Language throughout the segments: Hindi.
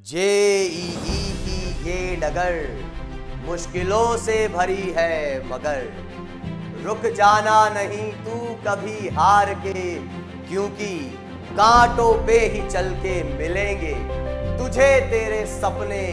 जेईई की ये डगर मुश्किलों से भरी है, मगर रुक जाना नहीं तू कभी हार के, क्योंकि कांटों पे ही चल के मिलेंगे तुझे तेरे सपने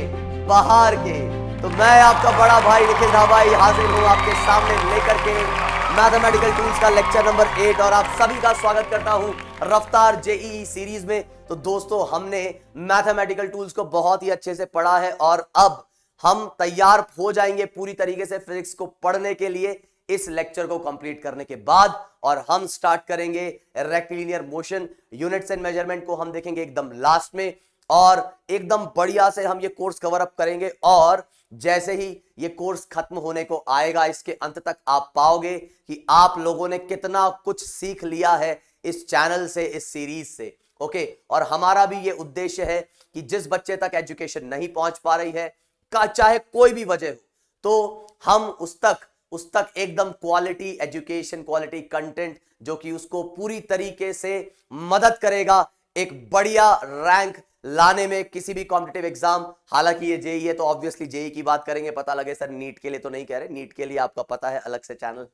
बहार के। तो मैं आपका बड़ा भाई निखिल धाबाई हाजिर हूं आपके सामने लेकर के मैथमेटिकल टूल्स का लेक्चर नंबर 8 और आप सभी का स्वागत करता हूं रफ्तार जेईई सीरीज में। तो दोस्तों, हमने मैथमेटिकल टूल्स को बहुत ही अच्छे से पढ़ा है और अब हम तैयार हो जाएंगे पूरी तरीके से फिजिक्स को पढ़ने के लिए इस लेक्चर को कंप्लीट करने के बाद। और हम स्टार्ट करेंगे rectilinear motion, units and measurement को हम देखेंगे एकदम लास्ट में और एकदम बढ़िया से हम ये कोर्स कवर अप करेंगे। और जैसे ही ये कोर्स खत्म होने को आएगा, इसके अंत तक आप पाओगे कि आप लोगों ने कितना कुछ सीख लिया है इस चैनल से, इस सीरीज से। ओके, और हमारा भी ये उद्देश्य है कि जिस बच्चे तक एजुकेशन नहीं पहुंच पा रही है, का चाहे कोई भी वजह हो, तो हम उस तक एकदम क्वालिटी एजुकेशन, क्वालिटी कंटेंट जो कि उसको पूरी तरीके से मदद करेगा एक बढ़िया रैंक लाने में किसी भी कॉम्पिटिटिव एग्जाम। हालांकि ये जेई है तो ऑब्वियसली जेई की बात करेंगे, पता लगे सर नीट के लिए तो नहीं कह रहे, नीट के लिए आपका पता है अलग से चैनल।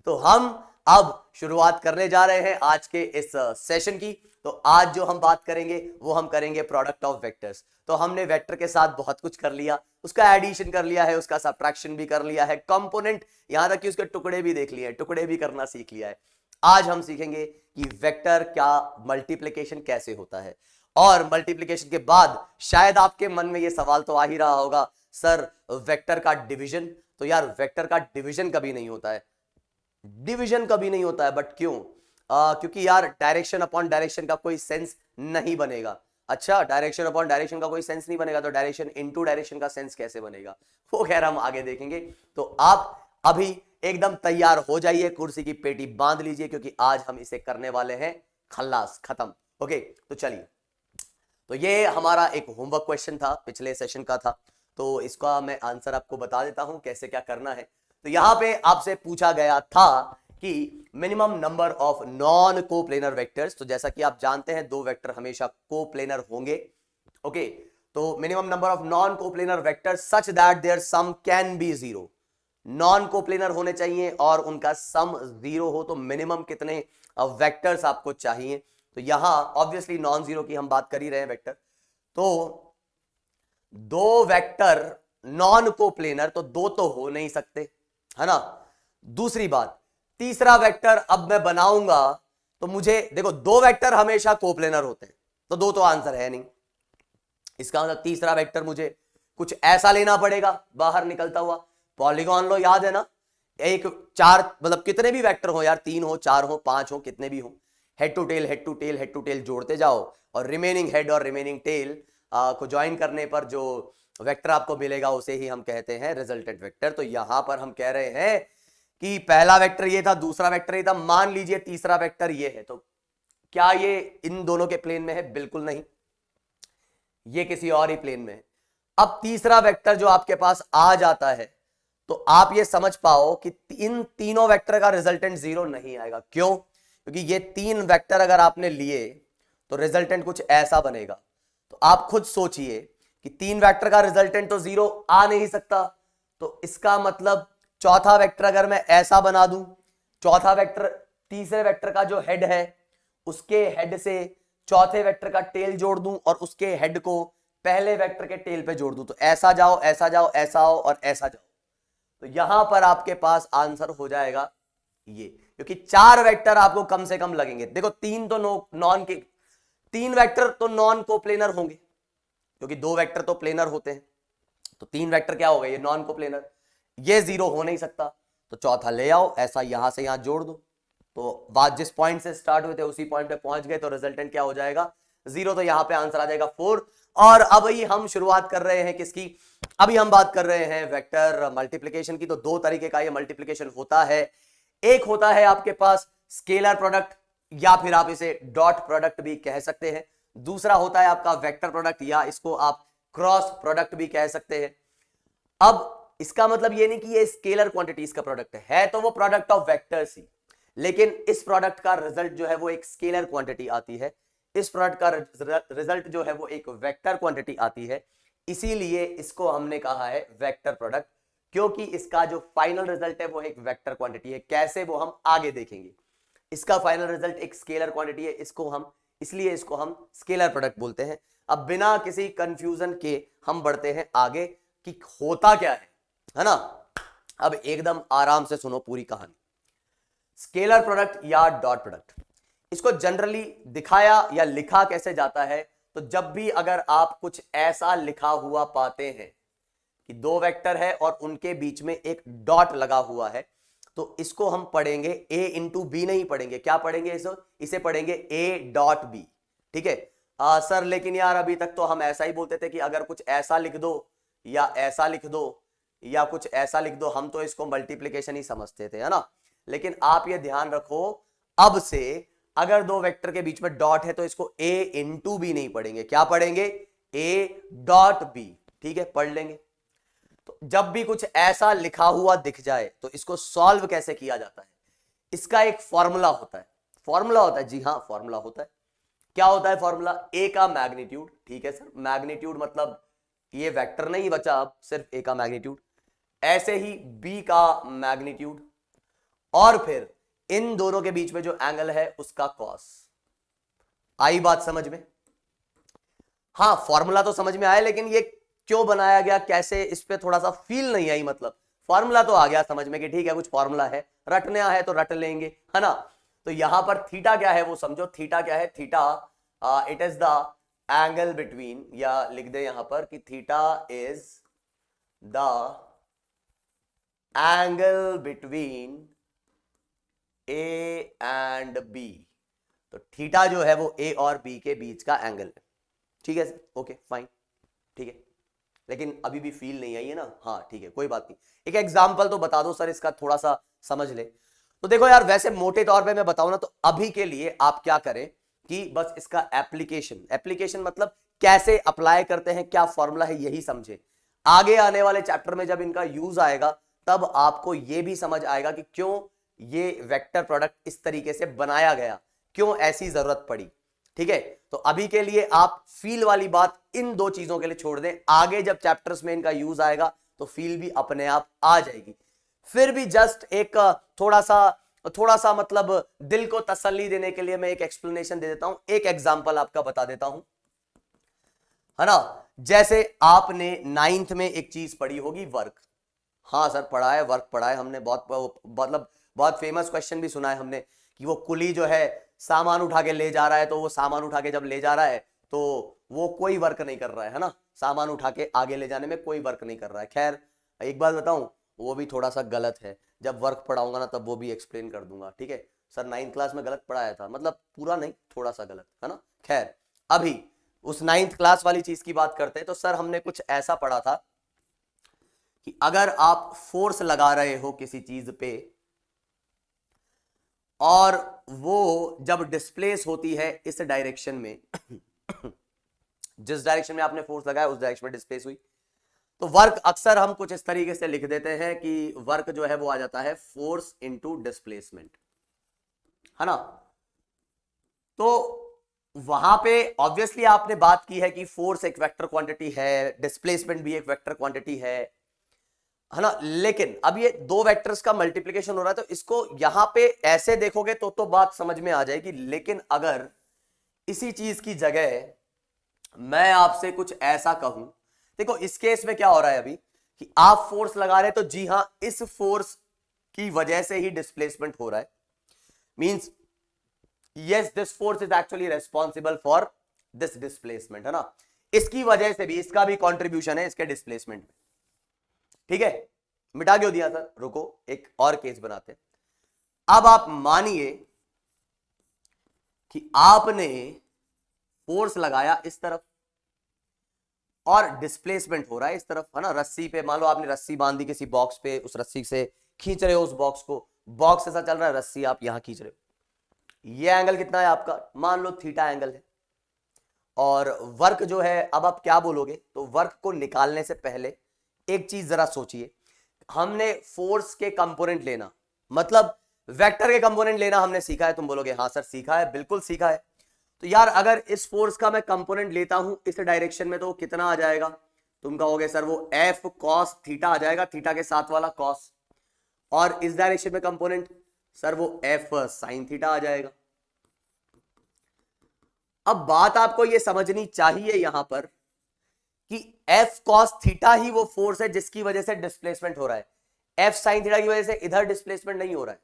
तो हम अब शुरुआत करने जा रहे हैं आज के इस सेशन की। तो आज जो हम बात करेंगे वो हम करेंगे प्रोडक्ट ऑफ वेक्टर्स। तो हमने वेक्टर के साथ बहुत कुछ कर लिया, उसका एडिशन कर लिया है, उसका सब्ट्रैक्शन भी कर लिया है, कंपोनेंट यहां तक कि उसके टुकड़े भी देख लिए हैं, टुकड़े भी करना सीख लिया है। आज हम सीखेंगे कि वेक्टर क्या मल्टीप्लिकेशन कैसे होता है। और मल्टीप्लिकेशन के बाद शायद आपके मन में ये सवाल तो आ ही रहा होगा, सर वेक्टर का डिवीजन। तो यार वेक्टर का डिवीजन कभी नहीं होता है, डिवीजन कभी नहीं होता है। बट क्यों? क्योंकि यार डायरेक्शन अपॉन डायरेक्शन का कोई सेंस नहीं बनेगा। अच्छा, डायरेक्शन अपॉन डायरेक्शन का कोई सेंस नहीं बनेगा तो डायरेक्शन इनटू डायरेक्शन का सेंस कैसे बनेगा, वो खैर हम आगे देखेंगे। तो आप अभी एकदम तैयार हो जाइए, कुर्सी की पेटी बांध लीजिए, क्योंकि आज हम इसे करने वाले हैं खल्लास, खत्म। ओके, तो चलिए। तो ये हमारा एक होमवर्क क्वेश्चन था, पिछले सेशन का था, तो इसका मैं आंसर आपको बता देता हूं कैसे क्या करना है। तो यहां पे आपसे पूछा गया था कि minimum number of non coplanar vectors. तो जैसा कि आप जानते हैं दो वेक्टर हमेशा कोप्लेनर होंगे। ओके, तो minimum number of non coplanar vectors such that their sum can be zero. Non coplanar होने चाहिए और उनका सम जीरो हो। तो मिनिमम कितने वेक्टर्स आपको चाहिए? तो यहां ऑब्वियसली नॉन जीरो की हम बात कर ही रहे हैं वेक्टर। तो दो वेक्टर नॉन कोप्लेनर तो दो तो हो नहीं सकते, है ना। दूसरी बात, तीसरा वेक्टर अब मैं बनाऊंगा तो मुझे देखो, दो वेक्टर हमेशा कोप्लेनर होते हैं तो दो तो आंसर है नहीं। इसका मतलब तीसरा वेक्टर मुझे कुछ ऐसा लेना पड़ेगा बाहर निकलता हुआ। पॉलीगॉन लो, याद है ना, एक चार मतलब कितने भी वेक्टर हो यार, 3 हो 4 हो 5 हो कितने भी हो, head to tail head to tail head to tail जोड़ते जाओ और रिमेनिंग हेड और रिमेनिंग टेल को ज्वाइन करने पर जो वेक्टर आपको मिलेगा उसे ही हम कहते हैं रिजल्टेंट वेक्टर। तो यहां पर हम कह रहे हैं कि पहला वेक्टर ये था, दूसरा वेक्टर ये था, मान लीजिए तीसरा वेक्टर ये है, तो क्या ये इन दोनों के प्लेन में है? बिल्कुल नहीं, ये किसी और ही प्लेन में है। अब तीसरा वेक्टर जो आपके पास आ जाता है तो आप ये समझ पाओ कि इन तीनों वेक्टर का रिजल्टेंट जीरो नहीं आएगा। क्यों? क्योंकि ये तीन वेक्टर अगर आपने लिए तो रिजल्टेंट कुछ ऐसा बनेगा। तो आप खुद सोचिए कि तीन वेक्टर का रिजल्टेंट तो जीरो आ नहीं सकता। तो इसका मतलब चौथा वेक्टर अगर मैं ऐसा बना दूं, चौथा वेक्टर तीसरे वेक्टर का जो हेड है उसके हेड से चौथे वेक्टर का टेल जोड़ दूं और उसके हेड को पहले वेक्टर के टेल पे जोड़ दूं, तो ऐसा जाओ ऐसा जाओ ऐसा आओ और ऐसा जाओ, तो यहां पर आपके पास आंसर हो जाएगा ये। क्योंकि चार वेक्टर आपको कम से कम लगेंगे। देखो तीन तो नॉन के, तीन वेक्टर तो नॉन कोप्लेनर होंगे क्योंकि दो वेक्टर तो प्लेनर होते हैं, तो तीन वेक्टर क्या हो गए? ये नॉन कोप्लेनर, ये जीरो हो नहीं सकता। तो चौथा ले आओ, ऐसा यहां से यहां जोड़ दो, तो बात जिस पॉइंट से स्टार्ट हुए थे उसी पॉइंट पे पहुंच गए, तो रिजल्टेंट क्या हो जाएगा? जीरो। तो यहां पे आंसर आ जाएगा 4। और अब ही हम शुरुआत कर रहे हैं किसकी? अभी हम बात कर रहे हैं वेक्टर मल्टीप्लिकेशन की। तो दो तरीके का ये मल्टीप्लिकेशन होता है। एक होता है आपके पास स्केलर प्रोडक्ट, या फिर आप इसे डॉट प्रोडक्ट भी कह सकते हैं। दूसरा होता है आपका वेक्टर प्रोडक्ट, या इसको आप क्रॉस प्रोडक्ट भी कह सकते हैं। अब इसका मतलब ये नहीं कि ये स्केलर क्वांटिटीज का प्रोडक्ट है तो वो प्रोडक्ट ऑफ वेक्टर्स ही, लेकिन इस प्रोडक्ट का रिजल्ट जो है वो एक स्केलर क्वांटिटी आती है। इस प्रोडक्ट का रिजल्ट जो है वो एक वेक्टर क्वांटिटी आती है, इसीलिए इसको हमने कहा है वेक्टर प्रोडक्ट, क्योंकि इसका जो फाइनल रिजल्ट है वो एक वेक्टर क्वांटिटी है। कैसे, वो हम आगे देखेंगे। इसका फाइनल रिजल्ट एक स्केलर क्वांटिटी है, इसलिए इसको हम स्केलर प्रोडक्ट बोलते हैं। अब बिना किसी कंफ्यूजन के हम बढ़ते हैं आगे कि होता क्या है ना। अब एकदम आराम से सुनो पूरी कहानी। स्केलर प्रोडक्ट या डॉट प्रोडक्ट, इसको जनरली दिखाया या लिखा कैसे जाता है, तो जब भी अगर आप कुछ ऐसा लिखा हुआ पाते हैं कि दो वेक्टर है और उनके बीच में एक डॉट लगा हुआ है, तो इसको हम पढ़ेंगे a इंटू बी नहीं पढ़ेंगे, क्या पढ़ेंगे इसे पढ़ेंगे a डॉट बी। ठीक है सर, लेकिन यार अभी तक तो हम ऐसा ही बोलते थे कि अगर कुछ ऐसा लिख दो या ऐसा लिख दो या कुछ ऐसा लिख दो, हम तो इसको मल्टीप्लिकेशन ही समझते थे, है ना। लेकिन आप ये ध्यान रखो, अब से अगर दो वेक्टर के बीच में डॉट है तो इसको a इंटू बी नहीं पढ़ेंगे, क्या पढ़ेंगे a डॉट बी। ठीक है, पढ़ लेंगे। तो जब भी कुछ ऐसा लिखा हुआ दिख जाए तो इसको सॉल्व कैसे किया जाता है, इसका एक फॉर्मूला होता है। जी हाँ, फॉर्मूला होता है। क्या होता है फॉर्मूला? a का मैग्नीट्यूड। ठीक है सर, मैग्नीट्यूड मतलब ये वेक्टर नहीं बचा, अब सिर्फ a का मैग्नीट्यूड, ऐसे ही b का मैग्नीट्यूड, और फिर इन दोनों के बीच में जो एंगल है उसका कॉस। आई बात समझ में? हाँ, फॉर्मूला तो समझ में आया, लेकिन ये क्यों बनाया गया, कैसे, इस पे थोड़ा सा फील नहीं आई। मतलब फॉर्मूला तो आ गया समझ में कि ठीक है कुछ फॉर्मूला है, रटना है तो रट लेंगे, है ना। तो यहां पर थीटा क्या है वो समझो। थीटा क्या है? Theta it is the angle between, या लिख दे यहां पर कि theta is the angle between A and B. तो थीटा जो है वो ए और बी के बीच का एंगल है। ठीक है सर, ओके फाइन, ठीक है। लेकिन अभी भी फील नहीं आई है ना? हाँ ठीक है, कोई बात नहीं। एक एग्जांपल तो बता दो सर, इसका थोड़ा सा समझ ले। तो देखो यार, वैसे मोटे तौर पे मैं बताऊं ना, तो अभी के लिए आप क्या करें कि बस इसका एप्लीकेशन मतलब कैसे अप्लाई करते हैं, क्या फॉर्मूला है, यही समझे। आगे आने वाले चैप्टर में जब इनका यूज आएगा तब आपको यह भी समझ आएगा कि क्यों ये वेक्टर प्रोडक्ट इस तरीके से बनाया गया, क्यों ऐसी जरूरत पड़ी। ठीक है, तो अभी के लिए आप फील वाली बात इन दो चीजों के लिए छोड़ दें, आगे जब चैप्टर्स में इनका यूज आएगा तो फील भी अपने आप आ जाएगी। फिर भी जस्ट एक थोड़ा सा मतलब दिल को तसल्ली देने के लिए मैं एक एक्सप्लेनेशन दे देता हूं, एक एग्जांपल आपका बता देता हूं, है ना। जैसे आपने 9th में एक चीज पढ़ी होगी, वर्क। हाँ सर पढ़ा है, वर्क पढ़ा है हमने, बहुत मतलब बहुत फेमस क्वेश्चन भी सुना है हमने कि वो कुली जो है सामान उठा के ले जा रहा है, तो वो सामान उठा के जब ले जा रहा है तो वो कोई वर्क नहीं कर रहा है ना, सामान उठा के आगे ले जाने में कोई वर्क नहीं कर रहा है। खैर एक बात बताऊं, वो भी थोड़ा सा गलत है, जब वर्क पढ़ाऊंगा ना तब वो भी एक्सप्लेन कर दूंगा। ठीक है सर, 9th क्लास में गलत पढ़ाया था, मतलब पूरा नहीं, थोड़ा सा गलत, है ना। खैर अभी उस 9th क्लास वाली चीज की बात करते हैं। तो सर हमने कुछ ऐसा पढ़ा था कि अगर आप फोर्स लगा रहे हो किसी चीज पे और वो जब डिस्प्लेस होती है इस डायरेक्शन में जिस डायरेक्शन में आपने फोर्स लगाया उस डायरेक्शन में डिस्प्लेस हुई, तो वर्क अक्सर हम कुछ इस तरीके से लिख देते हैं कि वर्क जो है वो आ जाता है फोर्स इनटू डिस्प्लेसमेंट, है ना। तो वहां पे ऑब्वियसली आपने बात की है कि फोर्स एक वेक्टर क्वांटिटी है, डिस्प्लेसमेंट भी एक वेक्टर क्वांटिटी है ना। लेकिन अब ये दो वेक्टर्स का मल्टीप्लिकेशन हो रहा है, तो इसको यहां पे ऐसे देखोगे तो बात समझ में आ जाएगी। लेकिन अगर इसी चीज की जगह मैं आपसे कुछ ऐसा कहूं, देखो इस केस में क्या हो रहा है अभी कि आप फोर्स लगा रहे हैं, तो जी हां इस फोर्स की वजह से ही डिस्प्लेसमेंट हो रहा है, means yes this force is actually responsible for this displacement, है ना। इसकी वजह से भी इसका भी कंट्रीब्यूशन है इसके डिस्प्लेसमेंट में। ठीक है, मिटा क्यों दिया सर? रुको एक और केस बनाते हैं। अब आप मानिए कि आपने फोर्स लगाया इस तरफ और डिस्प्लेसमेंट हो रहा है इस तरफ, है ना। रस्सी पे मान लो आपने रस्सी बांध दी किसी बॉक्स पे, उस रस्सी से खींच रहे हो उस बॉक्स को, बॉक्स ऐसा चल रहा है, रस्सी आप यहां खींच रहे हो। ये एंगल कितना है आपका? मान लो थीटा एंगल है। और वर्क जो है, अब आप क्या बोलोगे? तो वर्क को निकालने से पहले एक चीज जरा सोचिए, हमने फोर्स के कंपोनेंट लेना, मतलब वेक्टर के कंपोनेंट लेना हमने सीखा है। तुम बोलोगे हाँ सर सीखा है, बिल्कुल सीखा है। तो यार अगर इस फोर्स का मैं कंपोनेंट लेता हूं इस डायरेक्शन में तो कितना आ जाएगा, तुम कहोगे सर वो एफ कॉस थीटा आ जाएगा, थीटा के साथ वाला कॉस, और इस डायरेक्शन में कंपोनेंट सर वो एफ साइन थीटा आ जाएगा। अब बात आपको ये समझनी चाहिए यहां पर कि एफ कॉस थीटा ही वो फोर्स है जिसकी वजह से डिस्प्लेसमेंट हो रहा है, एफ साइन थीटा की वजह से इधर डिस्प्लेसमेंट नहीं हो रहा है।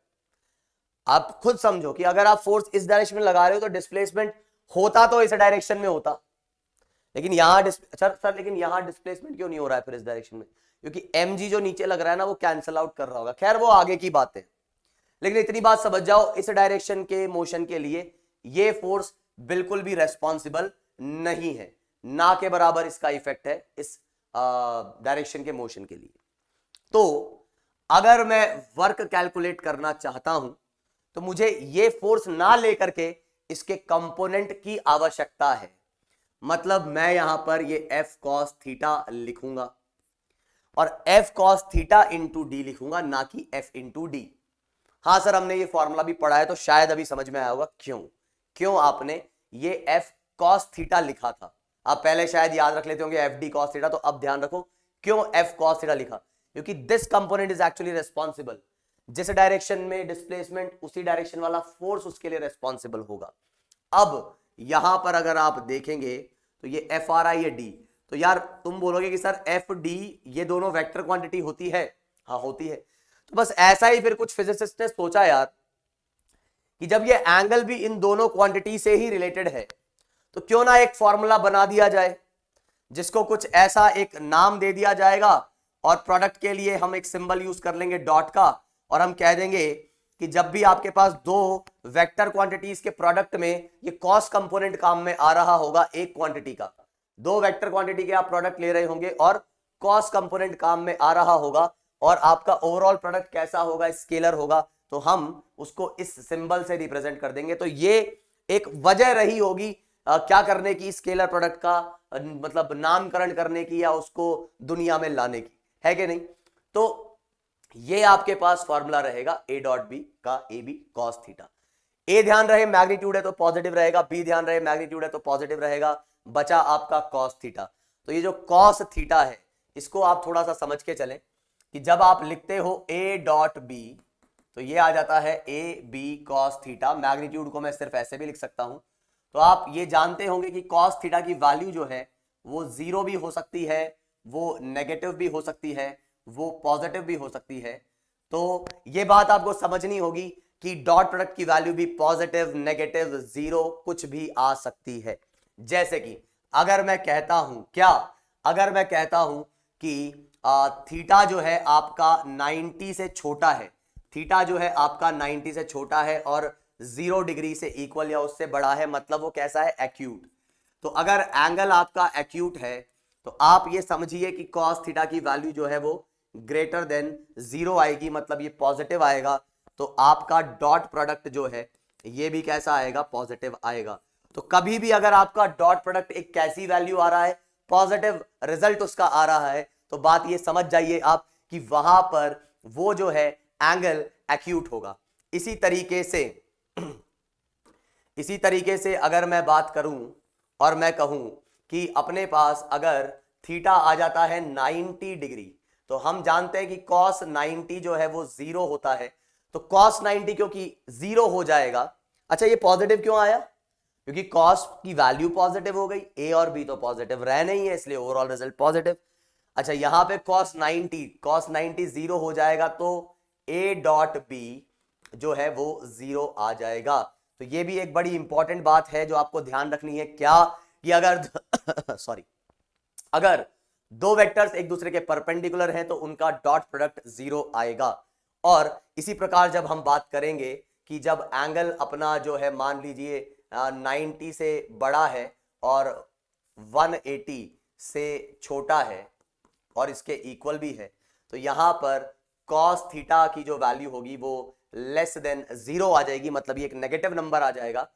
आप खुद समझो कि अगर आप फोर्स इस डायरेक्शन में लगा रहे हो तो डिस्प्लेसमेंट होता तो इस डायरेक्शन में होता, लेकिन यहां सर लेकिन यहां डिस्प्लेसमेंट क्यों नहीं हो रहा है फिर इस डायरेक्शन में, क्योंकि mg जो नीचे लग रहा है ना वो कैंसिल आउट कर रहा होगा। खैर वो आगे की बात है, लेकिन इतनी बात समझ जाओ इस डायरेक्शन के मोशन के लिए ये फोर्स बिल्कुल भी रेस्पॉन्सिबल नहीं है, ना के बराबर इसका इफेक्ट है इस डायरेक्शन के मोशन के लिए। तो अगर मैं वर्क कैलकुलेट करना चाहता हूं तो मुझे ये फोर्स ना लेकर के इसके कंपोनेंट की आवश्यकता है, मतलब मैं यहां पर ये एफ कॉस थीटा लिखूंगा और F cos theta into D लिखूंगा, ना कि एफ इंटू डी। हाँ सर हमने ये फॉर्मूला भी पढ़ा है तो शायद अभी समझ में आया होगा क्यों आपने ये एफ कॉस थीटा लिखा था। आप पहले शायद याद रख लेते होंगे एफ डी कॉस थीटा, तो अब ध्यान रखो क्यों एफ कॉस थीटा लिखा, क्योंकि this component is actually responsible, जिस डायरेक्शन में डिस्प्लेसमेंट उसी डायरेक्शन वाला फोर्स उसके लिए रेस्पॉन्सिबल होगा। अब यहां पर अगर आप देखेंगे तो ये एफ आर आई है डी, तो यार तुम बोलोगे कि सर एफ डी ये दोनों वेक्टर क्वांटिटी होती है, हाँ होती है। तो बस ऐसा ही फिर कुछ फिजिसिस्ट ने सोचा यार कि जब ये एंगल भी इन दोनों क्वांटिटी से ही रिलेटेड है तो क्यों ना एक फॉर्मूला बना दिया जाए जिसको कुछ ऐसा एक नाम दे दिया जाएगा और प्रोडक्ट के लिए हम एक सिंबल यूज कर लेंगे डॉट का, और हम कह देंगे कि जब भी आपके पास दो वेक्टर क्वांटिटीज के प्रोडक्ट में ये कॉस कंपोनेंट काम में आ रहा होगा, एक क्वांटिटी का दो वेक्टर क्वांटिटी के आप प्रोडक्ट ले रहे होंगे और कॉस कंपोनेंट काम में आ रहा होगा और आपका ओवरऑल प्रोडक्ट कैसा होगा, स्केलर होगा, तो हम उसको इस सिंबल से रिप्रेजेंट कर देंगे। तो ये एक वजह रही होगी क्या करने की, स्केलर प्रोडक्ट का मतलब नामकरण करने की या उसको दुनिया में लाने की, है कि नहीं। तो ये आपके पास फॉर्मूला रहेगा ए डॉट बी का, ए बी कॉस थीटा। ए ध्यान रहे मैग्नीट्यूड है तो पॉजिटिव रहेगा, बी ध्यान रहे मैग्नीट्यूड है तो पॉजिटिव रहेगा, बचा आपका कॉस थीटा। तो ये जो कॉस थीटा है इसको आप थोड़ा सा समझ के चलें कि जब आप लिखते हो ए डॉट बी तो ये आ जाता है A B cos theta. Magnitude को मैं सिर्फ ऐसे भी लिख सकता हूं। तो आप ये जानते होंगे कि कॉस थीटा की वैल्यू जो है वो जीरो भी हो सकती है, वो नेगेटिव भी हो सकती है, वो पॉजिटिव भी हो सकती है। तो ये बात आपको समझनी होगी कि डॉट प्रोडक्ट की वैल्यू भी पॉजिटिव, नेगेटिव, जीरो कुछ भी आ सकती है। जैसे कि अगर मैं कहता हूं अगर मैं कहता हूं कि थीटा जो है आपका 90 से छोटा है, थीटा जो है आपका 90 से छोटा है और 0 डिग्री से इक्वल या उससे बड़ा है, मतलब वो कैसा है, एक्यूट। तो अगर एंगल आपका एक्यूट है तो आप ये समझिए कि कॉस थीटा की वैल्यू जो है वो ग्रेटर देन 0 आएगी, मतलब ये पॉजिटिव आएगा। तो आपका डॉट प्रोडक्ट जो है ये भी कैसा आएगा, पॉजिटिव आएगा। तो कभी भी अगर आपका डॉट प्रोडक्ट एक कैसी वैल्यू आ रहा है, पॉजिटिव रिजल्ट उसका आ रहा है, तो बात ये समझ जाइए आप कि वहां पर वो जो है एंगल एक्यूट होगा। इसी तरीके से अगर मैं बात करूं और मैं कहूं कि अपने पास अगर थीटा आ जाता है 90 डिग्री, तो हम जानते हैं कि cos 90 जो है वो 0 होता है। तो cos 90 क्योंकि 0 हो जाएगा। अच्छा ये पॉजिटिव क्यों आया, क्योंकि cos की वैल्यू पॉजिटिव हो गई, a और b तो पॉजिटिव रह नहीं है, इसलिए ओवरऑल रिजल्ट पॉजिटिव। अच्छा यहां पे cos 90 0 हो जाएगा तो a डॉट b जो है वो 0 आ जाएगा। तो ये भी एक बड़ी इंपॉर्टेंट बात है जो आपको ध्यान रखनी है, क्या कि अगर दो वेक्टर्स एक दूसरे के परपेंडिकुलर हैं तो उनका डॉट प्रोडक्ट 0 आएगा। और इसी प्रकार जब हम बात करेंगे कि जब एंगल अपना जो है मान लीजिए 90 से बड़ा है और 180 से छोटा है और इसके इक्वल भी है, तो यहां पर cos थीटा की जो वैल्यू होगी वो लेस देन 0 आ जाएगी, मतलब ये एक नेगेटिव नंबर आ जाएगा।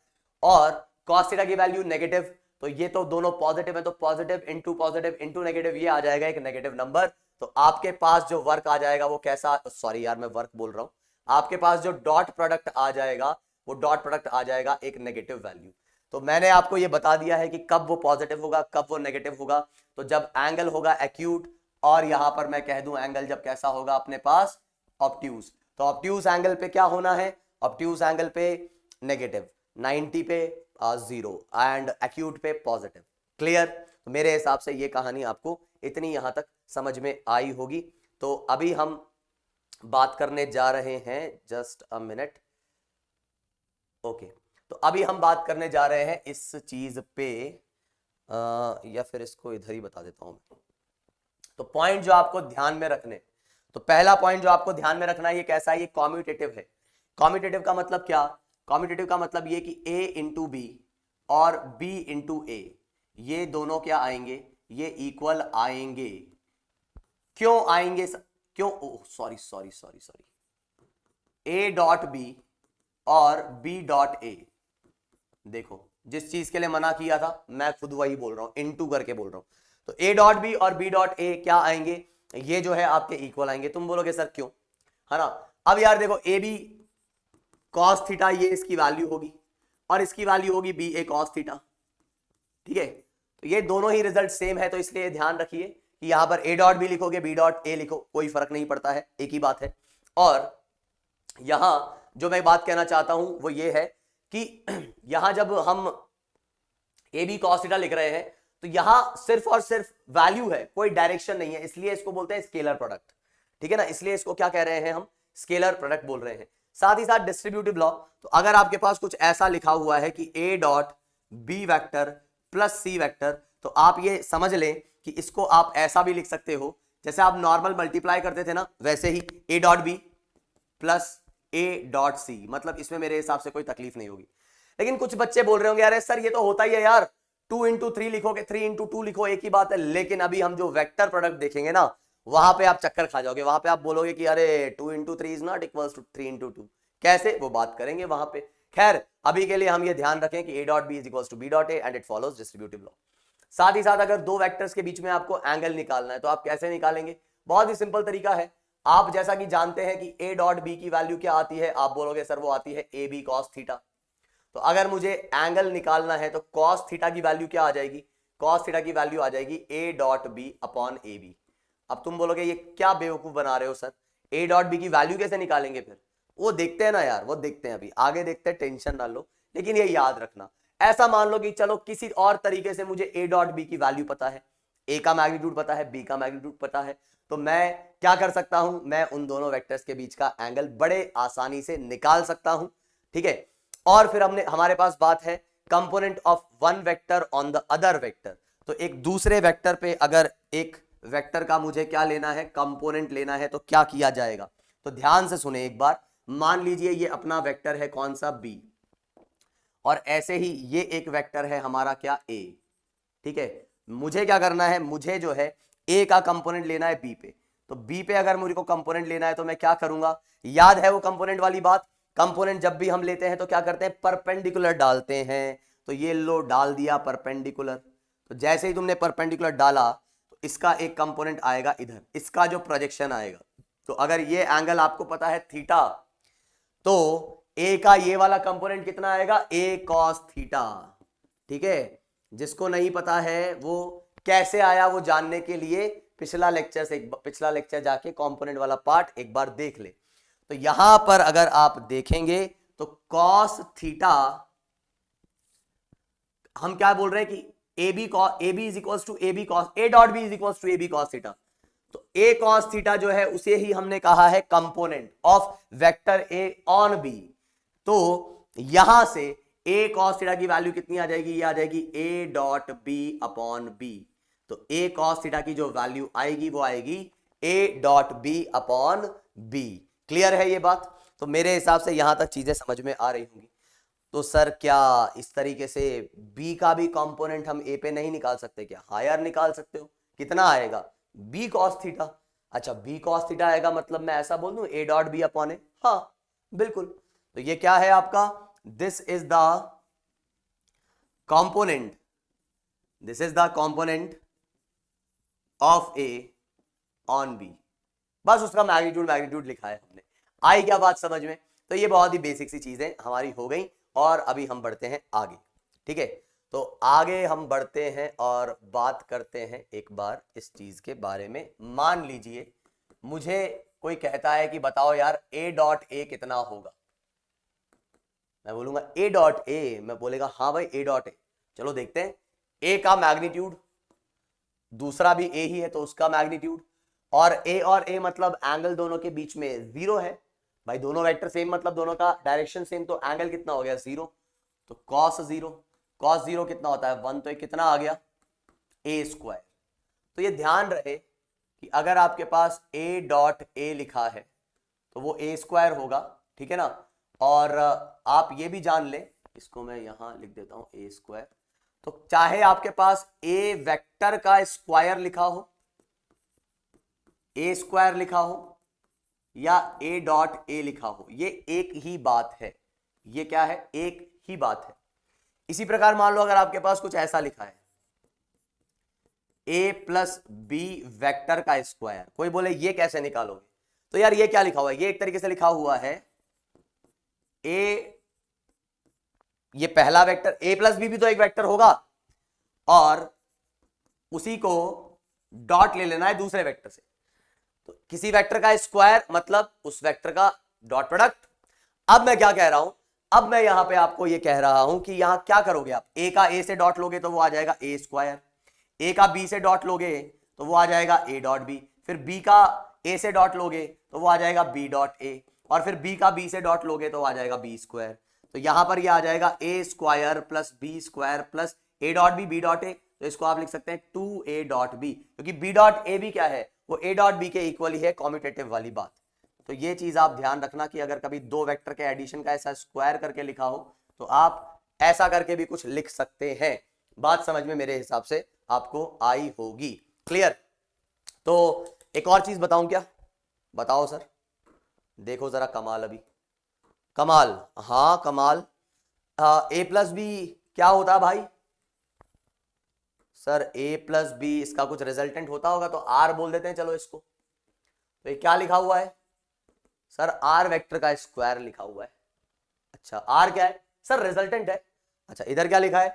और cos थीटा की वैल्यू नेगेटिव, तो ये तो दोनों पॉजिटिव है, तो पॉजिटिव इंटू नेगेटिव ये आ जाएगा एक नेगेटिव नंबर। तो आपके पास जो वर्क आ जाएगा वो कैसा, सॉरी यार मैं वर्क बोल रहा हूं, आपके पास जो डॉट प्रोडक्ट आ जाएगा वो डॉट प्रोडक्ट आ जाएगा एक नेगेटिव वैल्यू। तो मैंने आपको ये बता दिया है कि कब वो पॉजिटिव होगा, कब वो नेगेटिव होगा। तो जब एंगल होगा एक्यूट, और यहां पर मैं कह दूं एंगल जब कैसा होगा अपने पास ऑब्ट्यूज, तो ऑब्ट्यूज एंगल पे क्या होना है, ऑब्ट्यूज एंगल पे नेगेटिव, 90 पे 0 एंड एक्यूट पे पॉजिटिव। क्लियर? तो मेरे हिसाब से ये कहानी आपको इतनी यहां तक समझ में आई होगी। तो अभी हम बात करने जा रहे हैं, जस्ट अ मिनट, ओके। तो अभी हम बात करने जा रहे हैं इस चीज पे, या फिर इसको इधर ही बता देता हूं। तो पॉइंट जो आपको ध्यान में रखने, तो पहला पॉइंट जो आपको ध्यान में रखना है, ये कैसा है, ये कॉम्यूटेटिव है। कॉम्यूटेटिव का मतलब क्या, कॉम्यूटेटिव का मतलब ये कि a इंटू बी और b इंटू ए, ये दोनों क्या आएंगे, ये इक्वल आएंगे। क्यों आएंगे, क्यों, sorry sorry sorry sorry, a dot B और b डॉट ए, देखो जिस चीज के लिए मना किया था मैं खुद वही बोल रहा हूं, इनटू करके बोल रहा हूं। तो a डॉट बी और b डॉट ए क्या आएंगे, ये जो है आपके इक्वल आएंगे। तुम बोलोगे सर क्यों, है ना। अब यार देखो ए बी कॉस थीटा, ये इसकी वैल्यू होगी, और इसकी वैल्यू होगी बी ए कॉस थीटा, ठीक है। तो ये दोनों ही रिजल्ट सेम है, तो इसलिए ध्यान रखिए कि यहां पर a डॉट बी लिखोगे b डॉट ए लिखो, कोई फर्क नहीं पड़ता है, एक ही बात है। और यहां जो मैं बात कहना चाहता हूं वो ये है कि यहां जब हम ए बी कॉस थीटा लिख रहे हैं, तो यहां सिर्फ और सिर्फ वैल्यू है, कोई डायरेक्शन नहीं है, इसलिए इसको बोलते हैं स्केलर प्रोडक्ट, ठीक है ना। इसलिए इसको क्या कह रहे हैं हम, स्केलर प्रोडक्ट बोल रहे हैं। साथ ही साथ डिस्ट्रीब्यूटिव लॉ, तो अगर आपके पास कुछ ऐसा लिखा हुआ है कि A dot B vector plus C vector, तो आप ये समझ लें कि इसको आप ऐसा भी लिख सकते हो, जैसे आप नॉर्मल मल्टीप्लाई करते थे ना, वैसे ही A dot B plus A dot C, मतलब इसमें मेरे हिसाब से कोई तकलीफ नहीं होगी। लेकिन कुछ बच्चे बोल रहे होंगे यार सर ये तो होता ही है यार, 2 इंटू 3 लिखोगे, 3 इंटू 2 लिखो, एक ही बात है। लेकिन अभी हम जो वेक्टर प्रोडक्ट देखेंगे ना, वहां पे आप चक्कर खा जाओगे, वहां पे आप बोलोगे कि अरे 2 into 3 is not equals to 3 into 2, कैसे, वो बात करेंगे वहां पे। खैर अभी के लिए हम ये ध्यान रखें कि A dot B is equals to B dot A and it follows distributive law. साथ ही साथ अगर दो वेक्टर्स के बीच में आपको एंगल निकालना है, तो आप कैसे निकालेंगे, बहुत ही सिंपल तरीका है। आप जैसा कि जानते हैं कि ए डॉट बी की वैल्यू क्या आती है, आप बोलोगे सर वो आती है ए बी कॉस थीटा। तो अगर मुझे एंगल निकालना है तो कॉस थीटा की वैल्यू क्या आ जाएगी, कॉस थीटा की वैल्यू आ जाएगी A dot B upon A B. अब तुम बोलोगे ये क्या बेवकूफ बना रहे हो सर, ए डॉट बी की वैल्यू कैसे निकालेंगे फिर, वो देखते हैं ना यार, वो देखते हैं, अभी आगे देखते हैं, टेंशन ना लो। लेकिन ये याद रखना, ऐसा मान लो कि चलो किसी और तरीके से मुझे ए डॉट बी की वैल्यू पता है, ए का मैग्नीट्यूड पता है, बी का मैग्नीट्यूड पता है, तो मैं क्या कर सकता हूं, मैं उन दोनों वेक्टर्स के बीच का एंगल बड़े आसानी से निकाल सकता हूं, ठीक है। और फिर हमारे पास बात है component of one vector on the other vector. तो एक दूसरे वेक्टर पे अगर एक वेक्टर का मुझे क्या लेना है, कंपोनेंट लेना है, तो क्या किया जाएगा। तो ध्यान से सुने एक बार, मान लीजिए ये अपना वेक्टर है कौन सा, बी, और ऐसे ही ये एक वेक्टर है हमारा क्या, ए, ठीक है। मुझे क्या करना है, मुझे जो है ए का कंपोनेंट लेना है बी पे। तो बी पे अगर मुझे को कंपोनेंट लेना है तो मैं क्या करूंगा, याद है वो कंपोनेंट वाली बात, कंपोनेंट जब भी हम लेते हैं तो क्या करते हैं, परपेंडिकुलर डालते हैं। तो ये लो डाल दिया परपेंडिकुलर, तो जैसे ही तुमने परपेंडिकुलर डाला तो इसका एक कंपोनेंट आएगा इधर, इसका जो प्रोजेक्शन आएगा। तो अगर ये एंगल आपको पता है थीटा, तो ए का ये वाला कंपोनेंट कितना आएगा, ए कॉस थीटा, ठीक है। जिसको नहीं पता है वो कैसे आया वो जानने के लिए पिछला लेक्चर जाके कंपोनेंट वाला पार्ट एक बार देख ले। तो यहां पर अगर आप देखेंगे तो कॉस थीटा, हम क्या बोल रहे हैं कि A B is equals to A B cos, A dot B is equals to A B cos theta. तो ए कॉस थीटा जो है उसे ही हमने कहा है component of vector A on B. तो यहां से ए कॉस थीटा की वैल्यू कितनी आ जाएगी, ये आ जाएगी A dot B upon B. तो ए कॉस थीटा की जो वैल्यू आएगी वो आएगी A dot B upon B. Clear है ये बात। तो मेरे हिसाब से यहां तक चीजें समझ में आ रही होंगी। तो सर क्या इस तरीके से बी का भी कंपोनेंट हम ए पे नहीं निकाल सकते क्या, हाँ यार निकाल सकते हो। कितना आएगा, बी कॉस थीटा। अच्छा बी कॉस थीटा आएगा मतलब मैं ऐसा बोल दूं A dot B upon A, हाँ बिल्कुल। तो ये क्या है आपका, this is the component, this is the component of A on B. बस उसका मैग्नीट्यूड लिखा है हमने। आई क्या बात समझ में। तो ये बहुत ही बेसिक सी चीजें हमारी हो गई और अभी हम बढ़ते हैं आगे, ठीक है, तो आगे हम बढ़ते हैं और बात करते हैं एक बार इस चीज के बारे में। मान लीजिए मुझे कोई कहता है कि बताओ यार ए डॉट ए कितना होगा, मैं बोलूंगा ए डॉट ए, मैं बोलेगा हाँ भाई ए डॉट ए। चलो देखते हैं, ए का मैग्नीट्यूड, दूसरा भी ए ही है तो उसका मैग्नीट्यूड, और ए मतलब एंगल दोनों के बीच में जीरो है भाई, दोनों वेक्टर सेम मतलब दोनों का डायरेक्शन सेम, तो एंगल कितना हो गया जीरो, तो कॉस जीरो, कॉस जीरो कितना होता है 1, तो ये कितना आ गया ए स्क्वायर। तो ये ध्यान रहे कि अगर आपके पास ए डॉट ए लिखा है तो वो ए स्क्वायर होगा, ठीक है ना। और आप ये भी जान लें, इसको मैं यहां लिख देता हूं ए स्क्वायर, तो चाहे आपके पास ए वेक्टर का स्क्वायर लिखा हो, ए स्क्वायर लिखा हो या ए डॉट ए लिखा हो, ये एक ही बात है, ये क्या है, एक ही बात है। इसी प्रकार मान लो अगर आपके पास कुछ ऐसा लिखा है a प्लस बी वेक्टर का स्क्वायर, कोई बोले ये कैसे निकालोगे, तो यार ये क्या लिखा हुआ है, ये एक तरीके से लिखा हुआ है a, ये पहला वेक्टर a प्लस बी भी तो एक वेक्टर होगा, और उसी को डॉट ले लेना है दूसरे वेक्टर से, तो किसी वेक्टर का स्क्वायर मतलब उस वेक्टर का डॉट प्रोडक्ट। अब मैं क्या कह रहा हूं, अब मैं यहां पे आपको ये कह रहा हूं कि यहां क्या करोगे आप, ए का ए से डॉट लोगे तो वो आ जाएगा ए स्क्वायर, ए का बी से डॉट लोगे तो वो आ जाएगा ए डॉट बी, फिर बी का ए से डॉट लोगे तो वो आ जाएगा बी डॉट ए, और फिर बी का बी से डॉट लोगे तो आ जाएगा बी स्क्वायर। तो यहां पर ये आ जाएगा A square plus B square plus A dot B dot A, तो इसको आप लिख सकते हैं 2a डॉट बी, क्योंकि बी डॉट ए भी क्या है, वो ए डॉट बी के इक्वल ही है, कॉम्यूटेटिव वाली बात। तो ये चीज आप ध्यान रखना कि अगर कभी दो वेक्टर के एडिशन का ऐसा स्क्वायर करके लिखा हो तो आप ऐसा करके भी कुछ लिख सकते हैं। बात समझ में मेरे हिसाब से आपको आई होगी, क्लियर। तो एक और चीज बताऊं क्या, बताओ सर, देखो जरा कमाल, अभी कमाल, हाँ कमाल, ए प्लस बी क्या होता है भाई, सर a प्लस बी इसका कुछ रिजल्टेंट होता होगा, तो r बोल देते हैं चलो इसको। तो ये क्या लिखा हुआ है सर, r वेक्टर का स्क्वायर लिखा हुआ है। अच्छा r क्या है सर, रिजल्टेंट है। अच्छा इधर क्या लिखा है,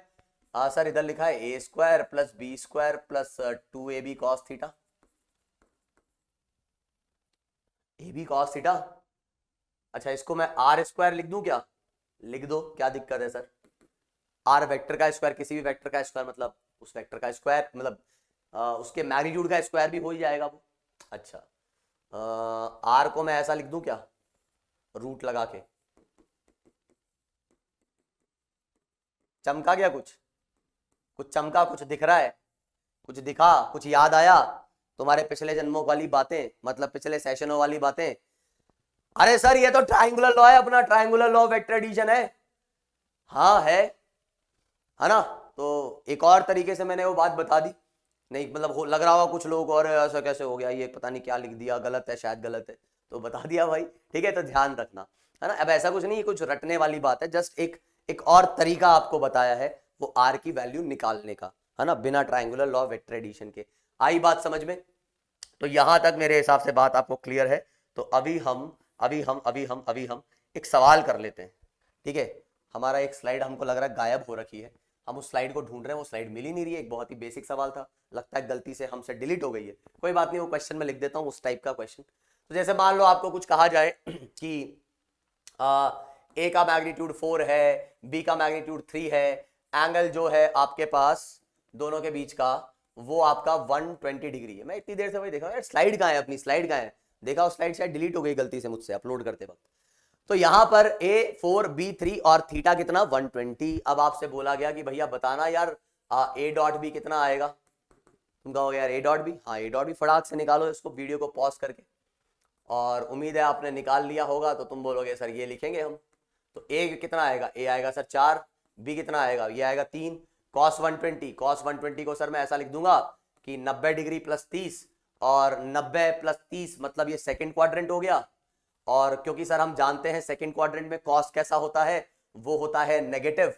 सर इधर लिखा है A square plus B square plus 2ab cos theta, ab cos theta. अच्छा इसको मैं आर स्क्वायर लिख दूं क्या, लिख दो, क्या दिक्कत है सर, आर वेक्टर का स्क्वायर, किसी भी वेक्टर का स्क्वायर मतलब उस वेक्टर का स्क्वायर, मतलब उसके मैग्नीट्यूड का स्क्वायर भी हो ही जाएगा वो। अच्छा आर को मैं ऐसा लिख दूं क्या, रूट लगा के, चमका गया कुछ, कुछ चमका, कुछ दिख रहा है, कुछ दिखा, कुछ याद आया तुम्हारे पिछले जन्मों वाली बातें, मतलब पिछले सेशनों वाली बातें। अरे सर ये तो ट्राइंगुलर लॉ है अपना, ट्राइंगुलर लॉ वेक्टर एडिशन है, हाँ है ना। तो एक और तरीके से मैंने वो बात बता दी, नहीं मतलब हो लग रहा होगा कुछ लोग और ऐसा कैसे हो गया, ये पता नहीं क्या लिख दिया, गलत है शायद, गलत है, तो बता दिया भाई, ठीक है। तो ध्यान रखना है ना, अब ऐसा कुछ नहीं, कुछ रटने वाली बात है, जस्ट एक और तरीका आपको बताया है वो आर की वैल्यू निकालने का, है ना, बिना ट्राइंगुलर लॉ वेक्टर एडिशन के। आई बात समझ में, तो यहां तक मेरे हिसाब से बात आपको क्लियर है। तो अभी हम एक सवाल कर लेते हैं, ठीक है। हमारा एक स्लाइड हमको लग रहा है गायब हो रखी है, हम उस स्लाइड को ढूंढ रहे हैं, वो स्लाइड मिल ही नहीं रही है। एक बहुत ही बेसिक सवाल था, लगता है गलती से हमसे डिलीट हो गई है, कोई बात नहीं, वो क्वेश्चन में लिख देता हूँ, उस टाइप का क्वेश्चन। तो जैसे मान लो आपको कुछ कहा जाए कि ए का मैग्नीट्यूड 4 है, बी का मैग्नीट्यूड 3 है, एंगल जो है आपके पास दोनों के बीच का वो आपका 120 डिग्री है। मैं इतनी देर से वही देखा यार, स्लाइड कहाँ है, अपनी स्लाइड कहाँ है, देखा उस स्लाइड शायद डिलीट हो गई गलती से मुझसे अपलोड करते वक्त। तो यहां पर A4 B3 और थीटा कितना 120। अब आपसे बोला गया कि भैया बताना यार A डॉट बी कितना आएगा, तुम कहोगे यार A डॉट बी, हाँ A डॉट बी फटाक से निकालो इसको वीडियो को पॉज करके, और उम्मीद है आपने निकाल लिया होगा। तो तुम बोलोगे सर ये लिखेंगे हम, तो A कितना आएगा, A आएगा सर 4, B कितना आएगा, ये आएगा 3, cos 120 को सर मैं ऐसा लिख दूंगा कि 90 डिग्री प्लस 30, और 90 प्लस 30 मतलब ये सेकेंड क्वाड्रेंट हो गया। और क्योंकि सर हम जानते हैं सेकंड क्वाड्रेंट में कॉस कैसा होता है, वो होता है नेगेटिव,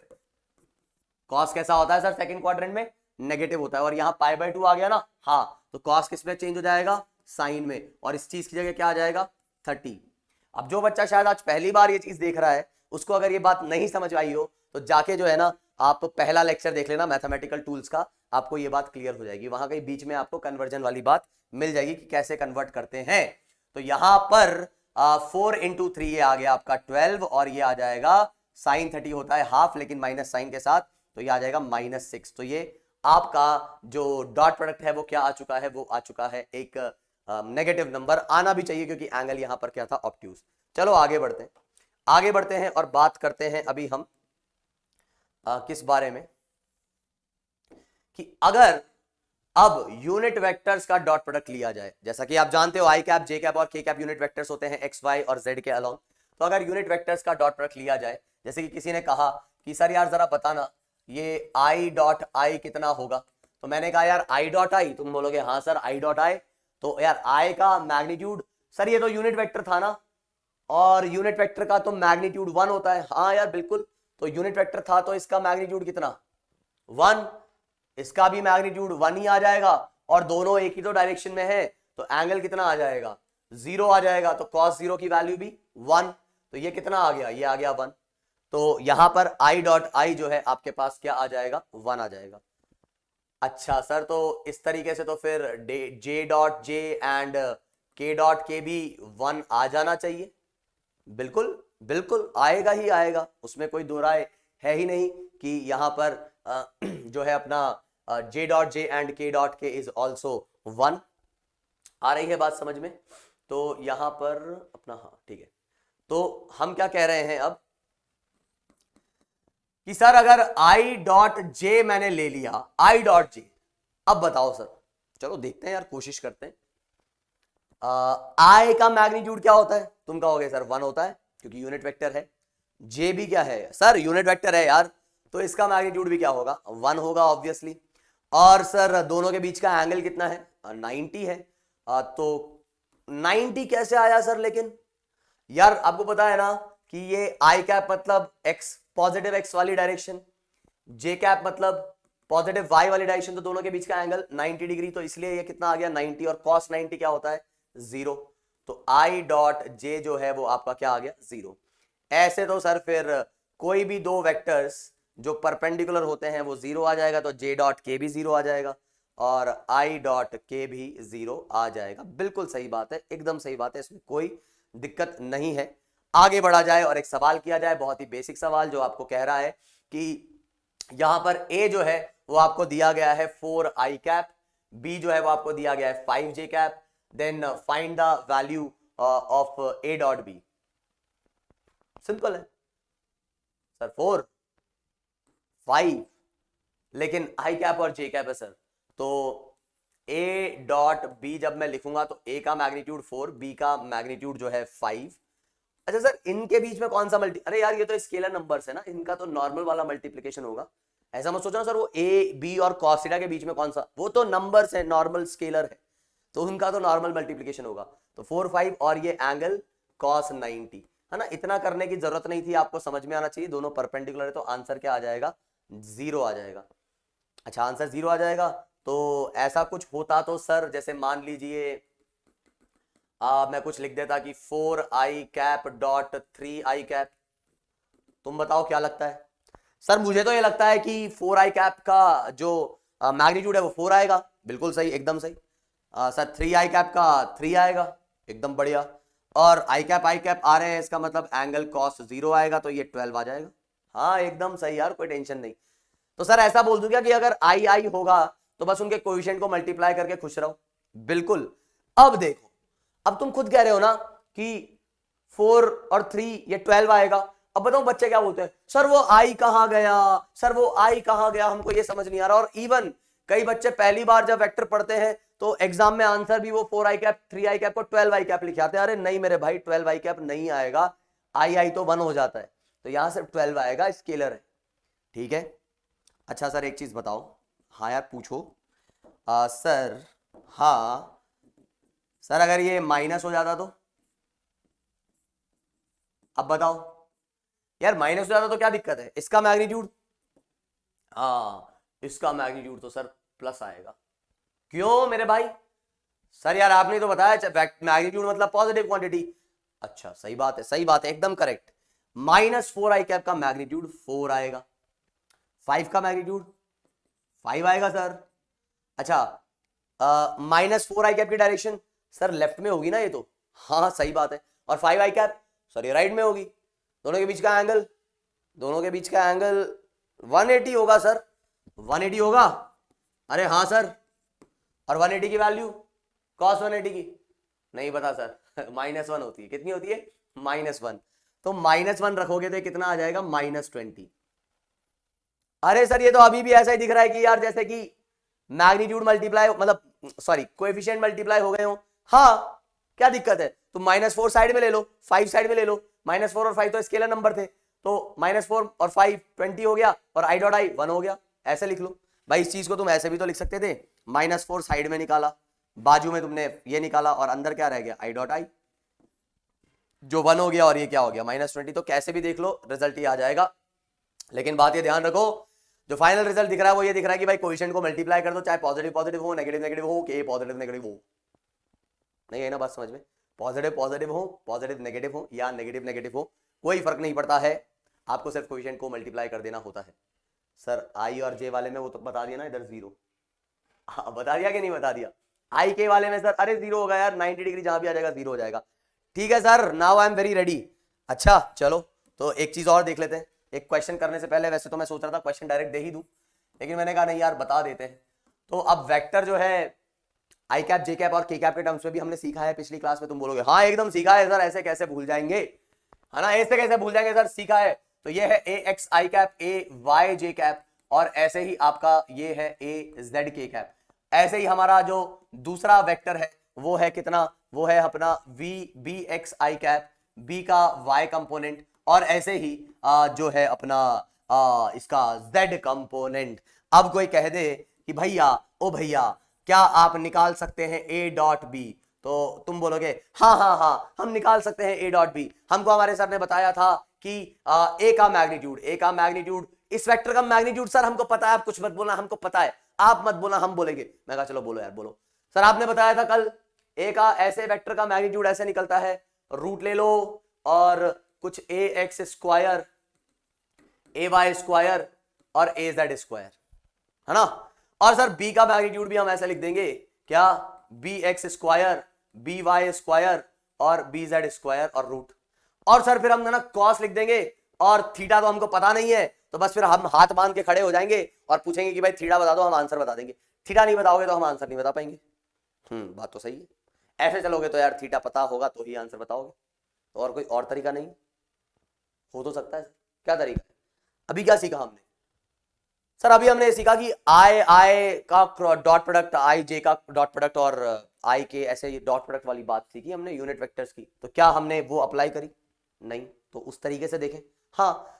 कॉस कैसा होता है सर सेकंड क्वाड्रेंट में, नेगेटिव होता है। और यहाँ π/2 आ गया ना, हाँ, तो कॉस किस में चेंज हो जाएगा, साइन में, और इस चीज की जगह क्या आ जाएगा 30। अब जो बच्चा शायद आज पहली बार ये चीज देख रहा है, उसको अगर ये बात नहीं समझ आई हो तो जाके जो है ना आप पहला लेक्चर देख लेना मैथमेटिकल टूल्स का, आपको ये बात क्लियर हो जाएगी। वहां कहीं बीच में आपको कन्वर्जन वाली बात मिल जाएगी कि कैसे कन्वर्ट करते हैं। तो यहां पर 4 इंटू 3 ये आ गया आपका 12, और ये आ जाएगा साइन 30 होता है हाफ, लेकिन माइनस साइन के साथ, तो ये आ जाएगा -6। तो ये आपका जो डॉट प्रोडक्ट है वो क्या आ चुका है, वो आ चुका है एक नेगेटिव नंबर। आना भी चाहिए क्योंकि एंगल यहां पर क्या था, ऑब्ट्यूज। चलो आगे बढ़ते हैं, आगे बढ़ते हैं और बात करते हैं अभी हम किस बारे में, कि अगर अब यूनिट वेक्टर्स का डॉट प्रोडक्ट लिया जाए, जैसा कि आप जानते हो आई कैप, जे कैप और के कैप यूनिट वेक्टर्स होते हैं एक्स वाई और जेड के अलोंग। तो अगर यूनिट वेक्टर्स का डॉट प्रोडक्ट लिया जाए, जैसे कि किसी ने कहा कि सर यार जरा बताना ये आई डॉट आई कितना होगा, तो मैंने कहा यार आई डॉट आई, तुम बोलोगे हाँ सर आई डॉट आई, तो यार आई का मैग्नीट्यूड, सर ये तो यूनिट वेक्टर था ना, और यूनिट वेक्टर का तो मैग्नीट्यूड 1 होता है। हाँ यार बिल्कुल, तो यूनिट वेक्टर था तो इसका मैग्नीट्यूड कितना, 1, इसका भी मैग्नीट्यूड 1 ही आ जाएगा, और दोनों एक ही तो डायरेक्शन में है, तो एंगल कितना आ जाएगा, 0 आ जाएगा। तो cos 0 की वैल्यू भी 1, तो ये कितना आ गया, ये आ गया 1। तो यहां पर आई डॉट आई जो है आपके पास क्या आ जाएगा, 1 आ जाएगा। अच्छा सर, तो इस तरीके से तो फिर जे डॉट जे एंड के डॉट के भी 1 आ जाना चाहिए। बिल्कुल बिल्कुल आएगा ही आएगा, उसमें कोई दो राय है ही नहीं कि यहां पर जो है अपना जे डॉट जे एंड के डॉट के इज ऑल्सो 1। आ रही है बात समझ में? तो यहां पर अपना, हाँ ठीक है। तो हम क्या कह रहे हैं अब कि सर अगर आई डॉट जे मैंने ले लिया, आई डॉट जे, अब बताओ सर, चलो देखते हैं यार, कोशिश करते हैं। आई का मैग्नीट्यूड क्या होता है, तुम कहोगे सर 1 होता है क्योंकि यूनिट वेक्टर है। जे भी क्या है सर, यूनिट वेक्टर है यार, तो इसका मैग्नीट्यूड भी क्या होगा, 1 होगा ऑब्वियसली। और सर दोनों के बीच का एंगल कितना है, 90 है। तो 90 कैसे आया सर, लेकिन यार आपको पता है ना कि ये आई कैप मतलब एक्स, पॉजिटिव एक्स वाली डायरेक्शन, जे कैप मतलब पॉजिटिव वाई वाली डायरेक्शन, तो दोनों के बीच का एंगल 90 डिग्री, तो इसलिए ये कितना आ गया 90, और cos 90 क्या होता है, 0। तो आई डॉट जे जो है वो आपका क्या आ गया, 0। ऐसे तो सर फिर कोई भी दो वेक्टर्स जो परपेंडिकुलर होते हैं वो 0 आ जाएगा, तो जे डॉट के भी 0 आ जाएगा, और आई डॉट के भी 0 आ जाएगा। बिल्कुल सही बात है, एकदम सही बात है, इसमें कोई दिक्कत नहीं है। आगे बढ़ा जाए और एक सवाल किया जाए, बहुत ही बेसिक सवाल, जो आपको कह रहा है कि यहां पर ए जो है वो आपको दिया गया है 4 आई कैप, बी जो है वो आपको दिया गया है 5 J cap, then find the value of A dot B. Simple है सर, 4 5, लेकिन आई कैप और जे कैप है सर, तो ए डॉट बी जब मैं लिखूंगा तो ए का मैग्नीट्यूड 4, बी का मैग्नीट्यूड जो है 5। अच्छा सर इनके बीच में कौन सा अरे यार ये तो स्केलर नंबर्स है ना, इनका तो नॉर्मल वाला मल्टीप्लिकेशन होगा। ऐसा मत सोचना सर वो ए बी और cos थीटा के बीच में कौन सा, वो तो नंबर्स है, नॉर्मल स्केलर है, तो उनका तो नॉर्मल मल्टीप्लिकेशन होगा। तो 4 5 और ये एंगल cos 90 है ना, इतना करने की जरूरत नहीं थी, आपको समझ में आना चाहिए, दोनों परपेंडिकुलर है, तो आंसर क्या आ जाएगा, 0 आ जाएगा। अच्छा आंसर 0 आ जाएगा। तो ऐसा कुछ होता तो सर, जैसे मान लीजिए मैं कुछ लिख देता कि 4 आई कैप डॉट 3 आई कैप, तुम बताओ क्या लगता है? सर मुझे तो ये लगता है कि 4 आई कैप का जो मैग्नीट्यूड है वो 4 आएगा। बिल्कुल सही, एकदम सही। सर 3 आई कैप का 3 आएगा, एकदम बढ़िया। और आई कैप आ रहे हैं, इसका मतलब एंगल cos 0 आएगा, तो ये 12 आ जाएगा। हाँ एकदम सही यार, कोई टेंशन नहीं। तो सर ऐसा बोल दूं क्या कि अगर आई आई होगा तो बस उनके कोएफिशिएंट को मल्टीप्लाई करके खुश रहो? बिल्कुल। अब देखो, अब तुम खुद कह रहे हो ना कि 4 और 3 ये 12 आएगा। अब बताओ बच्चे क्या बोलते हैं, सर वो आई कहां गया, सर वो आई कहां गया, हमको ये समझ नहीं आ रहा। और इवन कई बच्चे पहली बार जब वेक्टर पढ़ते हैं तो एग्जाम में आंसर भी वो 4 आई कैप 3 आई कैप को 12 आई कैप लिखे आते हैं। अरे नहीं मेरे भाई, 12 आई कैप नहीं आएगा, आई आई तो 1 हो जाता है, तो यहां से 12 आएगा, स्केलर है, ठीक है। अच्छा सर एक चीज बताओ, हाँ यार पूछो। सर हाँ सर अगर ये माइनस हो जाता तो, अब बताओ यार, माइनस हो जाता तो क्या दिक्कत है, इसका मैग्नीट्यूड, हाँ इसका मैग्नीट्यूड तो सर प्लस आएगा। क्यों मेरे भाई? सर यार आपने तो बताया मैग्नीट्यूड मतलब पॉजिटिव क्वांटिटी। अच्छा सही बात है, सही बात है, एकदम करेक्ट। -4 आई कैप का मैग्नीट्यूड 4 आएगा। 5 का मैग्नीट्यूड 5 आएगा सर। अच्छा -4 आई कैप की डायरेक्शन सर लेफ्ट में होगी ना ये तो, हाँ सही बात है। और 5 आई कैप सर ये राइट में होगी। दोनों के बीच का एंगल 180 होगा सर, 180 होगा। अरे हाँ सर, और 180 की वैल्यू cos 180 की नहीं पता सर -1 होती है। कितनी होती है? -1। तो -1 रखोगे तो कितना आ जाएगा? -20। अरे सर ये तो अभी भी ऐसा ही दिख रहा है कि यार जैसे कि मैग्नीट्यूड मल्टीप्लाई, मतलब सॉरी कोएफिशिएंट मल्टीप्लाई हो गए हो। हाँ क्या दिक्कत है? तो -4 साइड में ले लो, 5 साइड में ले लो। -4 और 5 तो स्केलर नंबर थे, तो -4 और 5 20 हो गया, और i डॉट आई 1 हो गया। ऐसे लिख लो भाई। इस चीज को तुम ऐसे भी तो लिख सकते थे, -4 साइड में निकाला, बाजू में तुमने ये निकाला, और अंदर क्या रह गया? i डॉट आई, जो 1 हो गया, और ये क्या हो गया? -20। तो कैसे भी देख लो रिजल्ट ही आ जाएगा। लेकिन बात ये ध्यान रखो, जो फाइनल रिजल्ट दिख रहा है वो ये दिख रहा है कि भाई कोएफिशिएंट को मल्टीप्लाई कर दो, चाहे पॉजिटिव पॉजिटिव हो, नेगेटिव नेगेटिव हो, कि पॉजिटिव नेगेटिव हो। नहीं है ना बात समझ में? पॉजिटिव पॉजिटिव हो, पॉजिटिव नेगेटिव हो, या नेगेटिव नेगेटिव हो, कोई फर्क नहीं पड़ता है, आपको सिर्फ कोएफिशिएंट को मल्टीप्लाई कर देना होता है। सर आई और जे वाले में वो तो बता दिया ना, इधर 0। हाँ बता दिया कि नहीं बता दिया? आई के वाले में सर अरे 0 होगा यार, 90 डिग्री जहां भी आ जाएगा 0 हो जाएगा। ठीक है sir, now I am very ready. अच्छा चलो, तो एक चीज और देख लेते हैं। एक क्वेश्चन करने से पहले वैसे तो मैं सोच रहा था क्वेश्चन डायरेक्ट दे ही दूं, लेकिन मैंने कहा नहीं यार बता देते हैं। तो अब वेक्टर जो है आई कैप, जे कैप और के कैप के टर्म्स में भी हमने सीखा है पिछली क्लास में। तुम बोलोगे हाँ एकदम सीखा है सर, ऐसे कैसे भूल जाएंगे, है ना, ऐसे कैसे भूल जाएंगे सर, सीखा है। तो ये है ए x I cap, A Y J cap, और ऐसे ही आपका ये है ए जेड के कैप। ऐसे ही हमारा जो दूसरा वेक्टर है वो है कितना? वो है अपना V B X I cap, B का वाई कंपोनेंट, और ऐसे ही जो है अपना इसका z कंपोनेंट। अब कोई कह दे कि भैया ओ भैया क्या आप निकाल सकते हैं a डॉट बी? तो तुम बोलोगे हाँ हाँ हाँ हम निकाल सकते हैं a डॉट बी। हमको हमारे सर ने बताया था कि a का मैग्नीट्यूड, इस वेक्टर का मैग्नीट्यूड सर हमको पता है, आप कुछ मत बोलना, हमको पता है, आप मत बोलना, हम बोलेंगे। मैं कहा चलो बोलो यार बोलो। सर आपने बताया था कल a का ऐसे वेक्टर का मैग्नीट्यूड ऐसे निकलता है, रूट ले लो और कुछ ए एक्स स्क्वायर, ए वाई स्क्वायर और ए जेड स्क्वायर, है ना। और सर बी का मैग्नीट्यूड भी हम ऐसे लिख देंगे क्या? B X square, B Y square और बी जेड स्क्वायर और रूट। और सर फिर हम ना कॉस लिख देंगे, और थीटा तो हमको पता नहीं है, तो बस फिर हम हाथ बांध के खड़े हो जाएंगे और पूछेंगे कि भाई थीटा बता दो, हम आंसर बता देंगे। थीटा नहीं बताओगे तो हम आंसर नहीं बता पाएंगे। बात तो सही है। ऐसे चलोगे तो यार थीटा पता होगा तो ही आंसर बताओगे, और कोई और तरीका नहीं हो तो सकता है। क्या तरीका है? अभी क्या सीखा हमने? सर अभी हमने सीखा कि आई का डॉट प्रोडक्ट, आई जे का डॉट प्रोडक्ट, और आई के ऐसे ये डॉट प्रोडक्ट वाली बात सीखी हमने यूनिट वेक्टर्स की। तो क्या हमने वो अप्लाई करी? नहीं। तो उस तरीके से देखें। हाँ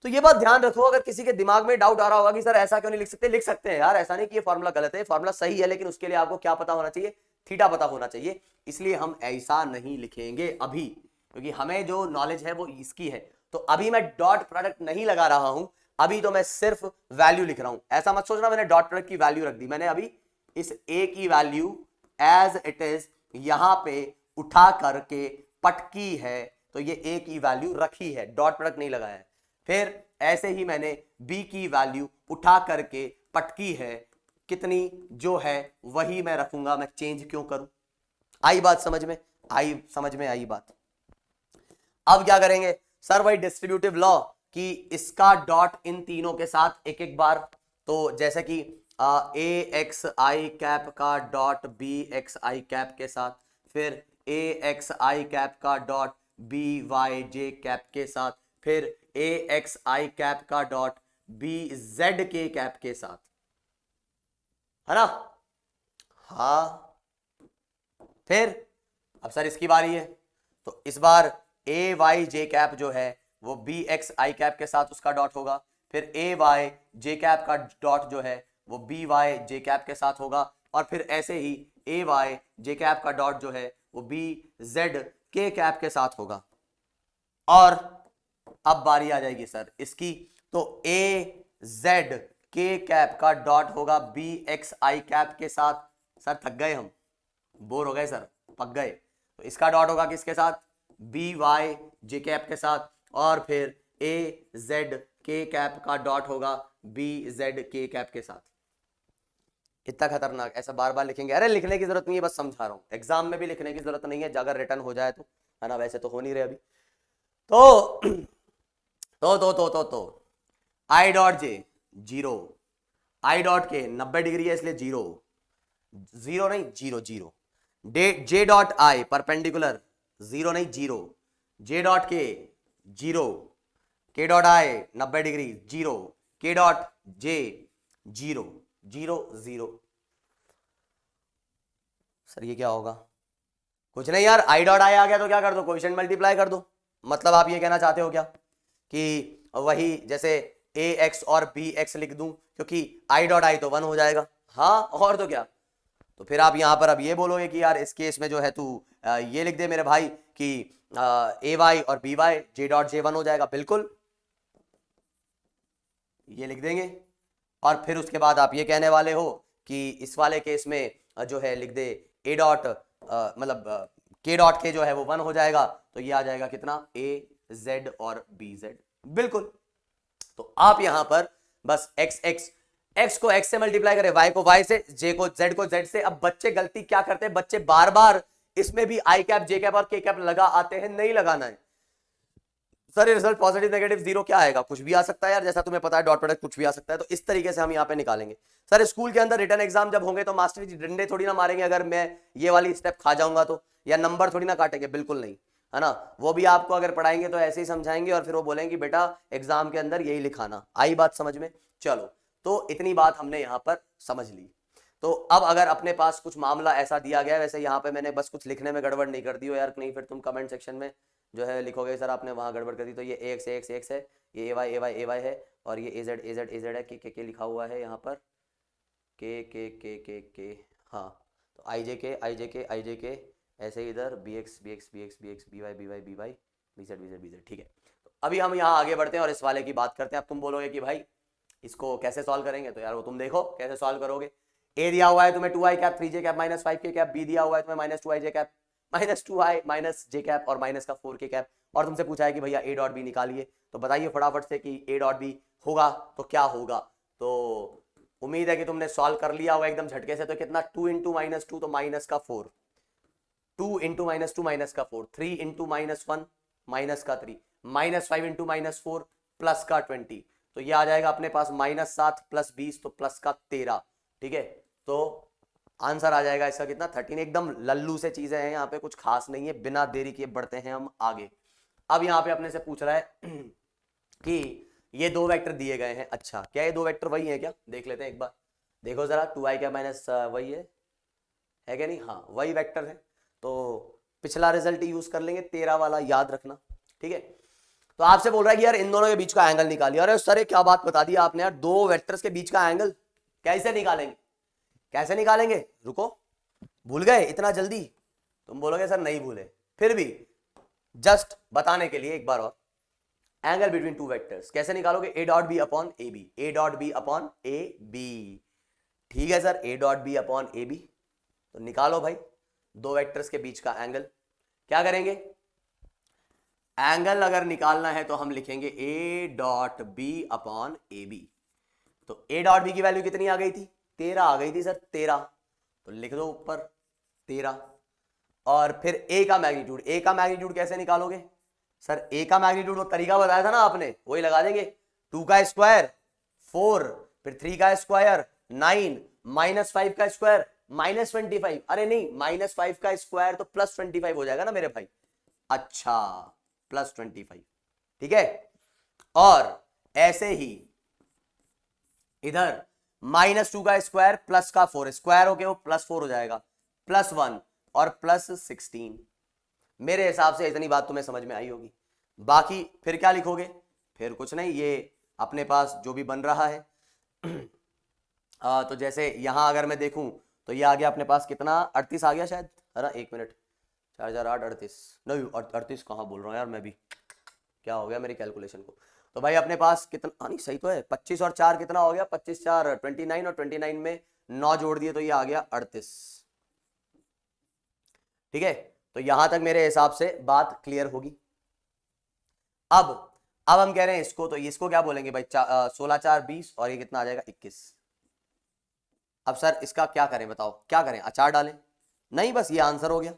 तो ये बात ध्यान रखो, अगर किसी के दिमाग में डाउट आ रहा होगा कि सर ऐसा क्यों नहीं लिख सकते, लिख सकते हैं यार, ऐसा नहीं कि ये फॉर्मूला गलत है, फॉर्मूला सही है, लेकिन उसके लिए आपको क्या पता होना चाहिए? थीटा पता होना चाहिए। इसलिए हम ऐसा नहीं लिखेंगे अभी, क्योंकि हमें जो नॉलेज है वो इसकी है। तो अभी मैं डॉट प्रोडक्ट नहीं लगा रहा हूं, अभी तो मैं सिर्फ वैल्यू लिख रहा हूं। ऐसा मत सोचना मैंने डॉट प्रोडक्ट की वैल्यू रख दी। मैंने अभी इस ए की वैल्यू एज इट इज यहां पे उठा करके पटकी है, तो ये ए की वैल्यू रखी है, डॉट प्रोडक्ट नहीं लगाया है। फिर ऐसे ही मैंने बी की वैल्यू उठा करके पटकी है, कितनी जो है वही मैं रखूंगा, मैं चेंज क्यों करूं? आई बात समझ में? आई बात। अब क्या करेंगे सर? वही डिस्ट्रीब्यूटिव लॉ कि इसका डॉट इन तीनों के साथ एक एक बार। तो जैसे कि ए एक्स आई कैप का dot B X I cap के साथ, फिर ए एक्स आई कैप का डॉट बी वाई जे कैप के साथ, फिर ए एक्स आई कैप का डॉट बी जेड के कैप के साथ, है ना। हाँ फिर अब सर इसकी बारी है, तो इस बार ए वाई जे कैप जो है वो बी एक्स आई कैप के साथ उसका डॉट होगा, फिर ए वाई जे कैप का डॉट जो है वो बी वाई जे कैप के साथ होगा, और फिर ऐसे ही ए वाई जे कैप का डॉट जो है वो बी जेड के कैप के साथ होगा। और अब बारी आ जाएगी सर इसकी, तो ए जेड के कैप का डॉट होगा बी एक्स आई कैप के साथ। सर थक गए हम, बोर हो गए सर, पक गए। तो इसका डॉट होगा किसके साथ? बी वाई जे कैप के साथ, और फिर ए जेड के कैप का डॉट होगा बी जेड के कैप के साथ। इतना खतरनाक, ऐसा बार बार लिखेंगे? अरे लिखने की जरूरत नहीं है, बस समझा रहा हूं, एग्जाम में भी लिखने की जरूरत नहीं है, अगर रिटर्न हो जाए तो, है ना, वैसे तो हो नहीं रहे अभी। तो I dot J zero, I dot के 90 डिग्री है इसलिए जीरो, जीरो नहीं zero zero, J dot I perpendicular, zero नहीं जीरो, जे डॉट के जीरो, के डॉट आई 90 डिग्री जीरो, के dot J zero, zero zero. Sir ये क्या होगा? कुछ नहीं यार, आई डॉट आई आ गया तो क्या कर दो, कोएफिशिएंट मल्टीप्लाई कर दो। मतलब आप ये कहना चाहते हो क्या कि वही जैसे ए एक्स और बी एक्स लिख दूं, क्योंकि आई डॉट आई तो 1 हो जाएगा। हाँ और तो क्या, तो फिर आप यहां पर अब ये बोलोगे कि यार इस केस में जो है तू ये लिख दे मेरे भाई कि ए वाई और B Y J dot J 1 हो जाएगा, बिल्कुल ये लिख देंगे। और फिर उसके बाद आप ये कहने वाले हो कि इस वाले केस में जो है लिख दे ए डॉट मतलब के डॉट के जो है वो 1 हो जाएगा, तो ये आ जाएगा कितना, ए जेड और बी जेड, बिल्कुल। तो आप यहां पर बस एक्स एक्स, एक्स को एक्स से मल्टीप्लाई करें, वाई को वाई से, जे को जेड को जेड से। अब बच्चे गलती क्या करते हैं, बच्चे बार बार इसमें भी आई कैप जे कैप और के कैप लगा आते हैं, नहीं लगाना है। Sir result positive negative zero क्या आएगा, कुछ भी आ सकता है यार, जैसा तुम्हें पता है डॉट प्रोडक्ट कुछ भी आ सकता है। तो इस तरीके से हम यहाँ पे निकालेंगे। सर स्कूल के अंदर रिटर्न एग्जाम जब होंगे तो मास्टर जी डंडे थोड़ी ना मारेंगे अगर मैं ये वाली स्टेप खा जाऊंगा तो, या नंबर थोड़ी ना काटेंगे, बिल्कुल नहीं, है ना। वो भी आपको अगर पढ़ाएंगे तो ऐसे ही समझाएंगे और फिर वो बोलेंगे बेटा एग्जाम के अंदर यही लिखाना। आई बात समझ में? चलो, तो इतनी बात हमने यहाँ पर समझ ली। तो अब अगर अपने पास कुछ मामला ऐसा दिया गया, वैसे यहाँ पे मैंने बस कुछ लिखने में गड़बड़ नहीं कर दी हो यार, नहीं फिर तुम कमेंट सेक्शन में जो है लिखोगे सर आपने वहां गड़बड़ कर दी। तो ये एक्स एक्स एक्स है, ये ए वाई है, और ये ए जेड है, के लिखा हुआ है यहाँ पर, के हाँ। तो आई जे के ऐसे ही इधर B X B Y B Z, ठीक है। तो अभी हम यहाँ आगे बढ़ते हैं और इस वाले की बात करते हैं। अब तुम बोलोगे कि भाई इसको कैसे सॉल्व करेंगे, तो यार वो तुम देखो कैसे सॉल्व करोगे। ए दिया हुआ है तुम्हें 2i cap 3j cap minus 5k cap, B दिया हुआ है तुम्हें minus 2ij cap minus 2i minus j cap और माइनस का 4k कैप, और तुमसे पूछा है कि भैया ए डॉट बी निकालिए। तो बताइए फटाफट से कि ए डॉट बी होगा तो क्या होगा। तो उम्मीद है कि तुमने सॉल्व कर लिया होगा एकदम झटके से। तो कितना, 2 इंटू माइनस 2 तो माइनस का 4, 2 इंटू माइनस 2 माइनस का 4, 3 इंटू माइनस 1 माइनस का 3, माइनस 5 इंटू माइनस 4 प्लस का 20। तो ये आ जाएगा अपने पास माइनस 7 प्लस 20 तो प्लस का 13, ठीक है। तो आंसर आ जाएगा इसका कितना, 13। एकदम लल्लू से चीजें हैं यहाँ पे, कुछ खास नहीं है। बिना देरी किए बढ़ते हैं हम आगे। अब यहाँ पे अपने से पूछ रहा है कि ये दो वेक्टर दिए गए हैं। अच्छा क्या ये दो वेक्टर वही है क्या, देख लेते हैं एक बार। देखो जरा 2i क्या माइनस वही है क्या नहीं, हाँ वही वेक्टर है। तो पिछला रिजल्ट यूज कर लेंगे, 13 वाला याद रखना, ठीक है। तो आपसे बोल रहा है कि यार इन दोनों के बीच का एंगल निकालिए। अरे सर क्या बात बता दी आपने यार, दो वेक्टर्स के बीच का एंगल कैसे निकालेंगे, कैसे निकालेंगे, रुको भूल गए इतना जल्दी। तुम बोलोगे सर नहीं भूले, फिर भी जस्ट बताने के लिए एक बार और, एंगल बिटवीन टू वेक्टर्स कैसे निकालोगे, A dot B upon A B, A dot B upon A B, ठीक है sir, A dot B upon A B. तो निकालो भाई दो वेक्टर्स के बीच का एंगल। क्या करेंगे, एंगल अगर निकालना है तो हम लिखेंगे A dot B upon A B. तो ए डॉट बी की वैल्यू कितनी आ गई थी, 13 आ गई थी सर, 13। तो लिख दो ऊपर 13। और फिर ए का मैग्नीट्यूड, ए का मैग्नीट्यूड कैसे निकालोगे सर, ए का मैग्नीट्यूड वो तरीका बताया था ना आपने, वही लगा देंगे। 2 का स्क्वायर 4, फिर 3 का स्क्वायर 9, माइनस 5 का स्क्वायर माइनस 25। अरे नहीं, माइनस 5 का स्क्वायर तो प्लस 25 हो जाएगा ना मेरे भाई। अच्छा प्लस 25, ठीक है। और ऐसे ही इधर माइनस 2 का स्क्वायर प्लस का 4, स्क्वायर होके वो प्लस 4 हो जाएगा, प्लस 1 और प्लस 16। मेरे हिसाब से इतनी बात तुम्हें समझ में आई होगी। बाकी फिर क्या लिखोगे, फिर कुछ नहीं, ये अपने पास जो भी बन रहा है तो जैसे यहां अगर मैं देखूं तो ये आ गया अपने पास कितना, 38 आ गया शायद, है ना। एक मिनट, 4 4 8 38 नहीं, 38 कहाँ बोल रहा हूँ यार मैं भी, क्या हो गया मेरी कैलकुलेशन को। तो भाई अपने पास कितना, नहीं सही तो है, 25 और 4 कितना हो गया, 25 4 29, और 29 में 9 जोड़ दिए तो ये आ गया 38, ठीक है। तो यहां तक मेरे हिसाब से बात क्लियर होगी। अब अब हम कह रहे हैं इसको, तो इसको क्या बोलेंगे भाई, 16 4 20 और ये कितना आ जाएगा 21। अब सर इसका क्या करें बताओ, क्या करें, अचार डालें? नहीं, बस ये आंसर हो गया।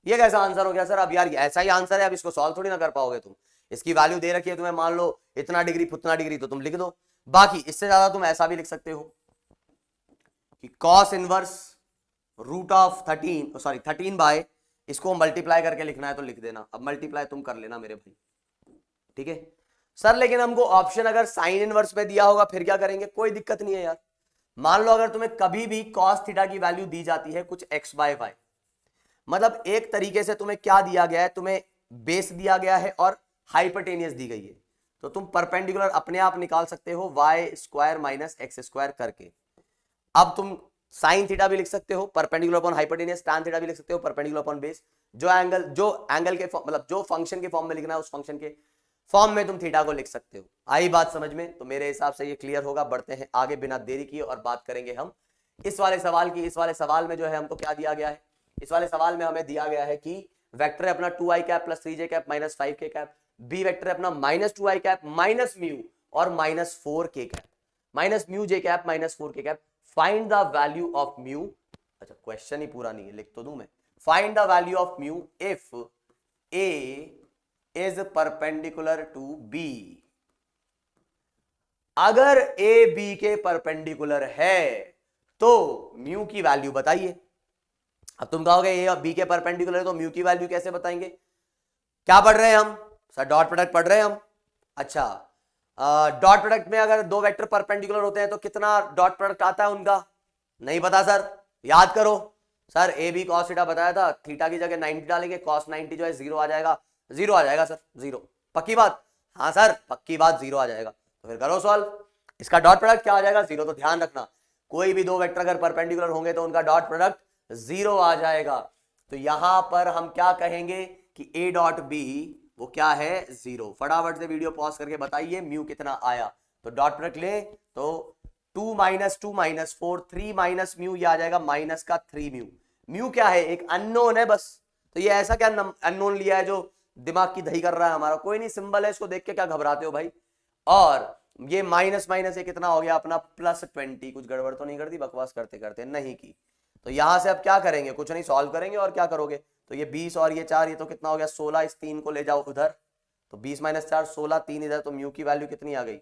ये कैसा आंसर हो गया सर? अब यार ऐसा ही आंसर है, अब इसको सॉल्व थोड़ी ना कर पाओगे तुम। इसकी वैल्यू दे रखी है तुम्हें, मान लो इतना डिग्री उतना डिग्री, तो तुम लिख दो। बाकी इससे ज्यादा तुम ऐसा भी लिख सकते हो कि cos inverse root of 13, sorry 13 by, इसको मल्टीप्लाई करके लिखना है तो लिख देना। अब मल्टीप्लाई तुम कर लेना मेरे भाई, ठीक है सर। लेकिन हमको ऑप्शन अगर साइन इनवर्स में दिया होगा फिर क्या करेंगे? कोई दिक्कत नहीं है यार। मान लो अगर तुम्हें कभी भी cos थीटा की वैल्यू दी जाती है कुछ x बाय वाई, मतलब एक तरीके से तुम्हें क्या दिया गया है, तुम्हें बेस दिया गया है और हाइपोटेनियस दी गई है, तो तुम परपेंडिकुलर अपने आप निकाल सकते हो Y square minus X square करके। अब तुम साइन थीटा भी लिख सकते हो perpendicular upon hypotenuse, tan theta भी लिख सकते हो परपेंडिकुलर अपॉन बेस। जो एंगल के मतलब जो फंक्शन के फॉर्म में लिखना है उस फंक्शन के फॉर्म में तुम थीटा को लिख सकते हो। आई बात समझ में? तो मेरे हिसाब से ये क्लियर होगा। बढ़ते हैं आगे बिना देरी किए और बात करेंगे हम इस वाले सवाल की। इस वाले सवाल में जो है हमको क्या दिया गया है? इस वाले सवाल में हमें दिया गया है कि वेक्टर है अपना 2i cap plus 3j cap minus 5k cap, B vector है अपना minus 2i cap minus mu और minus 4k cap, minus mu j cap minus 4k cap. Find the value of mu, अच्छा क्वेश्चन ही पूरा नहीं है, लिख तो दूं मैं। Find the value of mu if a is perpendicular to b। अगर a b के परपेंडिकुलर है तो म्यू की वैल्यू बताइए। अब तुम कहोगे ए और बी के परपेंडिकुलर है तो म्यू की वैल्यू कैसे बताएंगे? क्या पढ़ रहे हैं हम सर? डॉट प्रोडक्ट पढ़ रहे हैं हम। अच्छा, डॉट प्रोडक्ट में अगर दो वेक्टर परपेंडिकुलर होते हैं तो कितना डॉट प्रोडक्ट आता है उनका? नहीं पता सर, याद करो sir. A B cos theta बताया था, थीटा की जगह 90 डालेंगे, कॉस 90 जो है 0 आ जाएगा। 0 आ जाएगा सर, 0 पक्की बात? हाँ सर पक्की बात, 0 आ जाएगा। तो फिर करो सॉल्व। इसका डॉट प्रोडक्ट क्या आ जाएगा? 0। तो ध्यान रखना कोई भी दो वेक्टर अगर परपेंडिकुलर होंगे तो उनका डॉट प्रोडक्ट 0 आ जाएगा। तो यहां पर हम क्या कहेंगे कि a डॉट बी वो क्या है? 0। फटाफट से वीडियो पॉज करके बताइए म्यू कितना आया। तो डॉट प्रोडक्ट ले तो 2 माइनस 2 माइनस 4, 3 माइनस म्यू, ये आ जाएगा माइनस का 3 म्यू। म्यू क्या है? एक अननोन है बस। तो ये ऐसा क्या अननोन लिया है जो दिमाग की दही कर रहा है हमारा? कोई नहीं, सिंबल है, इसको देख के क्या घबराते हो भाई। और ये माइनस माइनस ये कितना हो गया अपना? प्लस 20। कुछ गड़बड़ तो नहीं कर दी बकवास करते करते? नहीं की। तो यहां से अब क्या करेंगे? कुछ नहीं, सॉल्व करेंगे। और क्या करोगे? तो ये 20 और ये 4, ये तो कितना हो गया? 16। इस 3 को ले जाओ उधर, तो 20 माइनस 4 16, 3 इधर, तो म्यू की वैल्यू कितनी आ गई?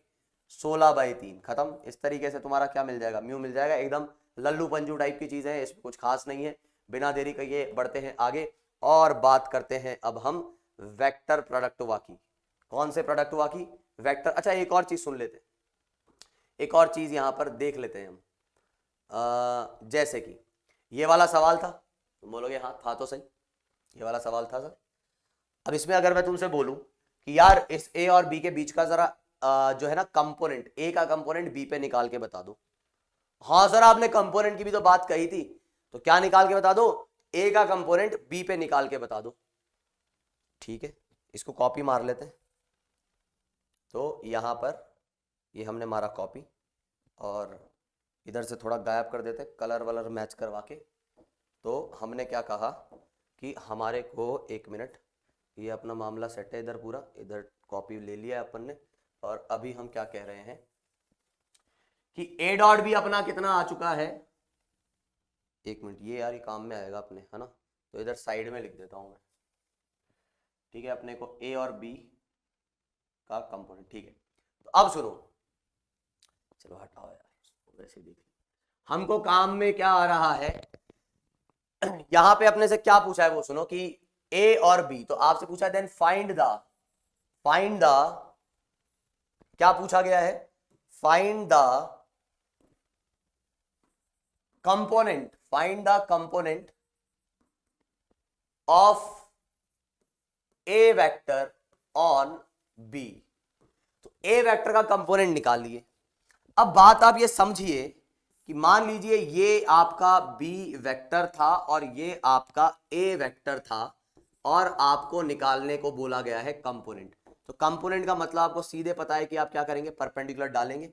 16/3। खत्म। इस तरीके से तुम्हारा क्या मिल जाएगा? म्यू मिल जाएगा। एकदम लल्लू पंजू टाइप की चीजें हैं, इसमें कुछ खास नहीं है। बिना देरी करिए बढ़ते हैं आगे और बात करते हैं अब हम वेक्टर प्रोडक्ट की। कौन से प्रोडक्ट की? वेक्टर। अच्छा एक और चीज सुन लेते हैं, एक और चीज यहां पर देख लेते हैं हम। जैसे कि ये वाला सवाल था, तुम बोलोगे हाँ था तो सही, ये वाला सवाल था सर। अब इसमें अगर मैं तुमसे बोलूं कि यार इस ए और बी के बीच का जरा जो है ना कंपोनेंट, ए का कंपोनेंट बी पे निकाल के बता दो। हाँ सर आपने कंपोनेंट की भी तो बात कही थी, तो क्या निकाल के बता दो? ए का कंपोनेंट बी पे निकाल के बता दो। ठीक है, इसको कॉपी मार लेते हैं। तो यहां पर ये हमने मारा कॉपी और इधर से थोड़ा गायब कर देते, कलर वलर मैच करवा के। तो हमने क्या कहा कि हमारे को 1 मिनट, ये अपना मामला सेट है इधर पूरा, इधर कॉपी ले लिया अपन ने। और अभी हम क्या कह रहे हैं कि ए डॉट भी अपना कितना आ चुका है? 1 मिनट, ये यार ये काम में आएगा अपने, है ना? तो इधर साइड में लिख देता हूं मैं। ठीक है, अपने को ए और बी का कंपोनेंट। ठीक है, तो अब सुनो, चलो हटाओ यार, वैसे देख हमको काम में क्या आ रहा है। यहां पे अपने से क्या पूछा है वो सुनो कि ए और बी, तो आपसे पूछा है देन फाइंड द क्या पूछा गया है? Find the component of A vector on B. तो ए वेक्टर का कंपोनेंट निकाल लिए। अब बात आप ये समझिए कि मान लीजिए ये आपका बी वेक्टर था और ये आपका ए वेक्टर था और आपको निकालने को बोला गया है कंपोनेंट। तो कंपोनेंट का मतलब आपको सीधे पता है कि आप क्या करेंगे? परपेंडिकुलर डालेंगे।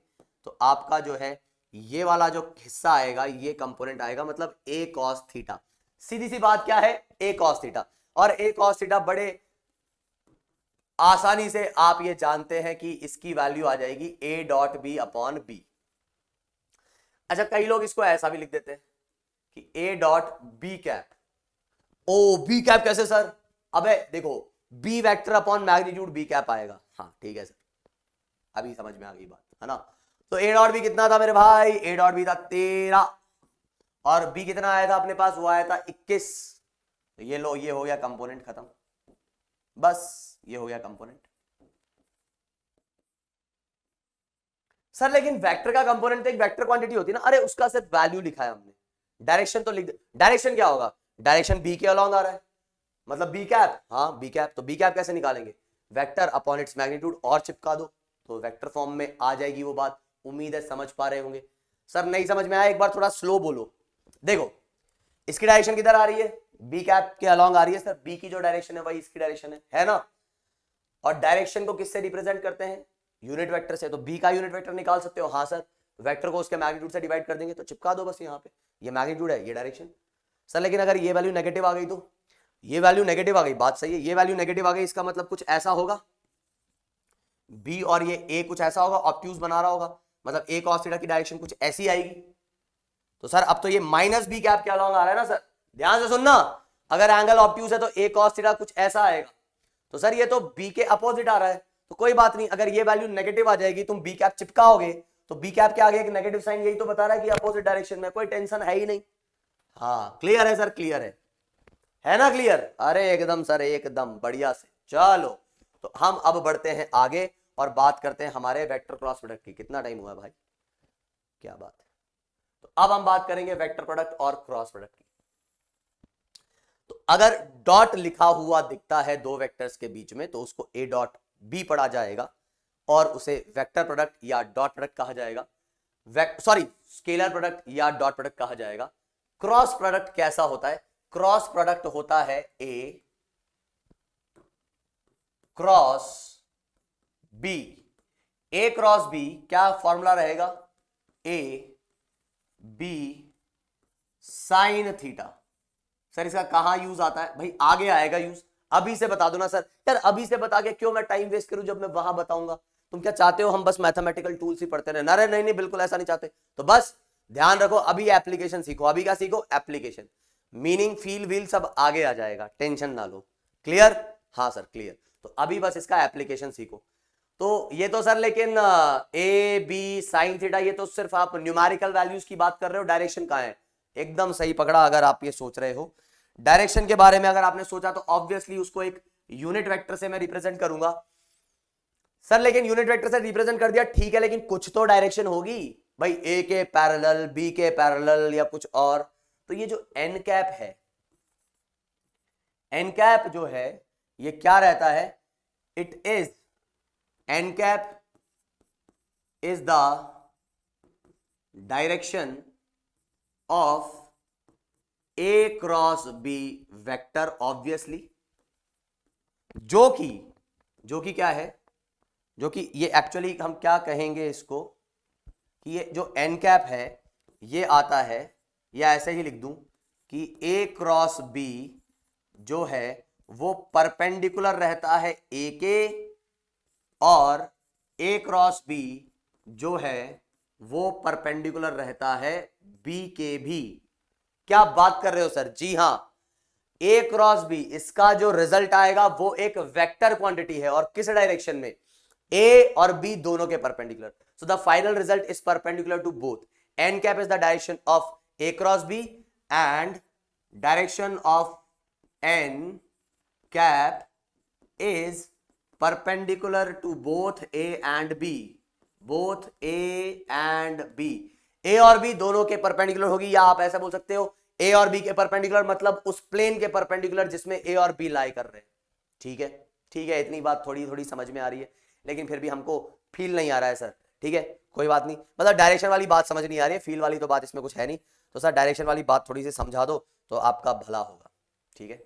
तो आपका जो है ये वाला जो हिस्सा आएगा ये कंपोनेंट आएगा, मतलब ए कॉस थीटा। सीधी सी बात क्या है? ए कॉस थीटा। और ए कॉस थीटा बड़े आसानी से आप ये जानते हैं कि इसकी वैल्यू आ जाएगी a dot B upon B. अच्छा, कई लोग इसको ऐसा भी लिख देते हैं कि a dot B cap. O B cap कैसे सर? अबे देखो, B vector upon magnitude B cap आएगा। हाँ ठीक है सर, अभी समझ में आ गई बात, है ना। तो a डॉट बी कितना था मेरे भाई? a डॉट बी था 13 और b कितना आया था अपने पास? वो आया था 21। तो ये लो, ये हो गया कंपोनेंट खत्म, बस ये हो गया कंपोनेंट। सर लेकिन वेक्टर का कंपोनेंट तो एक वेक्टर क्वांटिटी होती है ना। अरे उसका सिर्फ वैल्यू लिखा है हमने, डायरेक्शन तो लिख दे। डायरेक्शन क्या होगा? डायरेक्शन बी के अलोंग आ रहा है, मतलब बी कैप। हाँ बी कैप, तो बी कैप कैसे निकालेंगे? वेक्टर अपॉन इट्स मैग्नीट्यूड और चिपका दो तो वेक्टर फॉर्म में आ जाएगी वो बात। उम्मीद है समझ पा रहे होंगे। सर नहीं समझ में आया, एक बार थोड़ा स्लो बोलो। देखो इसकी डायरेक्शन किधर आ रही है? बी कैप के अलोंग आ रही है सर। बी की जो डायरेक्शन है वही इसकी डायरेक्शन है ना। और डायरेक्शन को किससे रिप्रेजेंट करते हैं? यूनिट वेक्टर से। तो बी का यूनिट वेक्टर निकाल सकते हो। हाँ सर, वेक्टर को उसके मैग्नीट्यूड से डिवाइड कर देंगे तो चिपका दो बस यहाँ पे। ये मैग्नीट्यूड है, ये डायरेक्शन। सर लेकिन अगर ये वैल्यू नेगेटिव आ गई तो? ये वैल्यू नेगेटिव आ गई, बात सही है। ये वैल्यू नेगेटिव आ गई, इसका मतलब कुछ ऐसा होगा, बी और ये ए कुछ ऐसा होगा, ऑब्ट्यूज बना रहा होगा, मतलब ए कॉस थीटा की डायरेक्शन कुछ ऐसी आएगी। तो सर अब तो ये माइनस बी कैप के अलोंग आ रहा है ना सर, ध्यान से सुनना। अगर एंगल ऑब्ट्यूज है तो ए कॉस थीटा कुछ ऐसा आएगा। तो सर ये तो बी के अपोजिट आ रहा है, तो कोई बात नहीं। अगर ये वैल्यू नेगेटिव आ जाएगी, तुम बी कैप चिपकाओगे तो बी कैप के आगे एक नेगेटिव साइन, यही तो बता रहा है कि अपोजिट डायरेक्शन में। कोई टेंशन है ही नहीं। हाँ क्लियर है सर, क्लियर है ना? क्लियर? अरे एकदम सर, एकदम बढ़िया से। चलो तो हम अब बढ़ते हैं आगे और बात करते हैं हमारे वेक्टर क्रॉस प्रोडक्ट की। कितना टाइम हुआ भाई? क्या बात है। तो अब हम बात करेंगे वेक्टर प्रोडक्ट और क्रॉस प्रोडक्ट की। तो अगर डॉट लिखा हुआ दिखता है दो वेक्टर्स के बीच में तो उसको ए डॉट बी पढ़ा जाएगा और उसे वेक्टर प्रोडक्ट या डॉट प्रोडक्ट कहा जाएगा। स्केलर प्रोडक्ट या डॉट प्रोडक्ट कहा जाएगा। क्रॉस प्रोडक्ट कैसा होता है? क्रॉस प्रोडक्ट होता है A cross B. A cross B क्या फॉर्मूला रहेगा? A B sine theta. Sir इसका कहां यूज आता है भाई? आगे आएगा यूज, अभी से बता दो ना सर। यार अभी से बता के क्यों मैं टाइम वेस्ट करूं जब मैं वहां बताऊंगा? तुम क्या चाहते हो हम बस मैथमेटिकल टूल्स ही पढ़ते रहे? अरे नहीं नहीं, बिल्कुल ऐसा नहीं चाहते। तो बस ध्यान रखो, अभी एप्लीकेशन सीखो। अभी क्या सीखो? एप्लीकेशन। मीनिंग फील व्हील सब आगे आ जाएगा, टेंशन ना लो। क्लियर? हाँ सर क्लियर। तो अभी बस इसका एप्लीकेशन सीखो। तो ये तो सर लेकिन ए बी साइन थीटा, ये तो सिर्फ आप न्यूमेरिकल वैल्यूज की बात कर रहे हो। डायरेक्शन कहां है? एकदम सही पकड़ा। अगर आप ये सोच रहे हो डायरेक्शन के बारे में, अगर आपने सोचा तो ऑब्वियसली उसको एक यूनिट वेक्टर से मैं रिप्रेजेंट करूंगा। सर लेकिन यूनिट वेक्टर से रिप्रेजेंट कर दिया ठीक है, लेकिन कुछ तो डायरेक्शन होगी भाई, ए के पैरेलल, बी के पैरेलल या कुछ और। तो ये जो एन कैप है, एन कैप जो है ये क्या रहता है? It is N cap is the direction of A cross B vector obviously, जो कि क्या है? जो कि ये एक्चुअली हम क्या कहेंगे इसको कि ये जो एन कैप है ये आता है, या ऐसे ही लिख दूं कि ए क्रॉस बी जो है वो परपेंडिकुलर रहता है ए के, और ए क्रॉस बी जो है वो परपेंडिकुलर रहता है बी के भी। क्या बात कर रहे हो सर? जी हां, ए क्रॉस बी इसका जो रिजल्ट आएगा वो एक वेक्टर क्वांटिटी है, और किस डायरेक्शन में? ए और बी दोनों के perpendicular. So the final result is perpendicular to both. N cap is the direction of A cross B and direction of N cap is perpendicular to both A and B. Both A and B, A और बी दोनों के परपेंडिकुलर होगी, या आप ऐसा बोल सकते हो ए और बी के परपेंडिकुलर मतलब उस प्लेन के परपेंडिकुलर जिसमें ए और बी लाई कर रहे हैं। ठीक है, ठीक है, इतनी बात थोड़ी थोड़ी समझ में आ रही है, लेकिन फिर भी हमको फील नहीं आ रहा है सर। ठीक है, कोई बात नहीं, मतलब डायरेक्शन वाली बात समझ नहीं आ रही है, फील वाली तो बात इसमें कुछ है नहीं। तो सर डायरेक्शन वाली बात थोड़ी सी समझा दो तो आपका भला होगा। ठीक है,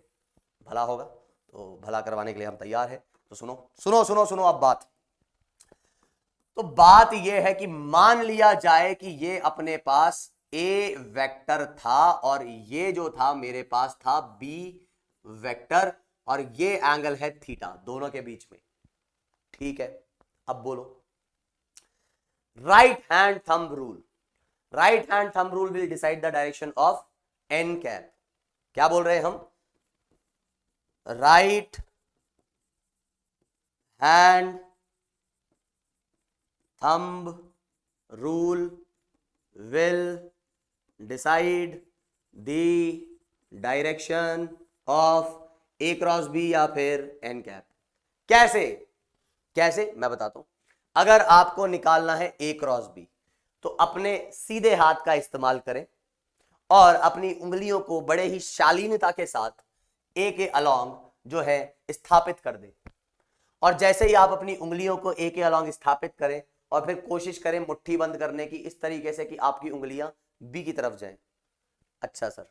भला होगा, तो भला करवाने के लिए हम तैयार है। तो सुनो सुनो सुनो सुनो अब बात। तो बात यह है कि मान लिया जाए कि ये अपने पास ए वेक्टर था और ये जो था मेरे पास था बी वेक्टर, और ये एंगल है थीटा दोनों के बीच में। ठीक है, अब बोलो right hand thumb rule. Right hand thumb rule will decide the direction of N cap. क्या बोल रहे हैं हम? Right hand thumb rule will decide the direction of A cross B या फिर एन कैप। कैसे? कैसे मैं बताता हूं। अगर आपको निकालना है ए क्रॉस बी तो अपने सीधे हाथ का इस्तेमाल करें और अपनी उंगलियों को बड़े ही शालीनता के साथ ए के अलोंग जो है स्थापित कर दें। और जैसे ही आप अपनी उंगलियों को ए के अलोंग स्थापित करें और फिर कोशिश करें मुट्ठी बंद करने की इस तरीके से कि आपकी उंगलियां बी की तरफ जाएं। अच्छा सर,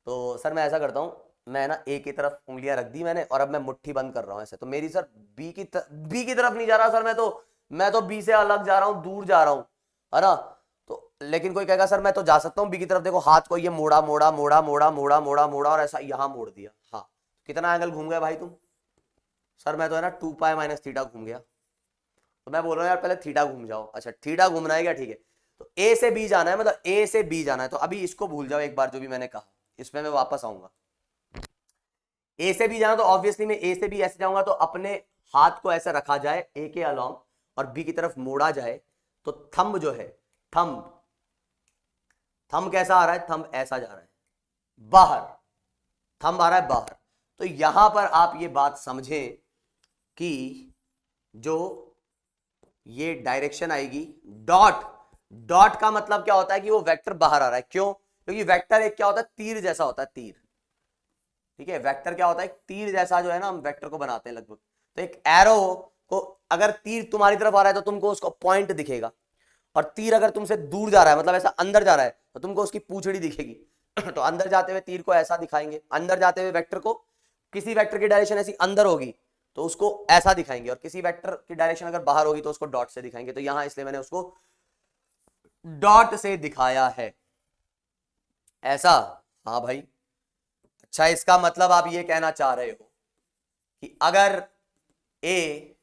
तो सर मैं ऐसा करता हूं, मैं ना ए की तरफ उंगलियां रख दी मैंने और अब मैं मुट्ठी बंद कर रहा हूं ऐसे, तो मेरी सर बी की तरफ नहीं जा रहा सर, मैं तो बी से अलग जा रहा हूं, दूर जा रहा हूं, है ना। तो लेकिन कोई कहेगा सर मैं तो जा सकता हूं बी की तरफ, देखो हाथ को ये मोड़ा मोड़ा मोड़ा मोड़ा मोड़ा मोड़ा मोड़ा और ऐसा यहां मोड़ दिया। हाँ, कितना एंगल घूम गया भाई तुम? सर मैं तो है ना 2 पाई माइनस थीटा घूम गया। तो मैं बोल रहा हूँ यार पहले थीटा घूम जाओ। अच्छा थीटा घूमना है क्या? ठीक है, तो ए से बी जाना है, मतलब ए से बी जाना है। तो अभी इसको भूल जाओ एक बार जो भी मैंने कहा, इसमें मैं वापस आऊंगा। ए से बी जाना तो ऑब्वियसली मैं ए से बी ऐसे जाऊंगा तो अपने हाथ को ऐसे रखा जाए ए के अलोंग और बी की तरफ मोड़ा जाए, तो थंब जो है, थंब कैसा आ रहा है? थंब ऐसा जा रहा है बाहर, थंब आ रहा है बाहर। तो यहां पर आप ये बात समझें कि जो ये डायरेक्शन आएगी डॉट, डॉट का मतलब क्या होता है कि वो वेक्टर बाहर आ रहा है। क्यों? क्योंकि वेक्टर एक क्या होता है? तीर जैसा होता है, तीर। ठीक है, वेक्टर क्या होता है? एक तीर जैसा जो है ना हम वेक्टर को बनाते हैं लगभग। तो एक एरो को अगर तीर तुम्हारी तरफ आ रहा है तो तुमको उसको पॉइंट दिखेगा, और तीर अगर तुमसे दूर जा रहा है मतलब ऐसा अंदर जा रहा है तो तुमको उसकी पूंछड़ी दिखेगी। तो अंदर जाते हुए तीर को ऐसा दिखाएंगे, अंदर जाते हुए वेक्टर को, किसी वेक्टर की डायरेक्शन ऐसी अंदर होगी तो उसको ऐसा दिखाएंगे, और किसी वेक्टर की डायरेक्शन अगर बाहर होगी तो उसको डॉट से दिखाएंगे। तो यहां इसलिए मैंने उसको डॉट से दिखाया है ऐसा। हाँ भाई, अच्छा इसका मतलब आप ये कहना चाह रहे हो कि अगर ए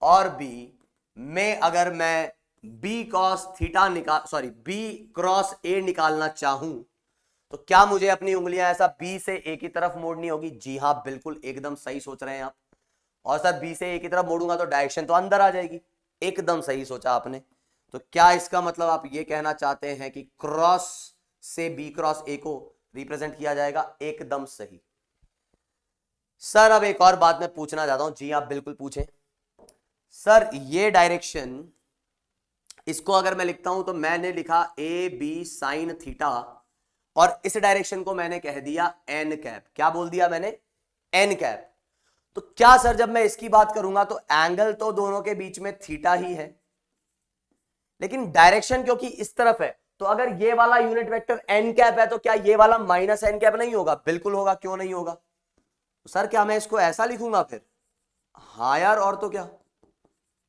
और बी में अगर मैं B cross theta B cross A निकालना चाहूं तो क्या मुझे अपनी उंगलियां ऐसा बी से ए की तरफ मोड़नी होगी? जी हाँ, बिल्कुल एकदम सही सोच रहे हैं आप। और सर बी से ए की तरफ मोड़ूंगा तो डायरेक्शन तो अंदर आ जाएगी। एकदम सही सोचा आपने। तो क्या इसका मतलब आप ये कहना चाहते हैं कि क्रॉस से बी क्रॉस ए को रिप्रेजेंट किया जाएगा? एकदम सही। सर अब एक और बात मैं पूछना चाहता हूं। जी आप बिल्कुल पूछें। सर ये डायरेक्शन, इसको अगर मैं लिखता हूं तो मैंने लिखा ए बी साइन थीटा, और इस डायरेक्शन को मैंने कह दिया एन कैप। क्या बोल दिया मैंने? N cap. तो क्या सर जब मैं इसकी बात करूंगा तो एंगल तो दोनों के बीच में थीटा ही है, लेकिन डायरेक्शन क्योंकि इस तरफ है, तो अगर ये वाला यूनिट वेक्टर एन कैप है तो क्या ये वाला माइनस एन कैप नहीं होगा? बिल्कुल होगा, क्यों नहीं होगा? तो सर क्या मैं इसको ऐसा लिखूंगा फिर? हाँ यार, और तो क्या।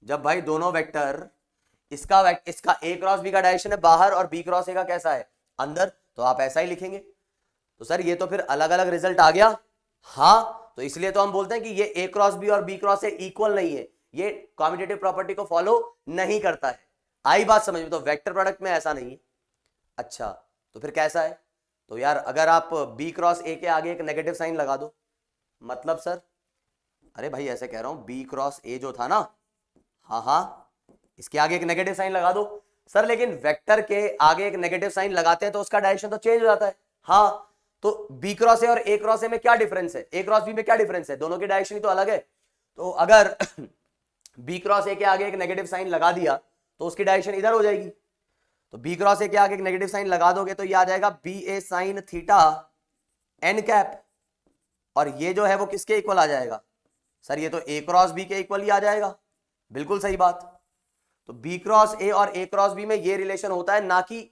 जब भाई दोनों वेक्टर, इसका ए क्रॉस बी का डायरेक्शन है बाहर और बी क्रॉस ए का कैसा है? अंदर, तो आप ऐसा ही लिखेंगे। तो सर ये तो फिर अलग अलग रिजल्ट आ गया। हाँ, तो इसलिए तो हम बोलते हैं कि ये ए क्रॉस बी और बी क्रॉस ए इक्वल नहीं है, ये कॉम्यूटेटिव प्रॉपर्टी को फॉलो नहीं करता है। आई बात समझ में? तो वेक्टर प्रोडक्ट में ऐसा नहीं है। अच्छा, तो फिर कैसा है? तो यार अगर आप बी क्रॉस ए के आगे एक नेगेटिव साइन लगा दो, मतलब सर, अरे भाई ऐसे कह रहा हूं, बी क्रॉस ए जो था ना, हाँ हाँ, इसके आगे एक नेगेटिव साइन लगा दो। सर लेकिन वेक्टर के आगे एक नेगेटिव साइन लगाते हैं तो उसका डायरेक्शन तो चेंज हो जाता है। हाँ, तो बी क्रॉस ए और ए क्रॉस ए में क्या डिफरेंस है? ए क्रॉस बी में क्या डिफरेंस है? दोनों की डायरेक्शन ही तो अलग है। तो अगर बी क्रॉस ए के आगे एक नेगेटिव साइन लगा दिया तो उसकी डायरेक्शन इधर हो जाएगी। तो बी क्रॉस ए के आगे एक नेगेटिव साइन लगा दोगे तो ये आ जाएगा बी ए साइन थीटा एन कैप, और ये जो है वो किसके इक्वल आ जाएगा? सर ये तो ए क्रॉस बी के इक्वल ही आ जाएगा। बिल्कुल सही बात। तो बी क्रॉस ए और ए क्रॉस बी में ये रिलेशन होता है, ना कि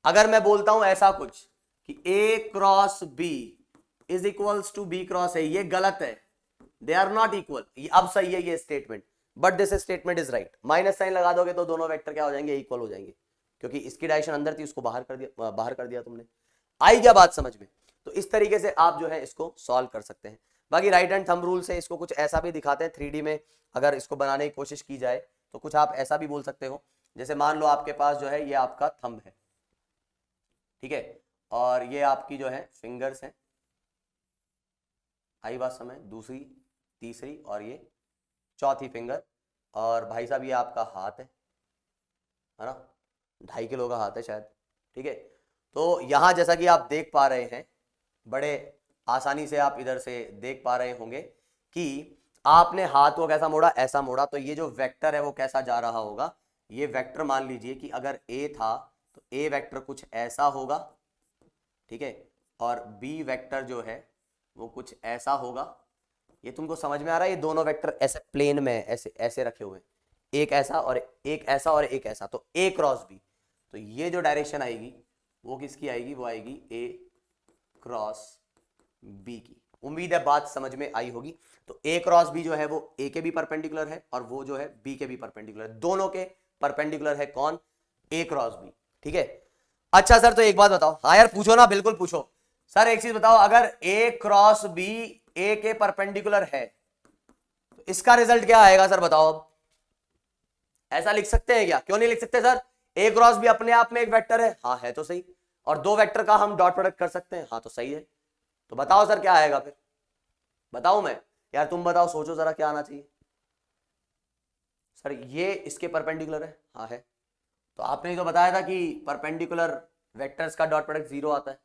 अगर मैं बोलता हूं ऐसा कुछ कि A cross B is equals to B cross A, ये गलत है। They are not equal. अब सही है ये statement, but this statement is right. Minus sign लगा दोगे तो दोनों वेक्टर क्या हो जाएंगे? इक्वल हो जाएंगे, क्योंकि इसकी डायरेक्शन अंदर थी, उसको बाहर कर दिया तुमने। आई क्या बात समझ में? तो इस तरीके से आप जो है इसको सॉल्व कर सकते हैं। बाकी राइट हैंड थंब रूल से इसको कुछ ऐसा भी दिखाते हैं 3D में, अगर इसको बनाने की कोशिश की जाए तो कुछ आप ऐसा भी बोल सकते हो, जैसे मान लो आपके पास जो है ये आपका थंब है, ठीक है, और ये आपकी जो है फिंगर्स हैं, आई बात समझ, दूसरी तीसरी और ये चौथी फिंगर, और भाई साहब ये आपका हाथ है ना, 2.5 किलो का हाथ है शायद, ठीक है। तो यहां जैसा कि आप देख पा रहे हैं, बड़े आसानी से आप इधर से देख पा रहे होंगे कि आपने हाथ को कैसा मोड़ा, ऐसा मोड़ा, तो ये जो वेक्टर है वो कैसा जा रहा होगा, ये वेक्टर मान लीजिए कि अगर ए था तो ए वेक्टर कुछ ऐसा होगा, ठीक है, और बी वेक्टर जो है वो कुछ ऐसा होगा। ये तुमको समझ में आ रहा है, ये दोनों वेक्टर ऐसे प्लेन में ऐसे ऐसे रखे हुए, एक ऐसा और एक ऐसा और एक ऐसा, तो ए क्रॉस बी, तो ये जो डायरेक्शन आएगी वो किसकी आएगी, वो आएगी ए क्रॉस बी की। उम्मीद है बात समझ में आई होगी। तो ए क्रॉस बी जो है वो ए के भी परपेंडिकुलर है और वो जो है बी के भी परपेंडिकुलर है, दोनों के परपेंडिकुलर है कौन, ए क्रॉस बी, ठीक है। अच्छा सर तो एक बात बताओ, हाँ यार पूछो ना, बिल्कुल पूछो सर, एक चीज बताओ, अगर ए क्रॉस बी ए के परपेंडिकुलर है तो इसका रिजल्ट क्या आएगा सर बताओ। अब ऐसा लिख सकते हैं क्या, क्यों नहीं लिख सकते सर, ए क्रॉस बी अपने आप में एक वेक्टर है, हाँ है तो सही, और दो वेक्टर का हम डॉट प्रोडक्ट कर सकते हैं, हाँ तो सही है, तो बताओ सर क्या आएगा फिर, बताओ मैं, यार तुम बताओ, सोचो जरा क्या आना चाहिए। सर ये इसके परपेंडिकुलर है, हाँ है, तो आपने तो बताया था कि परपेंडिकुलर वेक्टर्स का डॉट प्रोडक्ट 0 आता है,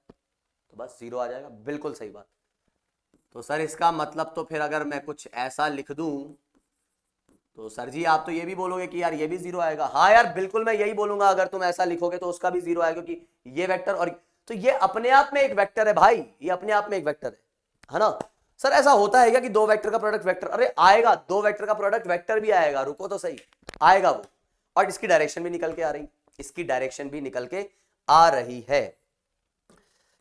तो बस 0 आ जाएगा, बिल्कुल सही बात। तो सर इसका मतलब तो फिर अगर मैं कुछ ऐसा लिख दूं तो सर जी आप तो ये भी बोलोगे कि यार ये भी 0 आएगा, हाँ यार बिल्कुल मैं यही बोलूंगा, अगर तुम ऐसा लिखोगे तो उसका भी 0 आएगा, क्योंकि ये वेक्टर और तो ये अपने आप में एक वेक्टर है भाई, ये अपने आप में एक वेक्टर है ना। सर ऐसा होता है क्या कि दो वेक्टर का प्रोडक्ट वेक्टर, अरे आएगा, दो वेक्टर का प्रोडक्ट वेक्टर भी आएगा, रुको तो सही, आएगा वो, और इसकी डायरेक्शन भी निकल के आ रही, इसकी डायरेक्शन भी निकल के आ रही है।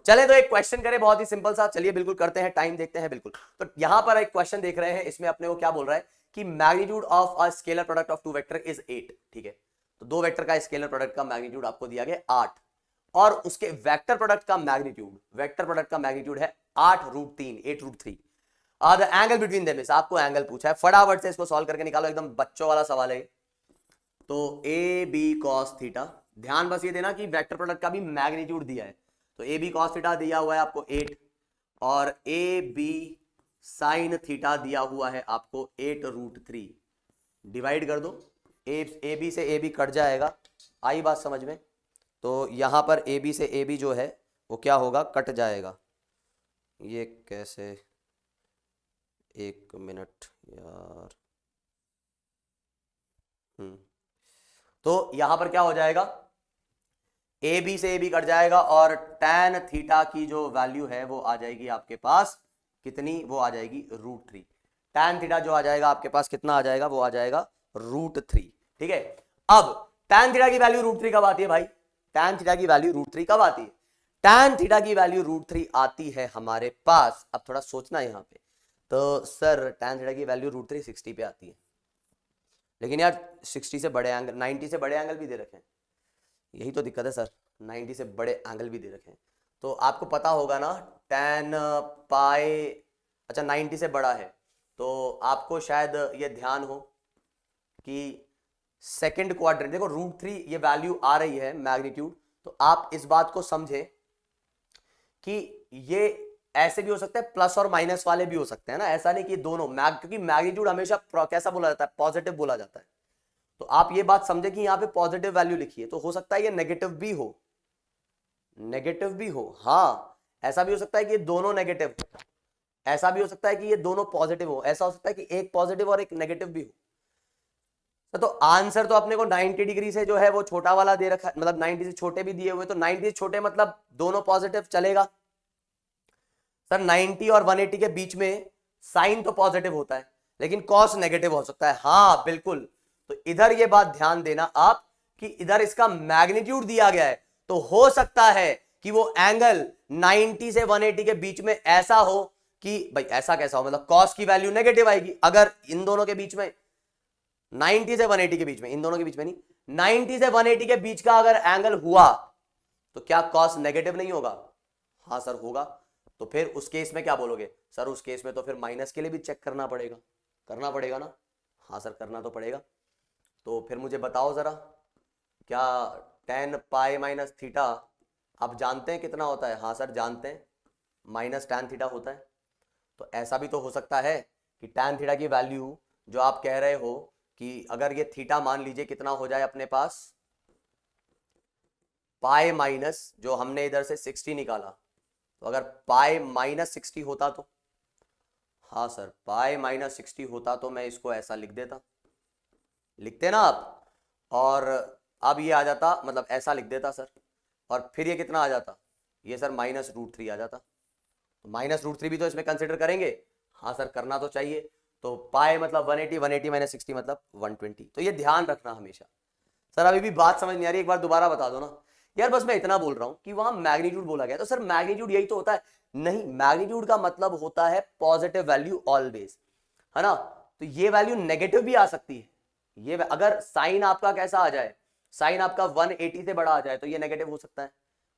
चले तो एक क्वेश्चन करें बहुत ही सिंपल सा, चलिए बिल्कुल करते हैं, टाइम देखते हैं बिल्कुल। तो यहां पर एक क्वेश्चन देख रहे हैं, इसमें अपने को क्या बोल रहा है कि magnitude of a scalar product of two vector is 8, ठीक है। तो दो वेक्टर का स्केलर प्रोडक्ट का मैग्नीट्यूड आपको दिया गया 8, और उसके वेक्टर प्रोडक्ट का मैग्नीट्यूड है 8√3, 8√3। The angle between them is, आपको एंगल पूछा है, फटाफट से इसको सॉल्व करके निकालो, एकदम बच्चों वाला सवाल है। तो ए बी कॉस थीटा, ध्यान बस ये देना कि वेक्टर प्रोडक्ट का भी मैग्नीट्यूड दिया है, तो ए बी कॉस थीटा दिया हुआ है आपको 8, और ए बी साइन थीटा दिया हुआ है आपको 8√3, डिवाइड कर दो, ए बी से ए बी कट जाएगा, आई बात समझ में। तो यहां पर ए बी से ए बी जो है वो क्या होगा, कट जाएगा, ये कैसे, एक मिनट यार, तो यहां पर क्या हो जाएगा, ए बी से ए बी कट जाएगा, और tan थीटा की जो वैल्यू है वो आ जाएगी आपके पास कितनी, वो आ जाएगी √3। tan थीटा जो आ जाएगा आपके पास कितना आ जाएगा, वो आ जाएगा √3, ठीक है। अब tan थीटा की वैल्यू √3 कब आती है भाई, tan थीटा की वैल्यू √3 कब आती है, tan थीटा की वैल्यू √3 आती है हमारे पास, अब थोड़ा सोचना है यहां पे, तो सर tan थीटा की वैल्यू √3 60 पे आती है, लेकिन यार 60 से बड़े एंगल, 90 से बड़े एंगल भी दे रखे हैं, यही तो दिक्कत है सर, 90 से बड़े एंगल भी दे रखे हैं। तो आपको पता होगा ना tan पाई, अच्छा 90 से बड़ा है, तो आपको शायद ये ध्यान हो कि सेकंड क्वाड्रेंट, देखो √3 ये वैल्यू आ रही है मैग्नीट्यूड, तो आप इस बात को समझे कि ये ऐसे भी हो सकता है, प्लस और माइनस वाले भी हो सकते हैं ना, ऐसा नहीं कि दोनों क्योंकि मैग्नीट्यूड हमेशा कैसा बोला जाता है, पॉजिटिव बोला जाता है। तो आप ये बात समझे कि यहाँ पे पॉजिटिव वैल्यू लिखी है, तो हो सकता है ये नेगेटिव भी हो, हाँ ऐसा भी हो सकता है कि ये दोनों नेगेटिव, ऐसा भी हो सकता है कि ये दोनों पॉजिटिव हो, ऐसा हो सकता है कि एक पॉजिटिव और एक नेगेटिव भी हो। तो आंसर तो अपने को 90 डिग्री से जो है वो छोटा वाला दे रखा है, मतलब 90 से छोटे भी दिए हुए, तो 90 से छोटे मतलब दोनों पॉजिटिव चलेगा। सर 90 और 180 के बीच में साइन तो पॉजिटिव होता है, लेकिन कॉस नेगेटिव हो सकता है, हाँ बिल्कुल। तो इधर ये बात ध्यान देना आप कि इधर इसका मैग्नीट्यूड दिया गया है, तो हो सकता है कि वो एंगल 90 से 180 के बीच में ऐसा हो कि भाई ऐसा कैसा हो, मतलब कॉस की वैल्यू नेगेटिव आएगी अगर इन दोनों के बीच में, 90 से 180 के बीच में, इन दोनों के बीच में नहीं, 90 से 180 के बीच का अगर एंगल हुआ तो क्या कॉस नेगेटिव नहीं होगा, हाँ सर होगा। तो फिर उस केस में क्या बोलोगे सर? उस केस में तो फिर माइनस के लिए भी चेक करना पड़ेगा, करना पड़ेगा ना? हाँ सर करना तो पड़ेगा। तो फिर मुझे बताओ जरा, क्या tan पाई माइनस थीटा आप जानते हैं कितना होता है? हाँ सर जानते हैं, माइनस tan थीटा होता है। तो ऐसा भी तो हो सकता है कि tan थीटा की वैल्यू जो आप कह रहे हो कि अगर ये थीटा मान लीजिए कितना हो जाए अपने पास, पाई माइनस जो हमने इधर से 60 निकाला, तो अगर पाई माइनस 60 होता तो, हाँ सर पाई माइनस 60 होता तो मैं इसको ऐसा लिख देता, लिखते ना आप, और अब ये आ जाता, मतलब ऐसा लिख देता सर, और फिर ये कितना आ जाता? ये सर -√3 आ जाता। तो -√3 भी तो इसमें कंसिडर करेंगे, हाँ सर करना तो चाहिए। तो पाई मतलब 180, 180 माइनस 60 मतलब 120। तो ये ध्यान रखना हमेशा। सर अभी भी बात समझ नहीं आ रही, एक बार दोबारा बता दो ना यार। बस मैं इतना बोल रहा हूं कि वहां मैग्नीट्यूड बोला गया, तो सर मैग्नीट्यूड यही तो होता है? नहीं, मैग्नीट्यूड का मतलब होता है पॉजिटिव वैल्यू ऑलवेज, है ना? तो ये वैल्यू नेगेटिव भी आ सकती है। ये अगर साइन आपका कैसा आ जाए, साइन आपका 180 से बड़ा आ जाए तो ये नेगेटिव हो सकता है।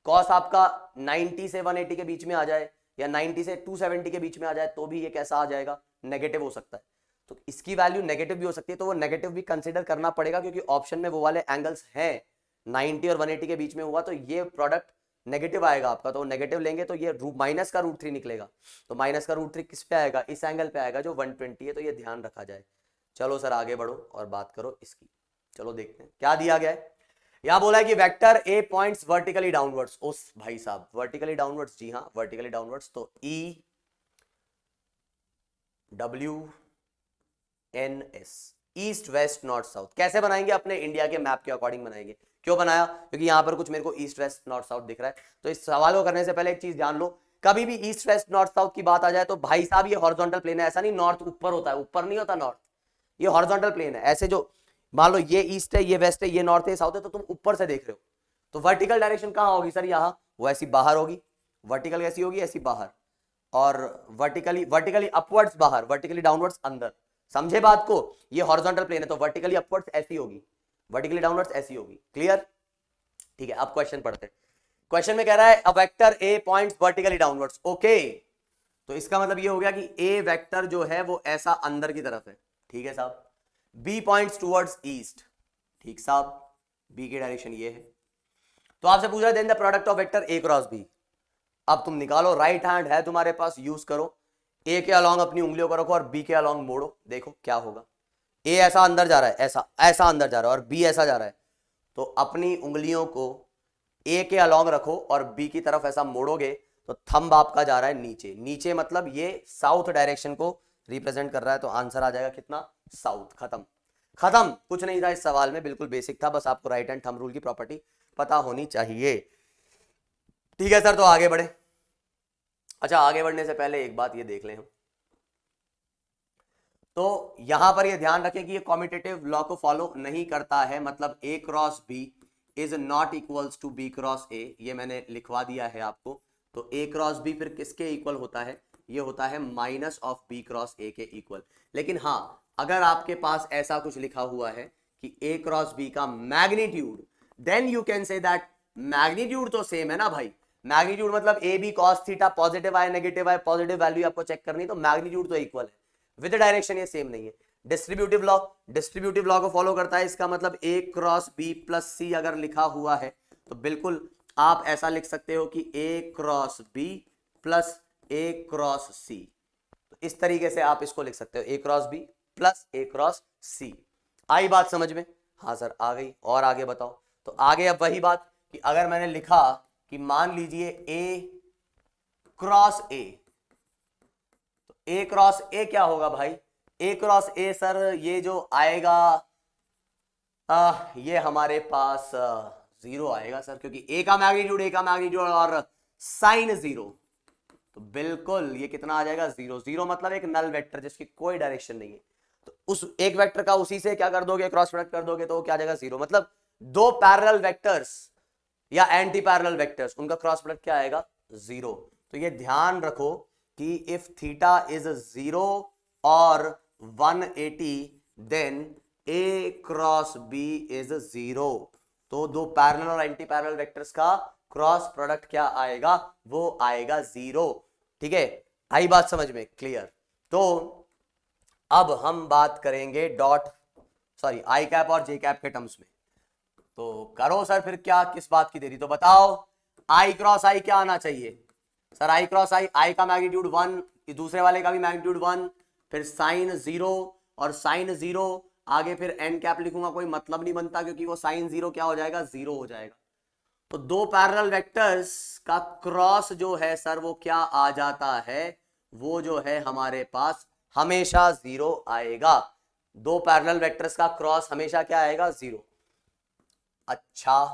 कॉस आपका 90 से 180 के बीच में आ जाए, या 90 से 270 के बीच में आ जाए, तो भी ये कैसा आ जाएगा? नेगेटिव हो सकता है। तो इसकी वैल्यू नेगेटिव भी हो सकती है, तो वो नेगेटिव भी कंसीडर करना पड़ेगा, क्योंकि ऑप्शन में वो वाले एंगल्स हैं। 90 और 180 के बीच में हुआ तो ये प्रोडक्ट नेगेटिव आएगा आपका, तो नेगेटिव लेंगे तो ये माइनस का √3 निकलेगा। तो माइनस का √3 किस पे आएगा? इस एंगल पे आएगा जो 120 है। तो ये ध्यान रखा जाए। चलो सर आगे बढ़ो और बात करो इसकी। चलो देखते हैं क्या दिया गया है। यहां बोला है कि vector A points vertically downwards. उस भाई साहब वर्टिकली डाउनवर्ड्स, जी हाँ वर्टिकली डाउनवर्ड्स। तो ई WNS, east west north south. कैसे बनाएंगे? अपने इंडिया के मैप के अकॉर्डिंग बनाएंगे। क्यों बनाया? क्योंकि यहां पर कुछ मेरे को ईस्ट वेस्ट नॉर्थ साउथ दिख रहा है। तो इस सवाल को करने से पहले एक चीज जान लो, कभी भी ईस्ट वेस्ट नॉर्थ साउथ की बात आ जाए तो भाई साहब ये हॉरिजॉन्टल प्लेन है। ऐसा नहीं नॉर्थ ऊपर होता है, ऊपर नहीं होता नॉर्थ, ये हॉरिजॉन्टल प्लेन है। ऐसे जो मान लो ये ईस्ट है, ये वेस्ट है, ये नॉर्थ है, ये साउथ है, तो तुम ऊपर से देख रहे हो। तो वर्टिकल डायरेक्शन कहां होगी सर? यहां। वो ऐसी बाहर होगी। वर्टिकल कैसी होगी? ऐसी बाहर। और वर्टिकली अपवर्ड्स बाहर, वर्टिकली डाउनवर्ड्स अंदर। समझे बात को? ये हॉरिजॉन्टल प्लेन है तो वर्टिकली अपवर्ड्स ऐसी होगी, वर्टिकली डाउनवर्ड्स ऐसी होगी। क्लियर? ठीक है, अब क्वेश्चन पढ़ते हैं। क्वेश्चन में कह रहा है a vector A points vertically downwards. Okay, तो इसका मतलब ये हो गया कि ए वेक्टर जो है वो ऐसा अंदर की तरफ है। ठीक है साहब। B points towards east. ठीक साहब, बी की डायरेक्शन ये है। तो आपसे पूछ रहा है then the product of vector A cross B. अब तुम निकालो, राइट हैंड है तुम्हारे पास, यूज करो। ए के अलोंग अपनी उंगलियों को रखो और बी के अलोंग मोड़ो, देखो क्या होगा। ए ऐसा अंदर जा रहा है, ऐसा ऐसा अंदर जा रहा है, और बी ऐसा जा रहा है। तो अपनी उंगलियों को ए के अलोंग रखो और बी की तरफ ऐसा मोड़ोगे तो थंब आपका जा रहा है नीचे। नीचे मतलब ये साउथ डायरेक्शन को रिप्रेजेंट कर रहा है। तो आंसर आ जाएगा कितना? साउथ। खत्म। खत्म, कुछ नहीं था इस सवाल में, बिल्कुल बेसिक था। बस आपको राइट हैंड थंब रूल की प्रॉपर्टी पता होनी चाहिए। ठीक है सर, तो आगे बढ़े। अच्छा, आगे बढ़ने से पहले एक बात ये देख लें हम। तो यहां पर ये ध्यान रखें कि ये कॉम्यूटेटिव लॉ को फॉलो नहीं करता है, मतलब A cross B is not equals to B cross A. ये मैंने लिखवा दिया है आपको। तो ए क्रॉस बी फिर किसके इक्वल होता है? ये होता है minus of B cross A के इक्वल। लेकिन हाँ, अगर आपके पास ऐसा कुछ लिखा हुआ है कि ए क्रॉस बी का magnitude, then you can say that magnitude तो सेम है ना भाई। मैग्नीट्यूड मतलब A B cos theta positive आए नेगेटिव आए, पॉजिटिव वैल्यू आपको चेक करनी, तो मैग्नीट्यूड तो इक्वल है। विद डायरेक्शन ये सेम नहीं है। डिस्ट्रीब्यूटिव लॉ, डिस्ट्रीब्यूटिव लॉ को फॉलो करता है। इसका मतलब ए क्रॉस बी प्लस सी अगर लिखा हुआ है तो बिल्कुल आप ऐसा लिख सकते हो कि A cross B plus A cross सी। तो इस तरीके से आप इसको लिख सकते हो, ए क्रॉस बी प्लस ए क्रॉस सी। आई बात समझ में? हाँ सर आ गई। और आगे बताओ। तो आगे अब वही बात कि अगर मैंने लिखा कि मान लीजिए ए क्रॉस ए, तो ए क्रॉस ए क्या होगा भाई? ए क्रॉस ए सर ये जो आएगा ये हमारे पास 0 आएगा सर, क्योंकि ए का मैग्नीट्यूड और साइन 0। तो बिल्कुल ये कितना आ जाएगा? 0। 0 मतलब एक नल वेक्टर जिसकी कोई डायरेक्शन नहीं है। तो उस एक वेक्टर का उसी से क्या कर दोगे? क्रॉस प्रोडक्ट कर दोगे तो क्या आ जाएगा? 0। मतलब दो पैरेलल वेक्टर्स या एंटी पैरेलल वेक्टर्स, उनका क्रॉस प्रोडक्ट क्या आएगा? 0। तो ये ध्यान रखो कि इफ थीटा इज 0 और 180 then A cross B is 0। तो दो पैरेलल और एंटी पैरेलल वेक्टर्स का क्रॉस प्रोडक्ट क्या आएगा? वो आएगा 0। ठीक है, आई बात समझ में, क्लियर। तो अब हम बात करेंगे डॉट सॉरी आई कैप और जे कैप के टर्म्स में। तो करो सर फिर, क्या किस बात की देरी, तो बताओ आई क्रॉस आई क्या आना चाहिए सर? आई क्रॉस आई का मैग्नीट्यूड 1, दूसरे वाले का भी मैग्नीट्यूड 1, फिर साइन 0 और साइन 0 आगे फिर एन कैप लिखूंगा, कोई मतलब नहीं बनता क्योंकि वो साइन 0 क्या हो जाएगा, 0 हो जाएगा। तो दो पैरेलल वेक्टर्स का क्रॉस जो है सर वो क्या आ जाता है, वो जो है हमारे पास हमेशा 0 आएगा। दो पैरेलल वेक्टर्स का क्रॉस हमेशा क्या आएगा, 0। अच्छा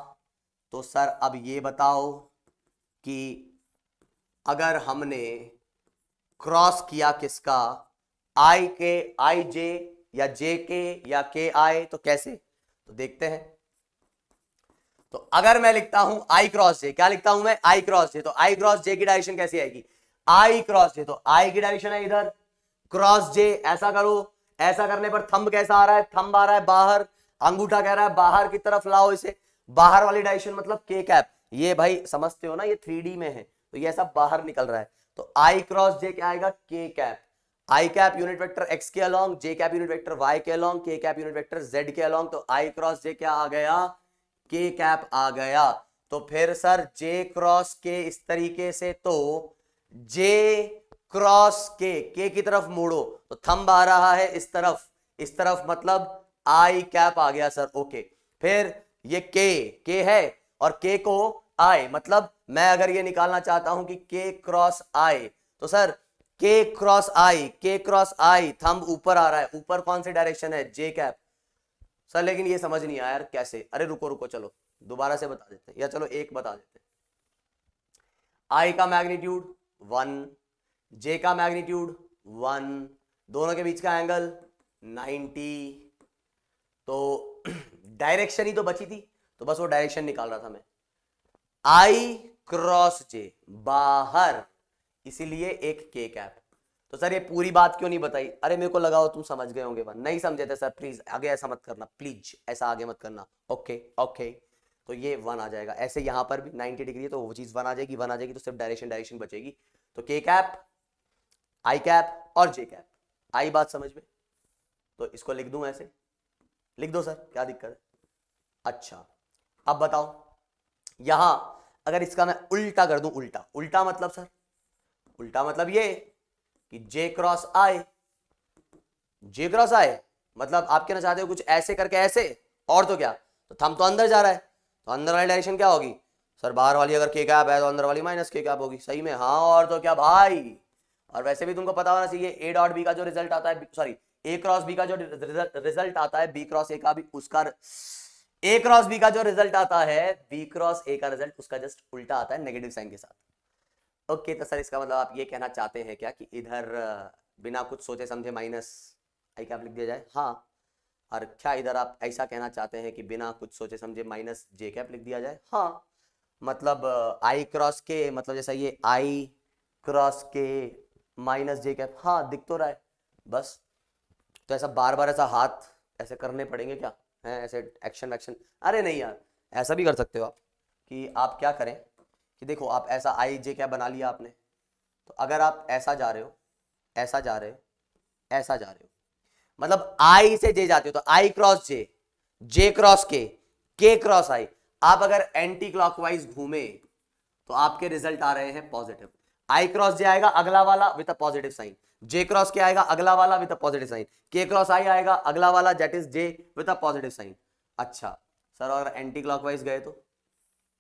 तो सर अब ये बताओ कि अगर हमने क्रॉस किया किसका, आई के, आई जे या जे के या के आई, तो कैसे, तो देखते हैं। तो अगर मैं लिखता हूं आई क्रॉस जे, क्या लिखता हूं मैं, आई क्रॉस जे, तो आई क्रॉस जे की डायरेक्शन कैसी आएगी, आई क्रॉस जे, तो आई की डायरेक्शन है इधर, क्रॉस जे ऐसा करो, ऐसा करने पर थंब कैसा आ रहा है, थंब आ रहा है बाहर, अंगूठा कह रहा है बाहर की तरफ लाओ इसे, बाहर वाली डायरेक्शन मतलब के कैप, ये भाई समझते हो ना, ये 3D में है तो ये ऐसा बाहर निकल रहा है। तो आई क्रॉस जे क्या आएगा, के कैप, आई कैप यूनिट वेक्टर एक्स के अलोंग, जे कैप यूनिट वेक्टर वाई के अलोंग, के कैप यूनिट वेक्टर जेड के अलोंग, तो आई क्रॉस जे क्या आ गया, के कैप आ गया। तो फिर सर जे क्रॉस के इस तरीके से, तो जे क्रॉस के की तरफ मोड़ो तो थंब आ रहा है इस तरफ मतलब आई कैप आ गया सर, ओके। फिर ये के है और के को आई, मतलब मैं अगर ये निकालना चाहता हूं कि के क्रॉस आई, तो सर के क्रॉस आई थंब ऊपर आ रहा है, ऊपर कौन सी डायरेक्शन है, जे कैप। सर लेकिन ये समझ नहीं आया यार कैसे, अरे रुको रुको चलो दोबारा से बता देते हैं, या चलो एक बता देते हैं। आई का मैग्नीट्यूड 1, जे का मैग्नीट्यूड 1, दोनों के बीच का एंगल 90, तो डायरेक्शन ही तो बची थी, तो बस वो डायरेक्शन निकाल रहा था मैं। आई क्रॉस जे बाहर, इसीलिए एक के कैप। तो सर ये पूरी बात क्यों नहीं बताई, अरे मेरे को लगाओ तुम समझ गए होंगे, नहीं समझे थे सर प्लीज आगे ऐसा मत करना, प्लीज ऐसा आगे मत करना, ओके ओके। तो ये 1 आ जाएगा, ऐसे यहां पर भी 90 डिग्री है तो वो चीज 1 आ जाएगी, 1 आ जाएगी तो सिर्फ डायरेक्शन बचेगी। तो के कैप, आई कैप और जे कैप, आई बात समझ में, तो इसको लिख दूं ऐसे, लिख दो सर क्या दिक्कत है। अच्छा अब बताओ यहां अगर इसका मैं उल्टा कर दूं, उल्टा मतलब सर, उल्टा मतलब ये कि जे क्रॉस आई मतलब आप कहना चाहते हो कुछ ऐसे करके ऐसे, और तो क्या, तो थंब तो अंदर जा रहा है, तो अंदर वाली डायरेक्शन क्या होगी सर, बाहर वाली अगर के कैप है तो अंदर वाली माइनस के कैप होगी, सही में, हाँ और तो क्या भाई। और वैसे भी तुमको पता होना चाहिए ए डॉट बी का जो रिजल्ट आता है, सॉरी ए क्रॉस बी का जो रिजल्ट आता है बी क्रॉस ए का भी, उसका ए क्रॉस बी का जो रिजल्ट आता है बी क्रॉस ए का रिजल्ट उसका जस्ट उल्टा आता है नेगेटिव साइन के साथ। ओके तो सर इसका मतलब आप ये कहना चाहते हैं क्या कि इधर बिना कुछ सोचे समझे माइनस आई कैप लिख दिया जाए, हाँ। और क्या इधर आप ऐसा कहना चाहते हैं कि बिना कुछ सोचे समझे माइनस जे कैप लिख दिया जाए, हाँ। मतलब आई क्रॉस के मतलब जैसा ये आई क्रॉस के माइनस जे कैप, हाँ दिख तो रहा है बस। तो ऐसा बार बार ऐसा हाथ ऐसे करने पड़ेंगे क्या, है ऐसे एक्शन वैक्शन, अरे नहीं यार ऐसा भी कर सकते हो आप कि आप क्या करें कि देखो आप ऐसा आई जे कैप बना लिया आपने, तो अगर आप ऐसा जा रहे हो, ऐसा जा रहे हो, ऐसा जा रहे हो, मतलब आई से जे जाते हो तो आई क्रॉस जे क्रॉस के क्रॉस आई, आप अगर एंटी क्लॉकवाइज घूमे तो आपके रिजल्ट आ रहे हैं पॉजिटिव। आई क्रॉस जे आएगा अगला वाला with a positive sign, J cross K आएगा अगला वाला with a positive sign, K cross I आएगा अगला वाला that is J with a positive sign. अच्छा सर अगर एंटी क्लॉकवाइज गए तो,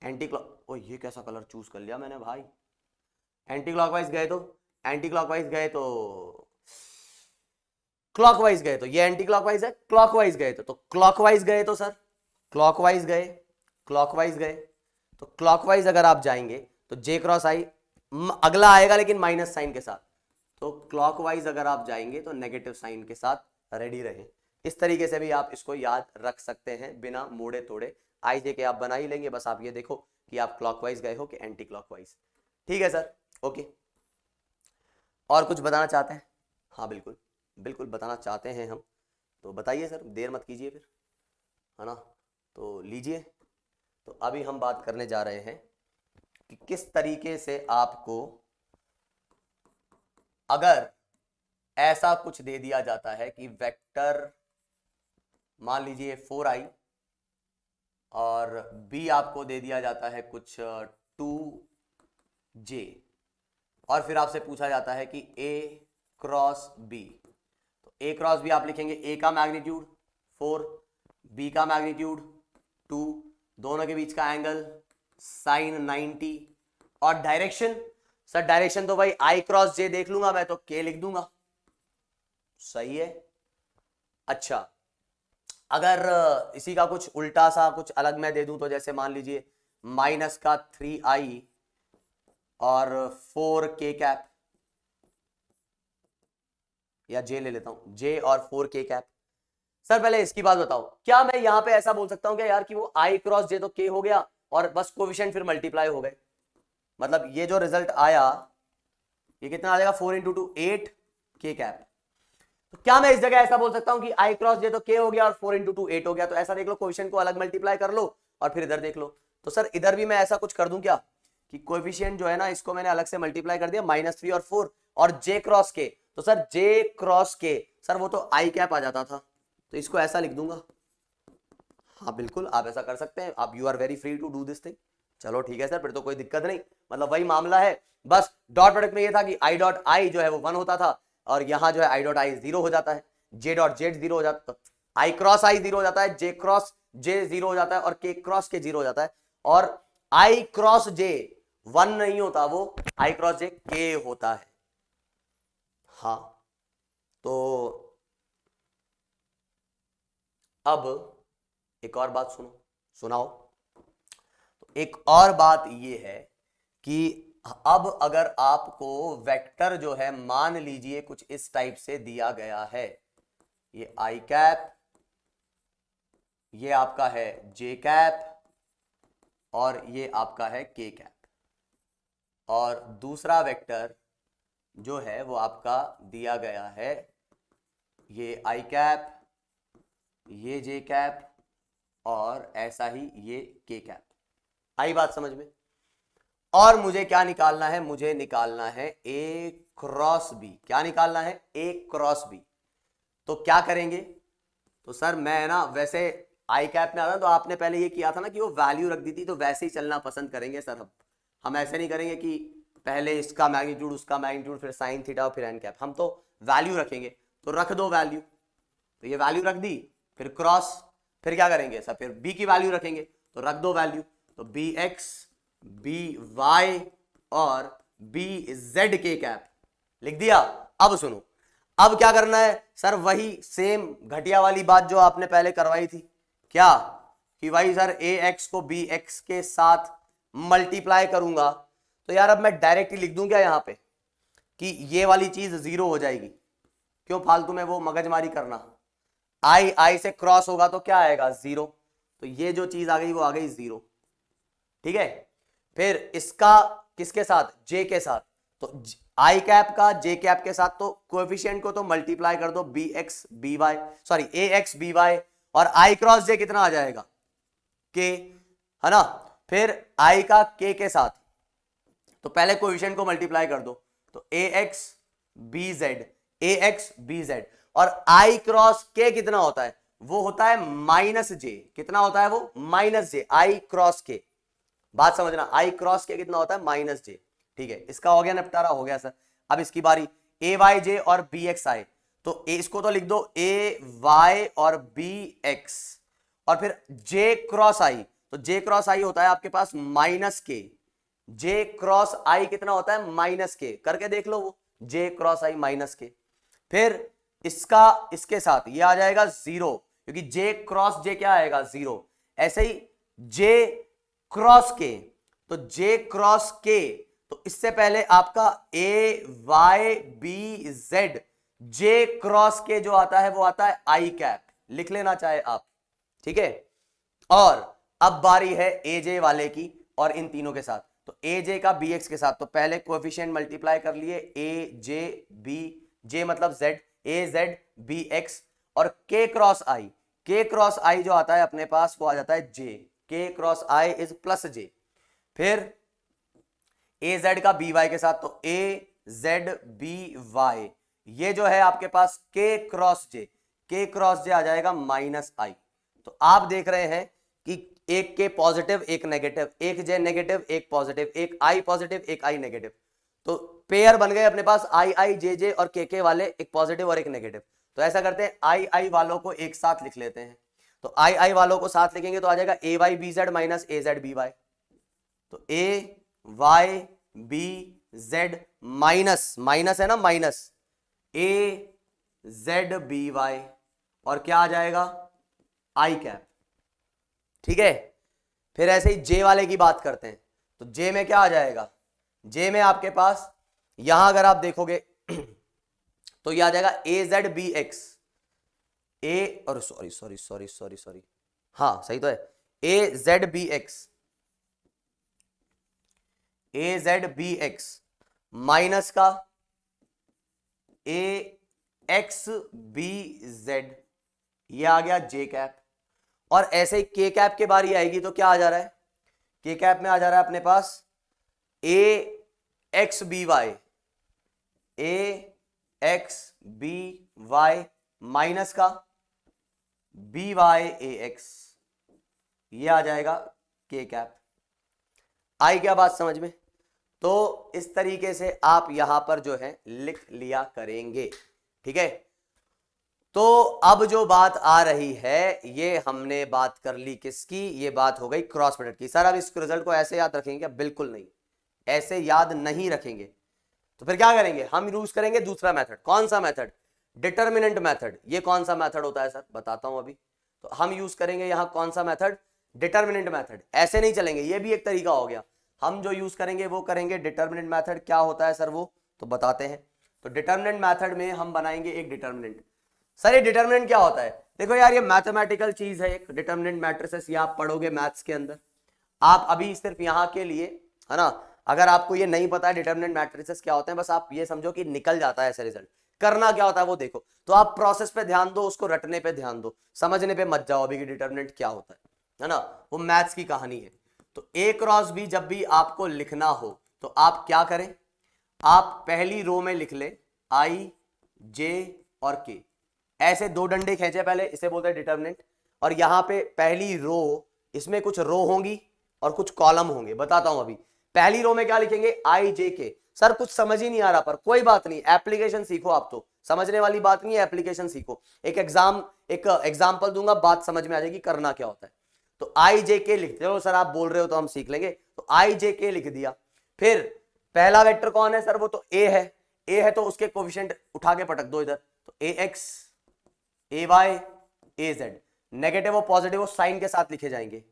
एंटी क्लॉक, ओ ये कैसा कलर चूज कर लिया मैंने भाई, एंटी क्लॉकवाइज गए तो, एंटी क्लॉकवाइज गए तो, क्लॉकवाइज गए तो, ये एंटी क्लॉकवाइज है, क्लॉकवाइज गए तो क्लॉकवाइज गए तो सर क्लॉकवाइज गए, क्लॉकवाइज गए तो क्लॉकवाइज अगर आप जाएंगे तो जे क्रॉस आई अगला आएगा लेकिन माइनस साइन के साथ, तो क्लॉकवाइज अगर आप जाएंगे तो नेगेटिव साइन के साथ रेडी रहे। इस तरीके से भी आप इसको याद रख सकते हैं बिना मोड़े तोड़े, आई जे के आप बना ही लेंगे, बस आप ये देखो कि आप क्लॉकवाइज गए हो कि एंटी क्लॉकवाइज। ठीक है सर, ओके। और कुछ बताना चाहते हैं, हाँ बिल्कुल बिल्कुल बताना चाहते हैं हम, तो बताइए सर, देर मत कीजिए फिर, है ना, तो लीजिए। तो अभी हम बात करने जा रहे हैं कि किस तरीके से आपको अगर ऐसा कुछ दे दिया जाता है कि वेक्टर मान लीजिए 4i और b आपको दे दिया जाता है कुछ 2j और फिर आपसे पूछा जाता है कि a क्रॉस b, तो a क्रॉस b आप लिखेंगे a का मैग्नीट्यूड 4, b का मैग्नीट्यूड 2, दोनों के बीच का एंगल साइन 90 और डायरेक्शन, सर डायरेक्शन तो भाई i क्रॉस j देख लूंगा मैं तो k लिख दूंगा, सही है। अच्छा, अगर इसी का कुछ उल्टा सा कुछ अलग मैं दे दूं तो जैसे मान लीजिए माइनस का 3i और 4k कैप, या j ले लेता हूं, j और 4k कैप। सर पहले इसकी बात बताओ, क्या मैं यहां पे ऐसा बोल सकता हूं क्या यार कि वो i क्रॉस j तो k हो गया और बस कोएफिशिएंट फिर मल्टीप्लाई हो गए, मतलब ये जो रिजल्ट आया ये कितना आ जाएगा 4 इंटू 2 8 k कैप। तो क्या मैं इस जगह ऐसा बोल सकता हूं कि i क्रॉस j तो k हो गया और 4 इंटू 2 8 हो गया, तो ऐसा देख लो कोएफिशिएंट को अलग मल्टीप्लाई कर लो और फिर इधर देख लो। तो सर इधर भी मैं ऐसा कुछ कर दूं क्या कि कोएफिशिएंट जो है ना इसको मैंने अलग से मल्टीप्लाई कर दिया -3 और 4 और j क्रॉस k, तो sir j cross k sir वो तो i कैप आ जाता था, तो इसको ऐसा लिख दूंगा। हाँ बिल्कुल आप ऐसा कर सकते हैं, आप you are very free to do this thing. चलो ठीक है सर, फिर तो कोई दिक्कत नहीं, मतलब वही मामला है, बस डॉट प्रोडक्ट में ये था कि i डॉट i जो है वो 1 होता था और यहां जो है i डॉट i 0 हो जाता है, j डॉट z 0 हो जाता है, i क्रॉस i 0 हो जाता है, j क्रॉस j 0 हो जाता है और k क्रॉस k 0 हो जाता है, और i क्रॉस j 1 नहीं होता, वो i क्रॉस j k होता है। हाँ तो अब एक और बात सुनाओ। तो एक और बात ये है कि अब अगर आपको वेक्टर जो है मान लीजिए कुछ इस टाइप से दिया गया है, ये i कैप, ये आपका है j कैप और ये आपका है k कैप, और दूसरा वेक्टर जो है वो आपका दिया गया है ये i कैप, ये j कैप और ऐसा ही ये k कैप। आई बात समझ में? और मुझे क्या निकालना है, मुझे निकालना है a क्रॉस b। क्या निकालना है? a cross b। तो क्या करेंगे? तो सर मैं ना वैसे आई कैप में आता तो आपने पहले ये किया था ना कि वो वैल्यू रख दी थी, तो वैसे ही चलना पसंद करेंगे सर। हम ऐसे नहीं करेंगे कि पहले इसका मैग्नीट्यूड उसका मैग्नीट्यूड फिर साइन थीटा और फिर एन कैप, हम तो वैल्यू रखेंगे। तो रख दो वैल्यू, तो ये वैल्यू रख दी, फिर क्रॉस, फिर क्या करेंगे सर, फिर b की वैल्यू रखेंगे, तो रख दो वैल्यू, तो बी एक्स बी वाई और बी जेड के कैप लिख दिया। अब सुनो, अब क्या करना है सर, वही सेम घटिया वाली बात जो आपने पहले करवाई थी, क्या कि भाई सर ए एक्स को बी एक्स के साथ मल्टीप्लाई करूंगा, तो यार अब मैं डायरेक्टली लिख दूं क्या यहां पे कि ये वाली चीज जीरो हो जाएगी, क्यों फालतू में वो मगजमारी करना। आई आई से क्रॉस होगा तो क्या आएगा? जीरो, तो ये जो चीज आ गई वो आ गई जीरो, ठीक है। फिर इसका किसके साथ? जे के साथ, तो आई कैप का जे कैप के साथ, तो कोएफिशिएंट को तो मल्टीप्लाई कर दो, B X B Y, sorry A X B Y, और आई क्रॉस जे कितना आ जाएगा? के, है ना। फिर आई का के साथ, तो पहले कोएफिशिएंट को मल्टीप्लाई कर दो, तो A X B Z, A X B Z, और आई क्रॉस के कितना होता है? वो होता है माइनस जे। कितना होता है वो? माइनस जे, आई क्रॉस के। बात समझना, आई क्रॉस के कितना होता है? माइनस जे, ठीक है। इसका हो गया निपटारा, हो गया सर। अब इसकी बारी ए वाई जे और बी एक्स आई, तो इसको तो लिख दो ए वाई और बी एक्स, और फिर जे क्रॉस आई, तो जे क्रॉस आई होता है आपके पास माइनस के, जे क्रॉस आई कितना होता है? माइनस के, करके देख लो वो, जे क्रॉस आई माइनस के। फिर इसका इसके साथ ये आ जाएगा जीरो, क्योंकि जे क्रॉस जे क्या आएगा? जीरो। ऐसे ही जे क्रॉस के, तो जे क्रॉस के, तो इससे पहले आपका ए वाई बी जेड, जे क्रॉस के जो आता है वो आता है आई कैप, लिख लेना चाहे आप, ठीक है। और अब बारी है ए जे वाले की, और इन तीनों के साथ, तो ए जे का बी एक्स के साथ, तो पहले कोएफिशिएंट मल्टीप्लाई कर लिए, ए जे बी, जे मतलब जेड, ए जेड बी एक्स, और के क्रॉस आई, के क्रॉस आई जो आता है अपने पास वो आ जाता है जे, के क्रॉस आई इज प्लस जे। फिर ए जेड का बी वाई के साथ, तो ए जेड बी वाई, ये जो है आपके पास के क्रॉस जे आ जाएगा माइनस आई। तो आप देख रहे हैं कि एक के पॉजिटिव एक नेगेटिव, एक जे नेगेटिव एक पॉजिटिव, एक आई पॉजिटिव एक आई नेगेटिव, तो पेयर बन गए अपने पास आई आई जे जे और के वाले, एक पॉजिटिव और एक नेगेटिव। तो ऐसा करते हैं आई आई वालों को एक साथ लिख लेते हैं। तो आई आई वालों को साथ लिखेंगे तो आ जाएगा A Y B Z minus A Z B Y. तो A Y B Z minus, minus है ना, minus A Z B Y, और क्या आ जाएगा आई कैप। ठीक है, फिर ऐसे ही जे वाले की बात करते हैं। तो जे में क्या आ जाएगा, जे में आपके पास यहां अगर आप देखोगे तो यह आ जाएगा ए जेड बी एक्स, ए और सॉरी हाँ सही तो है, ए जेड बी एक्स, ए जेड बी एक्स माइनस का ए एक्स बी जेड, ये आ गया जे कैप। और ऐसे ही के कैप के बारी आएगी तो क्या आ जा रहा है, के कैप में आ जा रहा है अपने पास ए X B Y, A X B Y minus का बी वाई ए एक्स, ये आ जाएगा के कैप। आई क्या बात समझ में? तो इस तरीके से आप यहां पर जो है लिख लिया करेंगे। ठीक है, तो अब जो बात आ रही है ये हमने बात कर ली किसकी, ये बात हो गई क्रॉस प्रोडक्ट की। सर अब इस रिजल्ट को ऐसे याद रखेंगे क्या? बिल्कुल नहीं, ऐसे याद नहीं रखेंगे। तो फिर क्या करेंगे, हम यूज करेंगे दूसरा मेथड। कौन सा मेथड? Determinant method. ये कौन सा मेथड होता है सर? बताता हूं अभी। तो हम यूज करेंगे यहां कौन सा मेथड? Determinant method. ऐसे नहीं चलेंगे, ये भी एक तरीका हो गया। हम जो यूज करेंगे वो करेंगे डिटर्मिनेंट मेथड। क्या होता है सर वो, तो बताते हैं। तो डिटर्मिनेंट मेथड में हम बनाएंगे एक डिटर्मिनेंट। सर ये डिटर्मिनेंट क्या होता है? देखो यार, ये मैथमेटिकल चीज है एक डिटर्मिनेंट मैट्रिसेस, ये आप पढ़ोगे मैथ्स के अंदर। आप अभी सिर्फ यहां के लिए, है ना, अगर आपको ये नहीं पता है डिटर्मिनेंट मैट्रिसेस क्या होते हैं, बस आप ये समझो कि निकल जाता है ऐसे रिजल्ट। करना क्या होता है वो देखो, तो आप प्रोसेस पे ध्यान दो, उसको रटने पे ध्यान दो, समझने पे मत जाओ अभी कि डिटर्मिनेंट क्या होता है ना, वो मैथ्स की कहानी है। तो ए क्रॉस बी जब भी आपको लिखना हो तो आप क्या करें, आप पहली रो में लिख ले आई जे और के, ऐसे दो डंडे खींचे पहले, इसे बोलते हैं डिटर्मिनेंट। और यहां पे पहली रो, इसमें कुछ रो होंगी और कुछ कॉलम होंगे। बताता हूं अभी। पहली रो में क्या लिखेंगे, आई जे के। सर कुछ समझ ही नहीं आ रहा, पर कोई बात नहीं, एप्लीकेशन सीखो। आप तो समझने वाली बात नहीं है, एप्लीकेशन सीखो। एक एग्जाम्पल दूंगा, बात समझ में आ जाएगी करना क्या होता है। तो आई जे के लिखते हो सर, आप बोल रहे हो तो हम सीख लेंगे। तो आई जे के लिख दिया। फिर पहला वेक्टर कौन है सर, वो तो ए है। ए है तो उसके कोफिशिएंट उठा के पटक दो इधर। तो A X A Y A Z, negative और पॉजिटिव साइन के साथ लिखे जाएंगे।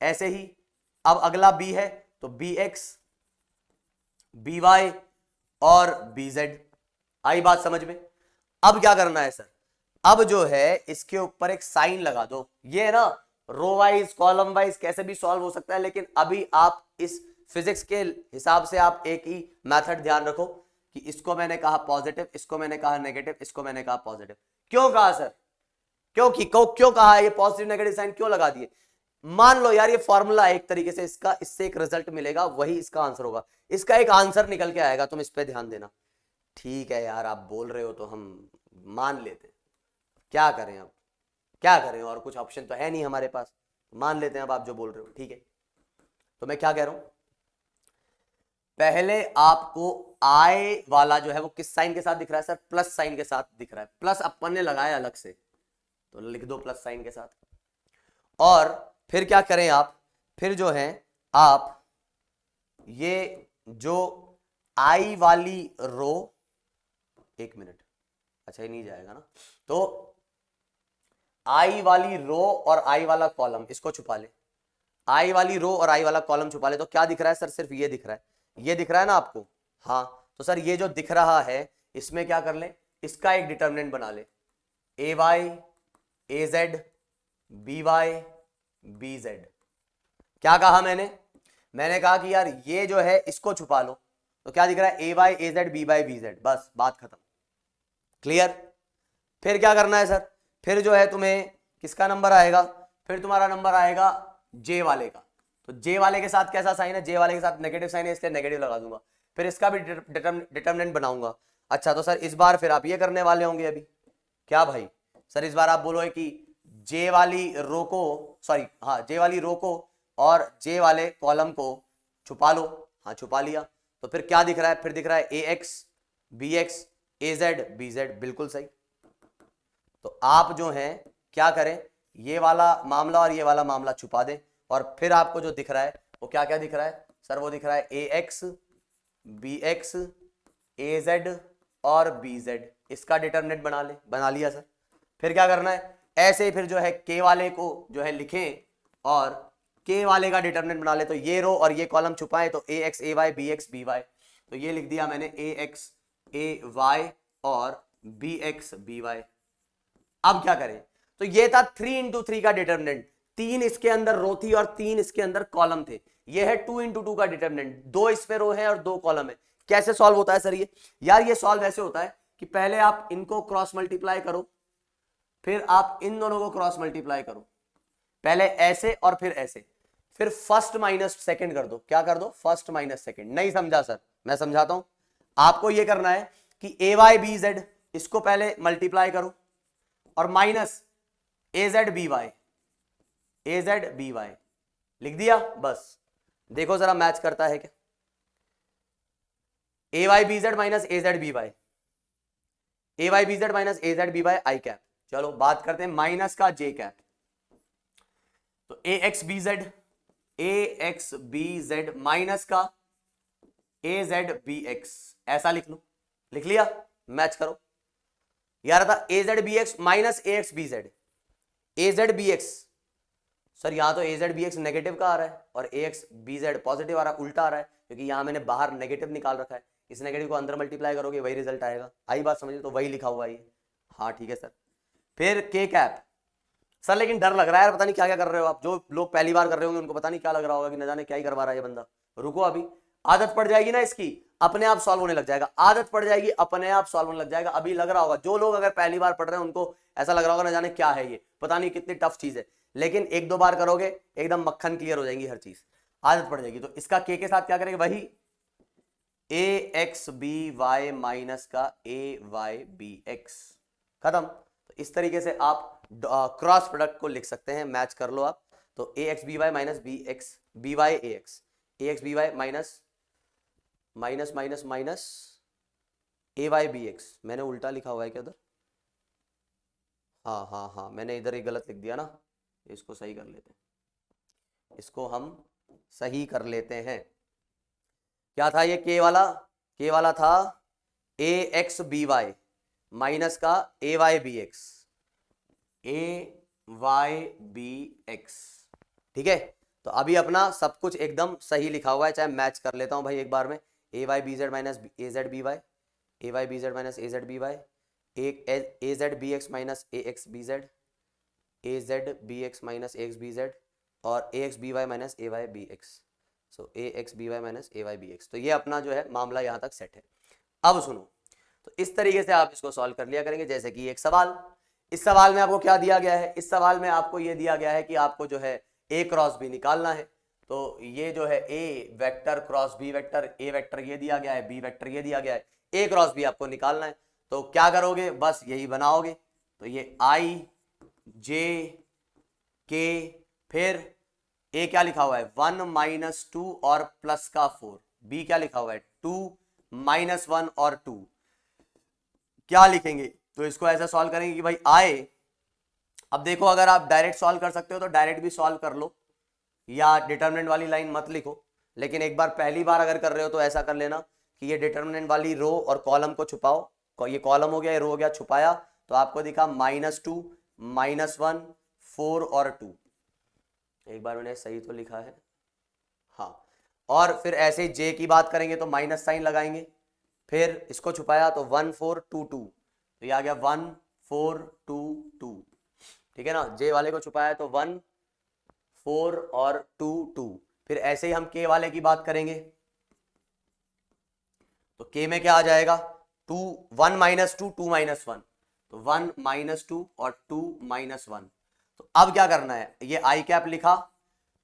ऐसे ही अब अगला बी है तो बी एक्स बी वाई और बी जेड। आई बात समझ में? अब क्या करना है सर, अब जो है इसके ऊपर एक साइन लगा दो। ये ना रो वाइज कॉलम वाइज कैसे भी सॉल्व हो सकता है, लेकिन अभी आप इस फिजिक्स के हिसाब से आप एक ही मेथड ध्यान रखो कि इसको मैंने कहा पॉजिटिव, इसको मैंने कहा नेगेटिव, इसको मैंने कहा पॉजिटिव। क्यों कहा सर? क्यों कहा ये पॉजिटिव नेगेटिव साइन क्यों लगा दिए? मान लो यार ये फॉर्मूला है एक तरीके से इसका, इससे एक रिजल्ट मिलेगा, वही इसका आंसर होगा। इसका एक आंसर निकल के आएगा, तुम इस पे ध्यान देना। ठीक है यार, आप बोल रहे हो तो हम मान लेते हैं। क्या करें अब, क्या करें, और कुछ ऑप्शन तो है नहीं हमारे पास, मान लेते हैं अब आप जो बोल रहे हो। ठीक है, तो मैं क्या कह रहा हूं, पहले आपको आई वाला जो है वो किस साइन के साथ दिख रहा है सर? प्लस साइन के साथ दिख रहा है। प्लस अपन ने लगाया अलग से, तो लिख दो प्लस साइन के साथ। और फिर क्या करें आप, फिर जो है आप ये जो आई वाली रो, एक मिनट, अच्छा ये नहीं जाएगा ना, तो आई वाली रो और आई वाला कॉलम इसको छुपा ले। आई वाली रो और आई वाला कॉलम छुपा ले तो क्या दिख रहा है सर? सिर्फ ये दिख रहा है। ये दिख रहा है ना आपको? हाँ, तो सर ये जो दिख रहा है इसमें क्या कर ले, इसका एक डिटर्मिनेंट बना ले, A Y A Z B Y B Z. क्या कहा मैंने? मैंने कहा कि यार ये जो है इसको छुपा लो, तो क्या दिख रहा है, A Y A Z B Y B Z. बस बात खत्म, क्लियर। फिर क्या करना है सर, फिर जो है तुम्हें किसका नंबर आएगा, फिर तुम्हारा नंबर आएगा जे वाले का। तो जे वाले के साथ कैसा साइन है, जे वाले के साथ नेगेटिव साइन है, इसलिए नेगेटिव लगा दूंगा। फिर इसका भी डिटर्मिनेंट बनाऊंगा। अच्छा तो सर इस बार फिर आप ये करने वाले होंगे अभी क्या भाई? सर इस बार आप बोलोगे कि जे वाली रो को, सॉरी हाँ जे वाली रो को और जे वाले कॉलम को छुपा लो। हाँ छुपा लिया। तो फिर क्या दिख रहा है? फिर दिख रहा है ए एक्स बी एक्स ए जेड बी जेड, बिल्कुल सही। तो आप जो हैं क्या करें, ये वाला मामला और ये वाला मामला छुपा दें और फिर आपको जो दिख रहा है वो क्या क्या दिख रहा है? सर वो दिख रहा है ए एक्स बी एक्स ए जेड और बी जेड, इसका डिटर्मिनेंट बना लिया सर। फिर क्या करना है? ऐसे ही फिर जो है के वाले को जो है लिखें और के वाले का डिटर्मिनेंट बना ले। तो ये रो और ये कॉलम छुपाए तो A X A Y B X B Y, तो ये लिख दिया मैंने ए एक्स ए वाई और बी एक्स बी वाई। अब क्या करें? तो ये था 3 इंटू 3 का डिटर्मिनेंट, 3 इसके अंदर रो थी और 3 इसके अंदर कॉलम थे। ये है 2 इंटू 2 का डिटर्मिनेंट, 2 इसमें रो है और 2 कॉलम है। कैसे सॉल्व होता है सर ये? यार ये सॉल्व ऐसे होता है कि पहले आप इनको क्रॉस मल्टीप्लाई करो, फिर आप इन दोनों को क्रॉस मल्टीप्लाई करो, पहले ऐसे और फिर ऐसे, फिर फर्स्ट माइनस सेकंड कर दो। क्या कर दो? First minus second. नहीं समझा सर? मैं समझाता हूं। आपको ये करना है कि ए वाई बी जेड इसको पहले मल्टीप्लाई करो और minus A Z B Y, A Z B Y लिख दिया। बस देखो जरा मैच करता है क्या? ए Y B Z minus A Z B Y, A Y B Z minus A Z B Y I cap. चलो बात करते हैं माइनस का जे कैप। तो A X B Z, A X B Z minus का ए जेड बी एक्स, ऐसा लिख लो। लिख लिया? मैच करो। यार था ए जेड बी एक्स माइनस ए एक्स बी जेड, ए जेड बी एक्स। सर यहां तो ए जेड बी एक्स नेगेटिव का आ रहा है और ए एक्स बी जेड पॉजिटिव आ रहा है, उल्टा आ रहा है, क्योंकि यहां मैंने बाहर नेगेटिव निकाल रखा है। इस नेगेटिव को अंदर मल्टीप्लाई करोगे वही रिजल्ट आएगा। आई बात समझ? तो वही लिखा हुआ है। हाँ ठीक है सर। फिर के कैप। सर लेकिन डर लग रहा है यार, पता नहीं क्या क्या कर रहे हो आप। जो लोग पहली बार कर रहे होंगे उनको पता नहीं क्या लग रहा होगा कि न जाने क्या ही करवा रहा है ये बंदा। रुको अभी आदत पड़ जाएगी ना इसकी, अपने आप सॉल्व होने लग जाएगा। आदत पड़ जाएगी, अपने आप सॉल्व होने लग जाएगा। अभी लग रहा होगा जो लोग अगर पहली बार पढ़ रहे हैं उनको ऐसा लग रहा होगा न जाने क्या है ये, पता नहीं कितनी टफ चीज है। लेकिन एक दो बार करोगे एकदम मक्खन क्लियर हो जाएगी हर चीज, आदत पड़ जाएगी। तो इसका के साथ क्या करेंगे? वही ए एक्स बी वाई माइनस का ए वाई बी एक्स, खत्म। तो इस तरीके से आप क्रॉस प्रोडक्ट को लिख सकते हैं। मैच कर लो आप। तो A X B Y minus B X B Y A X B Y minus minus minus minus A Y B X. मैंने उल्टा लिखा हुआ है क्या उधर? हाँ हाँ हाँ, मैंने इधर ही गलत लिख दिया ना। इसको सही कर लेते हैं, इसको हम सही कर लेते हैं। क्या था ये के वाला? के वाला था ए एक्स बी वाई माइनस का ए Y B x, A Y B x. ठीक है, तो अभी अपना सब कुछ एकदम सही लिखा हुआ है। चाहे मैच कर लेता हूं भाई एक बार में। ए Y B Z minus A Z B Y, A Y B Z minus A Z B Y, A Z B x minus A X B Z, A Z B x minus A X B Z और ए X B Y minus A Y B x. So A X B Y minus A Y B x. तो ये अपना जो है मामला यहाँ तक सेट है। अब सुनो, तो इस तरीके से आप इसको सॉल्व कर लिया करेंगे। जैसे कि एक सवाल, इस सवाल में आपको क्या दिया गया है? इस सवाल में आपको ये दिया गया है कि आपको जो है ए क्रॉस बी निकालना है। तो ये जो है ए वेक्टर क्रॉस बी वेक्टर, ए वेक्टर ये दिया गया है, बी वेक्टर ये दिया गया है, ए क्रॉस बी आपको निकालना है। तो क्या करोगे? बस यही बनाओगे। तो ये आई जे के, फिर ए क्या लिखा हुआ है? 1 माइनस 2 और प्लस का 4। बी क्या लिखा हुआ है? 2 माइनस 1 और 2। क्या लिखेंगे? तो इसको ऐसा सॉल्व करेंगे कि भाई आए। अब देखो अगर आप डायरेक्ट सॉल्व कर सकते हो तो डायरेक्ट भी सॉल्व कर लो, या डिटर्मिनेंट वाली लाइन मत लिखो। लेकिन एक बार पहली बार अगर कर रहे हो तो ऐसा कर लेना कि ये डिटर्मिनेंट वाली रो और कॉलम को छुपाओ। ये कॉलम हो गया, ये रो हो गया, छुपाया तो आपको दिखा -2 -1 4 और 2। एक बार मैंने सही तो लिखा है, हाँ। और फिर ऐसे जे की बात करेंगे तो माइनस साइन लगाएंगे, फिर इसको छुपाया तो 1 4 2 2, तो ये आ गया 1 4 2 2। ठीक है ना, जे वाले को छुपाया तो 1 4 और 2 2। फिर ऐसे ही हम के वाले की बात करेंगे तो के में क्या आ जाएगा? 1 माइनस 2 2 माइनस 1, तो 1 माइनस 2 और 2 माइनस 1। तो अब क्या करना है? ये आई कैप लिखा,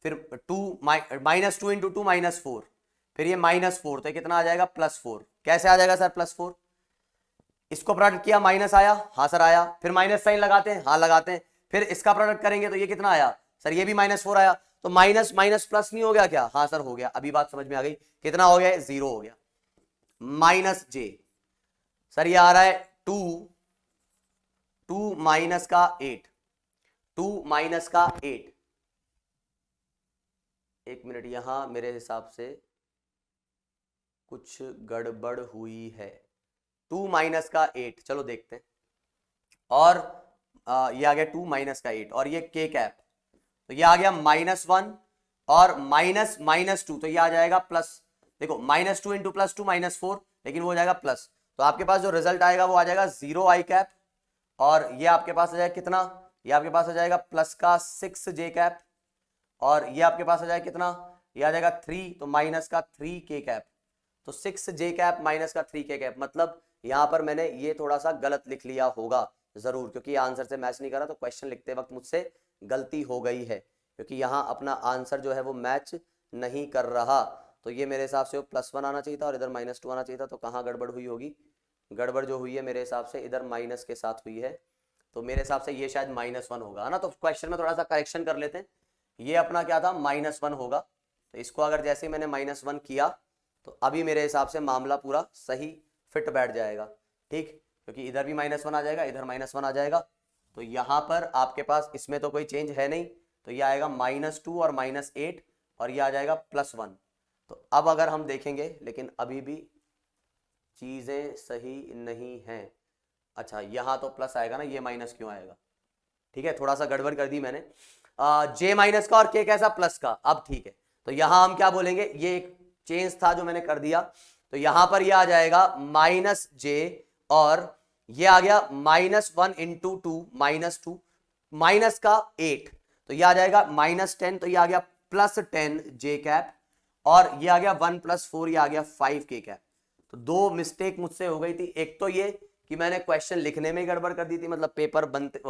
फिर 2 माइनस 2 इंटू 2 माइनस 4, फिर ये -4, तो कितना आ जाएगा +4। कैसे आ जाएगा सर +4? इसको प्रोडक्ट किया माइनस आया, हाँ सर आया, फिर माइनस साइन लगाते हैं, हाँ लगाते हैं, फिर इसका प्रोडक्ट करेंगे तो ये कितना आया सर, ये भी -4 आया, तो माइनस माइनस प्लस नहीं हो गया क्या? हाँ सर हो गया, अभी बात समझ में आ गई। कितना हो गया? 0 हो गया। -j सर ये आ रहा है 2 माइनस का 8, 2 माइनस का 8। एक मिनट, यहां मेरे हिसाब से कुछ गड़बड़ हुई है। 2 माइनस का 8, चलो देखते हैं। और ये आ गया 2 माइनस का 8, और ये k कैप, तो ये आ गया -1 और -2, तो ये आ जाएगा प्लस। देखो -2 इंटू +2 -4, लेकिन वो हो जाएगा प्लस। तो आपके पास जो रिजल्ट आएगा वो आ जाएगा 0 i कैप, और ये आपके पास आ जाएगा कितना? ये आपके पास आ जाएगा प्लस का 6 j कैप, और ये आपके पास आ जाएगा कितना? ये आ जाएगा 3, तो माइनस का 3 k कैप। तो 6 j कैप माइनस का 3 k कैप, मतलब यहां पर मैंने ये थोड़ा सा गलत लिख लिया होगा जरूर, क्योंकि ये आंसर से मैच नहीं कर रहा, तो क्वेश्चन लिखते वक्त मुझसे गलती हो गई है, क्योंकि यहाँ अपना आंसर जो है वो मैच नहीं कर रहा। तो ये मेरे हिसाब से +1 आना चाहिए था और इधर -2 आना चाहिए था। तो कहाँ गड़बड़ हुई होगी? गड़बड़ जो हुई है मेरे हिसाब से इधर माइनस के साथ हुई है, तो मेरे हिसाब से ये शायद -1 होगा, है ना। तो क्वेश्चन में थोड़ा सा करेक्शन कर लेते हैं। ये अपना क्या था? -1 होगा। तो इसको अगर जैसे मैंने -1 किया तो अभी मेरे हिसाब से मामला पूरा सही फिट बैठ जाएगा, ठीक, क्योंकि इधर भी -1 आ जाएगा, इधर -1 आ जाएगा। तो यहाँ पर आपके पास इसमें तो कोई चेंज है नहीं, तो ये आएगा -2 और -8, और ये आ जाएगा +1। तो अब अगर हम देखेंगे, लेकिन अभी भी चीजें सही नहीं हैं। अच्छा, यहाँ तो प्लस आएगा ना, ये माइनस क्यों आएगा? ठीक है, थोड़ा सा गड़बड़ कर दी मैंने। j माइनस का और k कैसा? प्लस का। अब ठीक है, तो यहां हम क्या बोलेंगे? ये एक चेंज था जो मैंने कर दिया, तो यहां पर ये आ जाएगा -j, और ये आ गया -1 इंटू 2 -2 माइनस का 8, तो ये आ जाएगा -10, तो ये आ गया +10 j कैप, और ये आ गया 1 + 4, ये आ गया 5 k कैप। तो दो मिस्टेक मुझसे हो गई थी। एक तो ये कि मैंने क्वेश्चन लिखने में गड़बड़ कर दी थी, मतलब पेपर बनते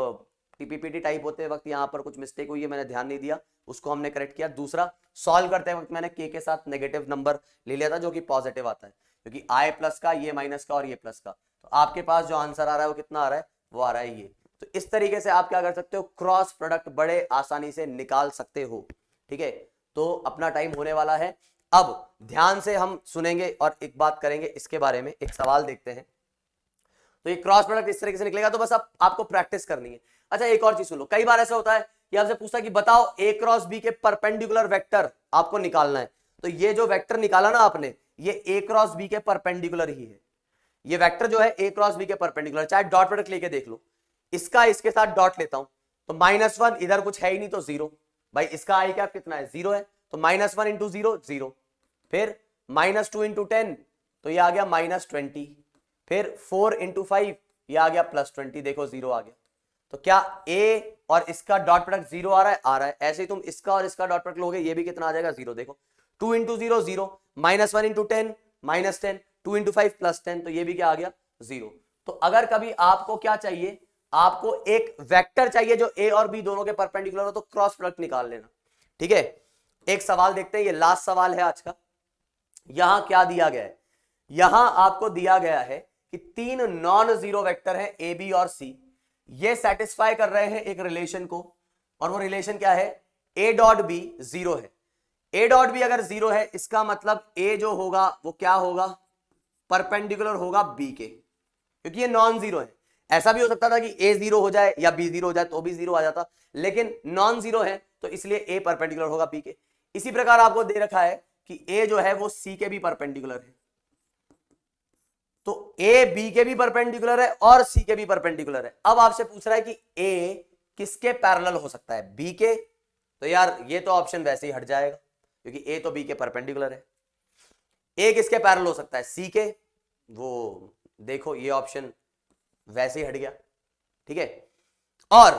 पीपीटी टाइप होते वक्त यहाँ पर कुछ मिस्टेक हुई है, मैंने ध्यान नहीं दिया, उसको हमने करेक्ट किया। दूसरा, सॉल्व करते वक्त मैंने k के साथ नेगेटिव नंबर ले लिया था, जो कि पॉजिटिव आता है, क्योंकि i प्लस का, ये माइनस का और ये प्लस का। तो आपके पास जो आंसर आ रहा है वो कितना आ रहा है? वो आ रहा है ये। तो इस तरीके से आप क्या कर सकते हो? क्रॉस प्रोडक्ट बड़े आसानी से निकाल सकते हो, ठीक है। तो अपना टाइम होने वाला है, अब ध्यान से हम सुनेंगे और एक बात करेंगे इसके बारे में। एक सवाल देखते हैं। तो ये क्रॉस प्रोडक्ट इस तरीके से निकलेगा, तो बस आपको प्रैक्टिस करनी है। अच्छा, एक और चीज सुन लो, कई बार ऐसा होता है कि आपसे पूछता है कि बताओ a क्रॉस b के परपेंडिकुलर वेक्टर आपको निकालना है। तो ये जो वेक्टर निकाला ना आपने, ये a क्रॉस b के परपेंडिकुलर ही है। ये वेक्टर जो है a क्रॉस b के परपेंडिकुलर, चाहे डॉट प्रोडक्ट लेके देख लो। इसका इसके साथ डॉट लेता हूं तो -1, इधर कुछ है ही नहीं तो 0। भाई इसका i कैप कितना है? 0 है, तो -1 इंटू 0 0, फिर -2 इंटू 10, तो ये आ गया -20, फिर 4 इंटू 5, ये आ गया +20, देखो 0 आ गया। तो क्या a और इसका डॉट प्रोडक्ट 0 आ रहा है? आ रहा है। ऐसे ही तुम इसका और इसका डॉट प्रोडक्ट लोगे, ये भी कितना आ जाएगा? 0। देखो 2 इंटू 0 0, -1 इंटू 10 -10, 2 इंटू 5 +10, तो ये भी क्या आ गया? 0। तो अगर कभी आपको क्या चाहिए, आपको एक वेक्टर चाहिए जो a और b दोनों के परपेंडिकुलर हो, तो क्रॉस प्रोडक्ट निकाल लेना, ठीक है। एक सवाल देखते हैं, ये लास्ट सवाल है आज का। यहां क्या दिया गया है? यहां आपको दिया गया है कि 3 नॉन जीरो वेक्टर हैं ए बी और सी, ये सेटिस्फाई कर रहे हैं एक रिलेशन को, और वो रिलेशन क्या है? a डॉट बी 0 है। a डॉट बी अगर 0 है, इसका मतलब a जो होगा वो क्या होगा? परपेंडिकुलर होगा b के, क्योंकि ये नॉन जीरो है। ऐसा भी हो सकता था कि a 0 हो जाए या b 0 हो जाए तो भी 0 आ जाता, लेकिन नॉन जीरो है तो इसलिए a परपेंडिकुलर होगा b के। इसी प्रकार आपको दे रखा है कि a जो है वो c के भी परपेंडिकुलर है, तो a b के भी परपेंडिकुलर है और c के भी परपेंडिकुलर है। अब आपसे पूछ रहा है कि a किसके पैरेलल हो सकता है? b के। तो यार ये तो ऑप्शन वैसे ही हट जाएगा, क्योंकि a तो b के परपेंडिकुलर है। a किसके पैरेलल हो सकता है? c के। वो देखो ये ऑप्शन वैसे ही हट गया, ठीक है। और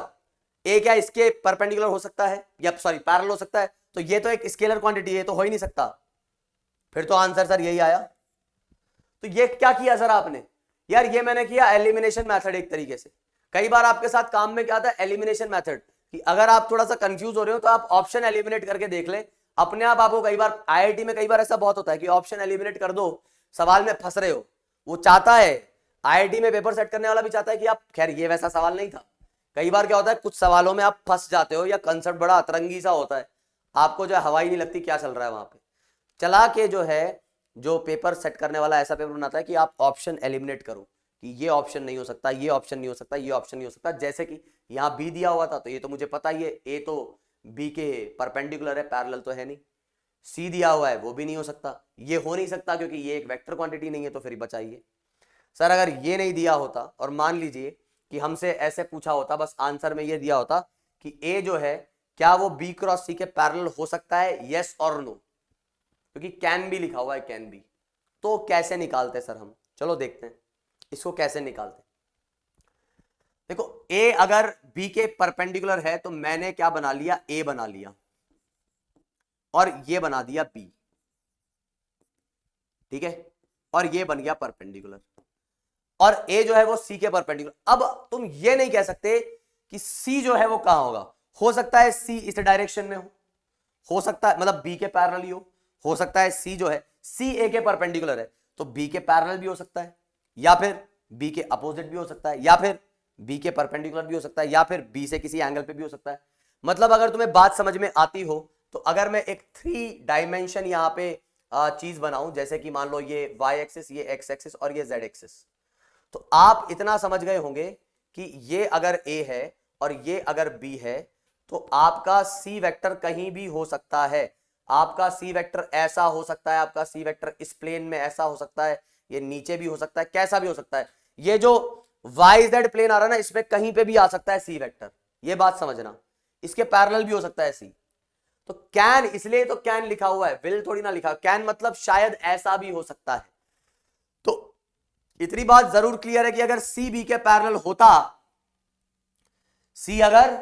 a क्या इसके परपेंडिकुलर हो सकता है, या सॉरी पैरेलल हो सकता है? तो ये तो एक स्केलर क्वांटिटी है, तो हो ही नहीं सकता। फिर तो आंसर सर यही आया। तो ये क्या किया सर आपने? यार ये मैंने किया एलिमिनेशन मेथड एक तरीके से। कई बार आपके साथ काम में क्या आता है? एलिमिनेशन मेथड, कि अगर आप थोड़ा सा कंफ्यूज हो रहे हो तो आप ऑप्शन एलिमिनेट करके देख लें, अपने आप आपको कई बार आईआईटी में कई बार ऐसा बहुत होता है कि ऑप्शन एलिमिनेट कर दो, सवाल में फंस रहे हो, वो चाहता है आईआईटी में पेपर सेट करने वाला भी चाहता है कि आप, खैर ये वैसा सवाल नहीं था, कई बार क्या होता है कुछ सवालों में आप फंस जाते हो या कंसेप्ट बड़ा अतरंगी सा होता है, आपको जो है हवाई नहीं लगती क्या चल रहा है वहां पे, चला के जो है जो पेपर सेट करने वाला ऐसा पेपर बनाता है कि आप ऑप्शन एलिमिनेट करो कि ये ऑप्शन नहीं हो सकता, ये ऑप्शन नहीं हो सकता, ये ऑप्शन नहीं हो सकता। जैसे कि यहाँ बी दिया हुआ था तो ये तो मुझे पता ही है, ए तो बी के परपेंडिकुलर है, पैरेलल तो है नहीं। सी दिया हुआ है वो भी नहीं हो सकता, ये हो नहीं सकता क्योंकि ये एक वेक्टर क्वांटिटी नहीं है, तो फिर बचाइए। सर अगर ये नहीं दिया होता और मान लीजिए कि हमसे ऐसे पूछा होता, बस आंसर में ये दिया होता कि ए जो है क्या वो बी क्रॉस सी के पैरेलल हो सकता है, यस और नो, क्योंकि कैन भी लिखा हुआ है, कैन बी। तो कैसे निकालते सर हम, चलो देखते हैं इसको कैसे निकालते। देखो ए अगर बी के परपेंडिकुलर है तो मैंने क्या बना लिया, ए बना लिया और ये बना दिया बी, ठीक है, और ये बन गया परपेंडिकुलर, और ए जो है वो सी के परपेंडिकुलर। अब तुम ये नहीं कह सकते कि सी जो है वो कहां होगा, हो सकता है सी इस डायरेक्शन में हो सकता है मतलब बी के पैरेलल ही हो सकता है सी जो है सी ए के परपेंडिकुलर है तो बी के पैरेलल भी हो सकता है, या फिर बी के अपोजिट भी हो सकता है, या फिर बी के परपेंडिकुलर भी हो सकता है, या फिर बी से किसी एंगल पे भी हो सकता है। मतलब अगर तुम्हें बात समझ में आती हो तो अगर मैं एक 3 डायमेंशन यहां पे चीज बनाऊं, जैसे कि मान लो ये वाई एक्सिस, ये एक्स एक्सिस और ये जेड एक्सिस, तो आप इतना समझ गए होंगे कि ये अगर ए है और ये अगर बी है तो आपका सी वेक्टर कहीं भी हो सकता है, आपका सी वेक्टर ऐसा हो सकता है, आपका सी वेक्टर इस प्लेन में ऐसा हो सकता है, ये नीचे भी हो सकता है, कैसा भी हो सकता है, ये जो वाई जेड प्लेन आ रहा है ना इसमें कहीं पे भी आ सकता है सी वेक्टर, ये बात समझना, इसके पैरेलल भी हो सकता है सी। तो कैन, इसलिए तो कैन लिखा हुआ है, विल थोड़ी ना लिखा, कैन मतलब शायद ऐसा भी हो सकता है। तो इतनी बात जरूर क्लियर है कि अगर सी बी के पैरेलल होता, सी अगर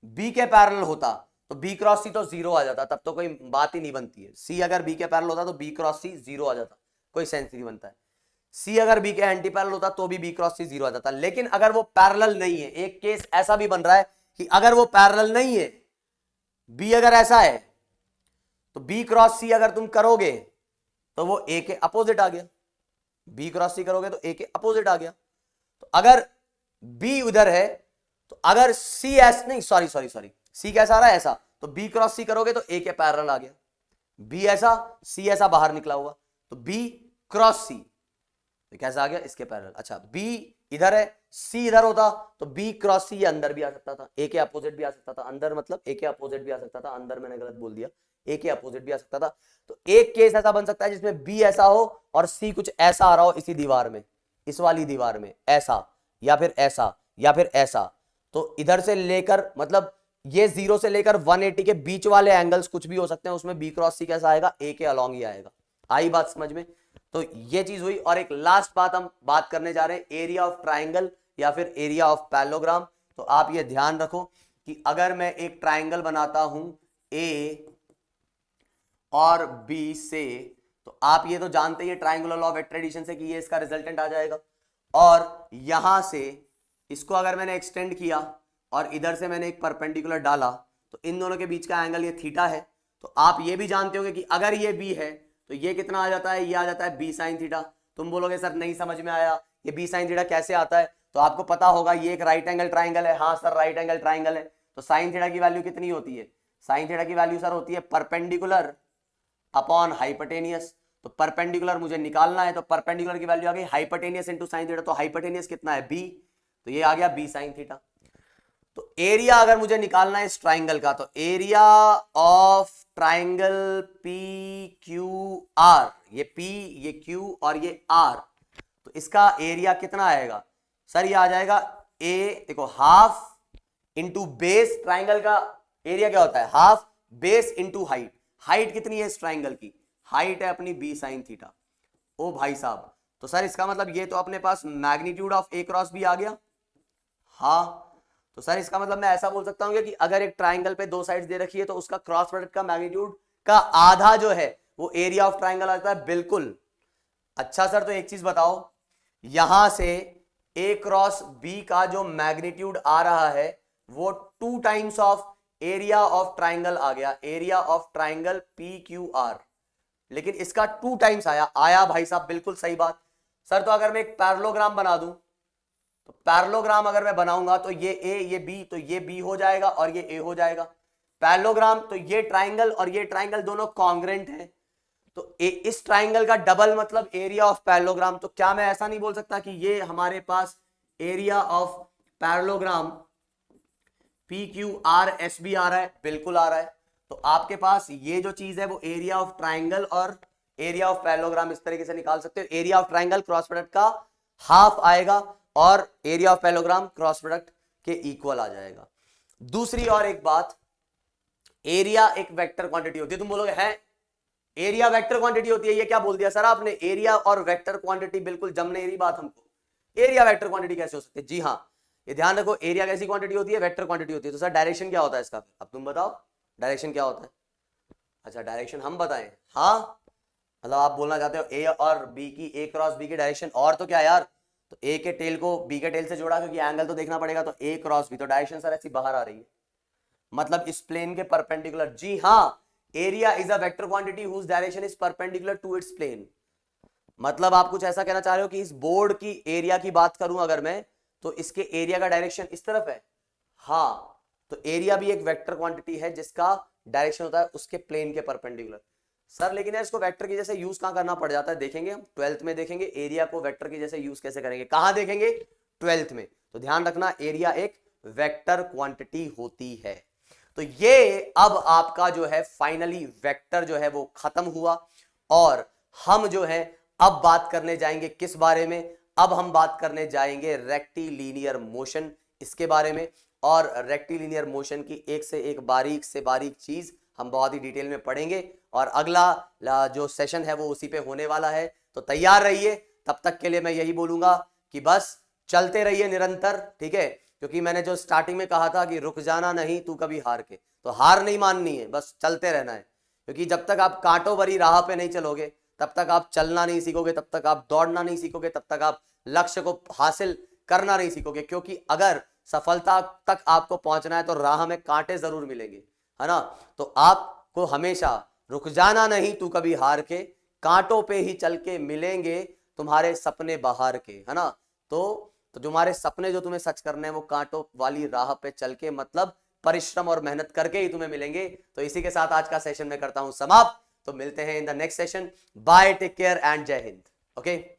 बी के पैरेलल होता तो बी क्रॉस सी तो जीरो आ जाता, तब तो कोई बात ही नहीं बनती है। सी अगर बी के पैरेलल होता तो बी क्रॉस सी जीरो आ जाता, कोई सेंस नहीं बनता है। सी अगर बी के एंटी पैरेलल होता तो भी बी क्रॉस सी जीरो आ जाता। लेकिन अगर वो पैरेलल नहीं है, एक केस ऐसा भी बन रहा है कि अगर वो पैरेलल नहीं है, बी अगर ऐसा है तो बी क्रॉस सी अगर तुम करोगे तो वो ए के अपोजिट आ गया, बी क्रॉस सी करोगे तो ए के अपोजिट आ गया। तो अगर बी उधर है तो अगर सी एस नहीं सॉरी सी कैसा आ रहा है ऐसा, तो बी क्रॉस सी करोगे तो ए के पैरेलल आ गया, बी ऐसा सी ऐसा बाहर निकला हुआ तो बी क्रॉस सी तो कैसा आ गया, इसके पैरेलल। अच्छा बी इधर है, सी इधर होता तो बी क्रॉस सी अंदर भी आ सकता था, ए के अपोजिट भी आ सकता था, अंदर मतलब ए के अपोजिट भी आ सकता था, अंदर मैंने गलत बोल दिया, ए के अपोजिट भी आ सकता था। तो एक केस ऐसा बन सकता है जिसमें बी ऐसा हो और सी कुछ ऐसा आ रहा हो इसी दीवार में, इस वाली दीवार में ऐसा, या फिर ऐसा, या फिर ऐसा। तो इधर से लेकर मतलब ये 0 से लेकर 180 के बीच वाले एंगल्स कुछ भी हो सकते हैं, उसमें बी क्रॉस सी कैसा आएगा, ए के अलॉन्ग ही आएगा। आई बात समझ में? तो ये चीज हुई। और एक लास्ट बात हम बात करने जा रहे हैं, एरिया ऑफ ट्राइंगल या फिर एरिया ऑफ पैरेललोग्राम। तो आप ये ध्यान रखो कि अगर मैं एक ट्राइंगल बनाता हूं ए और बी से, तो आप ये तो जानते ही ट्राइंगुलर लॉ ऑफ एट्रेडिशन से कि ये इसका रिजल्टेंट आ जाएगा। और यहां से इसको अगर मैंने एक्सटेंड किया और इधर से मैंने एक परपेंडिकुलर डाला तो इन दोनों के बीच का एंगल ये थीटा है। तो आप ये भी जानते होंगे कि अगर ये बी है तो ये कितना आ जाता है, ये आ जाता है बी साइन थीटा। तुम बोलोगे सर नहीं समझ में आया, ये बी साइन थीटा कैसे आता है? तो आपको पता होगा ये एक राइट एंगल ट्राइंगल है। हाँ सर राइट एंगल ट्राइंगल है, तो साइन थीटा की वैल्यू कितनी होती है? साइन थीटा की वैल्यू सर होती है परपेंडिकुलर अपॉन हाइपोटेनियस। तो परपेंडिकुलर मुझे निकालना है, तो परपेंडिकुलर की वैल्यू आ गई हाइपोटेनियस इनटू साइन थीटा। तो हाइपोटेनियस कितना है? बी, तो ये आ गया बी साइन थीटा। तो एरिया अगर मुझे निकालना है इस ट्राइंगल का, तो area of triangle P Q R, ये पी ये क्यू और ये आर, तो इसका एरिया कितना आएगा सर? ये आ जाएगा ए, देखो हाफ इंटू बेस। ट्राइंगल का एरिया क्या होता है? Half base into height. Height कितनी है इस ट्राइंगल की? हाइट है अपनी बी साइन थीटा। ओ भाई साहब, तो सर इसका मतलब ये तो अपने पास magnitude of A cross B आ गया। हाँ, तो सर इसका मतलब मैं ऐसा बोल सकता हूँ कि अगर एक ट्राइंगल पे दो साइड्स दे रखी है तो उसका क्रॉस प्रोडक्ट का मैग्नीट्यूड का आधा जो है वो एरिया ऑफ ट्राइंगल आता है। बिल्कुल। अच्छा सर तो एक चीज बताओ, यहां से ए क्रॉस बी का जो मैग्नीट्यूड आ रहा है वो 2 times of area of triangle आ गया, एरिया ऑफ ट्राइंगल PQR, लेकिन इसका 2 टाइम्स आया भाई साहब, बिल्कुल सही बात सर। तो अगर मैं एक पैरेललोग्राम बना दूं, तो पैरेललोग्राम अगर मैं बनाऊंगा तो ये ए ये बी, तो ये बी हो जाएगा और ये ए हो जाएगा। पैरेललोग्राम तो ये ट्राइंगल और ये ट्राइंगल दोनों कॉन्ग्रेंट हैं, तो इस ट्राइंगल का डबल मतलब एरिया ऑफ पैरेललोग्राम। तो क्या मैं ऐसा नहीं बोल सकता कि ये हमारे पास एरिया ऑफ पैरेललोग्राम PQRSB आ रहा है? बिल्कुल आ रहा है। तो आपके पास ये जो चीज है वो एरिया ऑफ ट्राइंगल और एरिया ऑफ पैरेललोग्राम इस तरीके से निकाल सकते हो। Area of triangle cross product का हाफ आएगा और area of parallelogram cross product के इक्वल आ जाएगा। दूसरी और एक बात, एरिया एक वेक्टर क्वांटिटी होती है। तुम बोलोगे है एरिया वेक्टर क्वांटिटी होती है, ये क्या बोल दिया सर आपने? एरिया और वेक्टर क्वांटिटी बिल्कुल जमनेरी बात हमको। एरिया वेक्टर क्वांटिटी कैसे हो सकती है? जी हाँ, ये ध्यान रखो, एरिया कैसी क्वांटिटी होती है? वेक्टर क्वांटिटी होती है। तो सर डायरेक्शन क्या होता है इसका? अब तुम बताओ डायरेक्शन क्या होता है? अच्छा डायरेक्शन हम बताएं? हाँ मतलब आप बोलना चाहते हो ए और बी की, ए क्रॉस बी की डायरेक्शन, और तो क्या यार? तो ए के टेल को बी के टेल से जोड़ा, क्योंकि एंगल तो देखना पड़ेगा, तो ए क्रॉस बी, तो डायरेक्शन सर ऐसी बाहर आ रही है, मतलब इस प्लेन के परपेंडिकुलर। जी हाँ, area is a vector quantity whose direction is perpendicular to its plane. मतलब आप कुछ ऐसा कहना चाह रहे हो कि इस बोर्ड की एरिया की बात करूं अगर मैं, तो इसके एरिया का डायरेक्शन इस तरफ है। हाँ, तो एरिया भी एक वेक्टर क्वांटिटी है जिसका डायरेक्शन होता है उसके प्लेन के परपेंडिकुलर। सर लेकिन यार इसको वेक्टर की जैसे यूज कहां करना पड़ जाता है? देखेंगे हम 12th में, देखेंगे एरिया को वेक्टर की जैसे यूज कैसे करेंगे। कहां देखेंगे? 12th में। तो ध्यान रखना, एरिया एक वेक्टर क्वांटिटी होती है। तो ये अब आपका जो है फाइनली वेक्टर जो है वो खत्म हुआ, और हम जो है अब बात करने जाएंगे किस बारे में? अब हम बात करने जाएंगे रेक्टिलिनियर मोशन, इसके बारे में। और रेक्टिलिनियर मोशन की एक से एक बारीक से बारीक चीज हम बहुत ही डिटेल में पढ़ेंगे, और अगला जो सेशन है वो उसी पे होने वाला है। तो तैयार रहिए। तब तक के लिए मैं यही बोलूंगा कि बस चलते रहिए निरंतर, ठीक है? क्योंकि मैंने जो स्टार्टिंग में कहा था कि रुक जाना नहीं तू कभी हार के, तो हार नहीं माननी है, बस चलते रहना है। क्योंकि जब तक आप कांटों भरी राह पे नहीं चलोगे, तब तक आप चलना नहीं सीखोगे, तब तक आप दौड़ना नहीं सीखोगे, तब तक आप लक्ष्य को हासिल करना नहीं सीखोगे। क्योंकि अगर सफलता तक आपको पहुंचना है तो राह में कांटे जरूर मिलेंगे, है ना? तो आपको हमेशा रुक जाना नहीं तू कभी हार के, कांटों पे ही चल के मिलेंगे तुम्हारे सपने बाहर के, है ना? तो तुम्हारे सपने जो तुम्हें सच करने हैं वो कांटों वाली राह पे चल के, मतलब परिश्रम और मेहनत करके ही तुम्हें मिलेंगे। तो इसी के साथ आज का सेशन मैं करता हूं समाप्त। तो मिलते हैं in the next session. Bye, take care and जय हिंद। ओके।